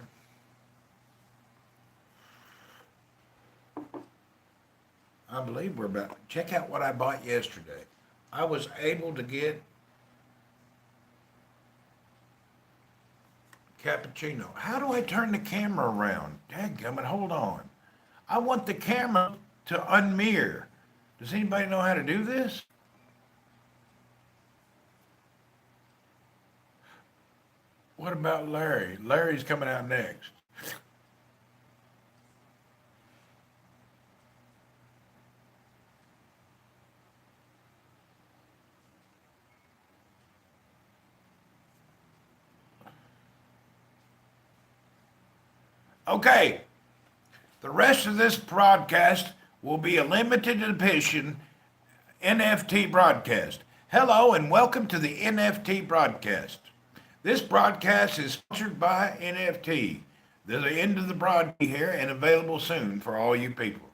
[SPEAKER 2] I believe we're about, check out what I bought yesterday. I was able to get cappuccino. How do I turn the camera around? Dadgummit, hold on. I want the camera to unmirror. Does anybody know how to do this? What about Larry? Larry's coming out next. Okay, the rest of this broadcast will be a limited edition NFT broadcast. Hello and welcome to the NFT broadcast. This broadcast is sponsored by NFT. There's the end of the broadcast here and available soon for all you people.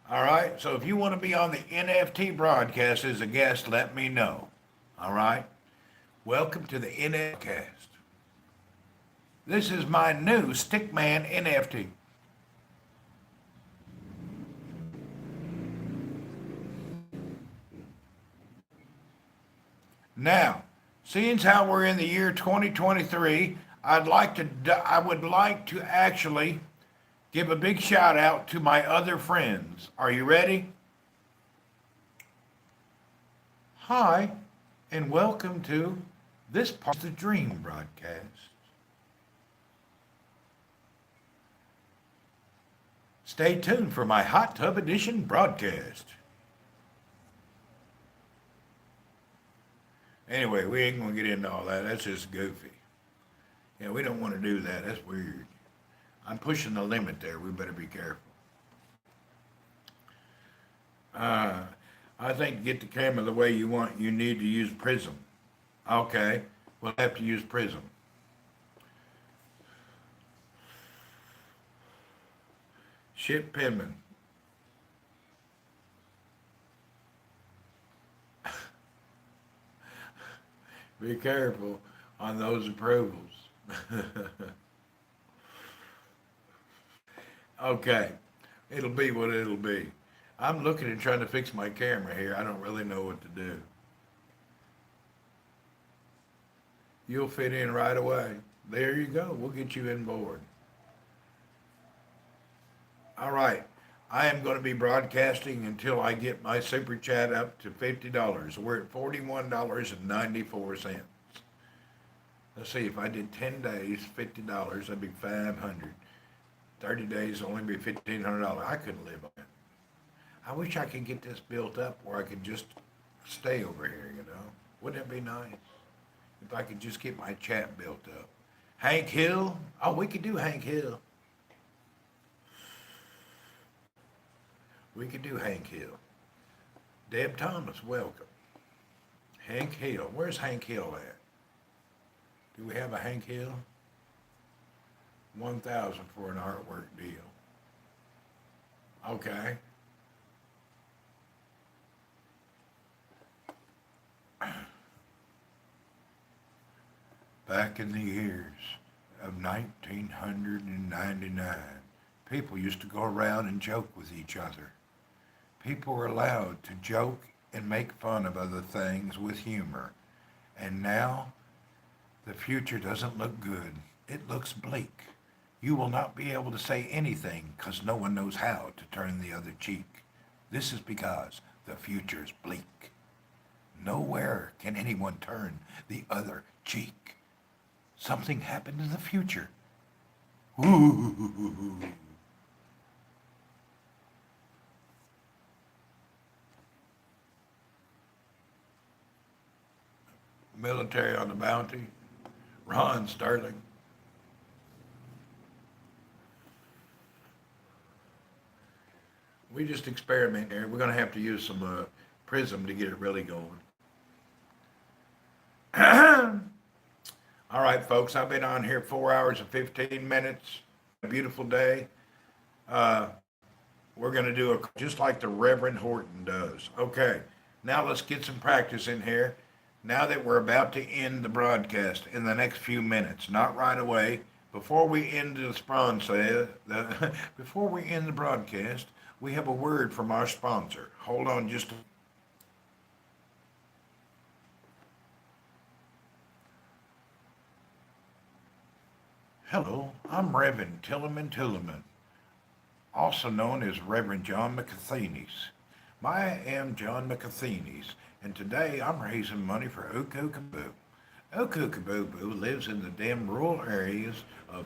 [SPEAKER 2] All right, so if you want to be on the NFT broadcast as a guest, let me know. All right, welcome to the NFT cast. This is my new Stickman NFT. Now, seeing how we're in the year 2023, I would like to actually give a big shout out to my other friends. Are you ready? Hi, and welcome to This part is the Dream broadcast. Stay tuned for my Hot Tub Edition broadcast. Anyway, we ain't going to get into all that. That's just goofy. Yeah, we don't want to do that. That's weird. I'm pushing the limit there. We better be careful. I think to get the camera the way you want, you need to use Prism. Okay, we'll have to use Prism. Ship Penman. Be careful on those approvals. Okay, it'll be what it'll be. I'm looking and trying to fix my camera here. I don't really know what to do. You'll fit in right away. There you go. We'll get you in board. All right. I am going to be broadcasting until I get my super chat up to $50. We're at $41.94. Let's see, if I did 10 days, $50, that'd be $500. 30 days, only be $1,500. I couldn't live on it. I wish I could get this built up where I could just stay over here, you know. Wouldn't it be nice if I could just get my chat built up? Hank Hill? Oh, we could do Hank Hill. We could do Hank Hill. Deb Thomas, welcome. Hank Hill. Where's Hank Hill at? Do we have a Hank Hill? 1,000 for an artwork deal. Okay. Back in the years of 1999, people used to go around and joke with each other. People were allowed to joke and make fun of other things with humor. And now, the future doesn't look good. It looks bleak. You will not be able to say anything because no one knows how to turn the other cheek. This is because the future's bleak. Nowhere can anyone turn the other cheek. Something happened in the future. Ooh. Military on the bounty. Ron Sterling. We just experiment here. We're going to have to use some Prism to get it really going. All right, folks, I've been on here 4 hours and 15 minutes. A beautiful day. We're going to do just like the Reverend Horton does. Okay, now let's get some practice in here. Now that we're about to end the broadcast in the next few minutes, not right away, before we end the before we end the broadcast, we have a word from our sponsor. Hold on just a Hello, I'm Reverend Tillerman, also known as Reverend John McAthenes. I am John McAthenes, and today I'm raising money for Oko Kaboo. Oko Kaboo lives in the damn rural areas of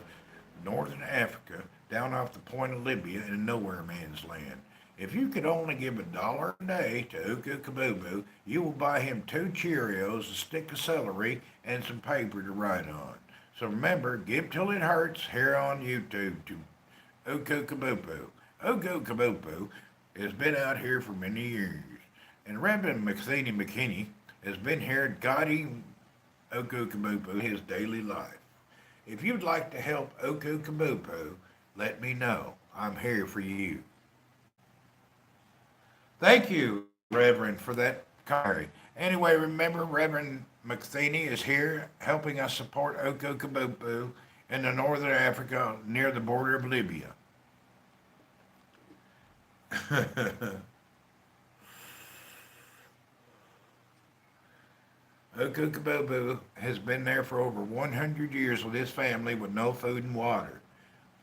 [SPEAKER 2] northern Africa, down off the point of Libya in nowhere man's land. If you could only give $1 a day to Oko Kaboo, you will buy him 2 Cheerios, a stick of celery, and some paper to write on. So remember, give till it hurts here on YouTube to Oko Kaboo. Oko Kaboo has been out here for many years, and Reverend McKinney has been here guiding Oko Kaboo his daily life. If you'd like to help Oko Kaboo, let me know. I'm here for you. Thank you, Reverend, for that commentary. Anyway, remember, Reverend McAthenes is here helping us support Oko Kaboo in the northern Africa near the border of Libya. Oko Kaboo has been there for over 100 years with his family with no food and water.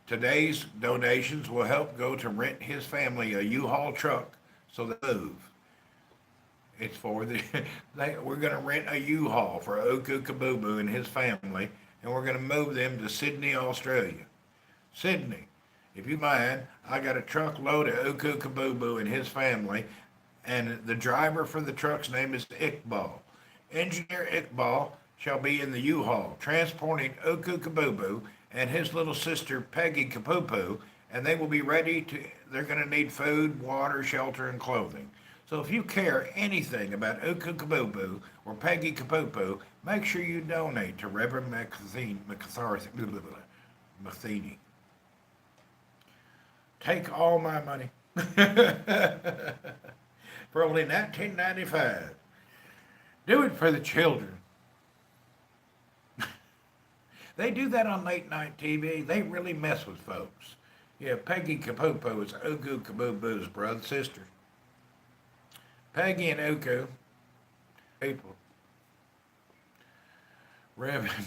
[SPEAKER 2] Today's donations will help go to rent his family a U-Haul truck so they move. It's for the, we're going to rent a U-Haul for Oku Kabubu and his family, and we're going to move them to Sydney, Australia. Sydney. If you mind, I got a truckload of Oku Kabubu and his family, and the driver for the truck's name is Iqbal. Engineer Iqbal shall be in the U-Haul, transporting Oku Kabubu and his little sister Peggy Kapupu, and they will be ready to, they're going to need food, water, shelter, and clothing. So if you care anything about Oku Kabubu or Peggy Kapupu, make sure you donate to Reverend Matheny. Take all my money for only $19.95. Do it for the children. They do that on late night TV. They really mess with folks. Yeah, Peggy Kapupu is Oku Kabubu's brother, sister. Peggy and Oku, people. Reverend,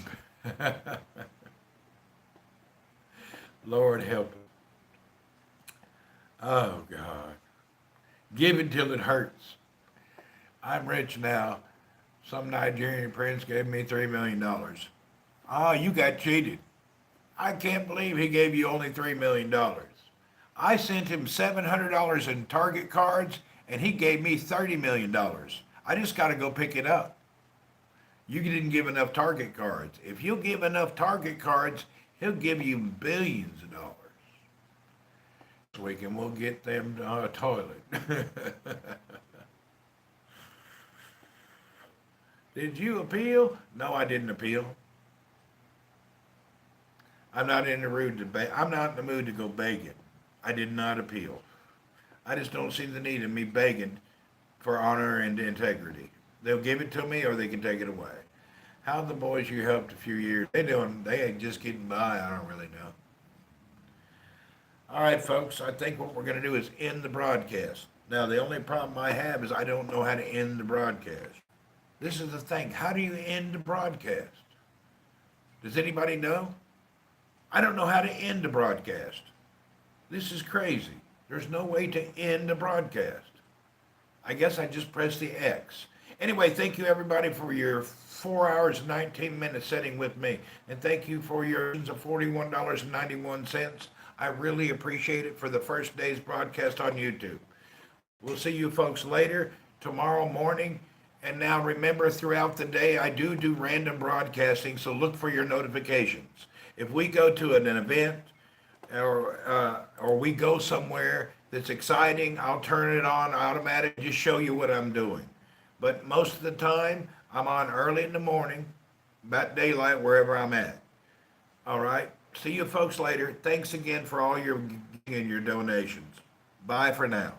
[SPEAKER 2] Lord help us. Oh, God. Give until it hurts. I'm rich now. Some Nigerian prince gave me $3 million. Ah, you got cheated. I can't believe he gave you only $3 million. I sent him $700 in Target cards, and he gave me $30 million. I just got to go pick it up. You didn't give enough Target cards. If you'll give enough Target cards, he'll give you billions of dollars. This week, and we'll get them a toilet. Did you appeal? No, I didn't appeal. I'm not in the mood to I'm not in the mood to go begging. I did not appeal. I just don't see the need of me begging for honor and integrity. They'll give it to me or they can take it away. How the boys you helped a few years, they ain't just getting by, I don't really know. All right, folks, I think what we're going to do is end the broadcast. Now, the only problem I have is I don't know how to end the broadcast. This is the thing. How do you end the broadcast? Does anybody know? I don't know how to end a broadcast. This is crazy. There's no way to end a broadcast. I guess I just press the X. Anyway, thank you everybody for your 4 hours and 19 minutes sitting with me. And thank you for your $41.91. I really appreciate it for the first day's broadcast on YouTube. We'll see you folks later tomorrow morning. And now remember, throughout the day, I do random broadcasting, so look for your notifications. If we go to an event or we go somewhere that's exciting, I'll turn it on automatic, just show you what I'm doing. But most of the time, I'm on early in the morning, about daylight, wherever I'm at. All right? See you folks later. Thanks again for all your donations. Bye for now.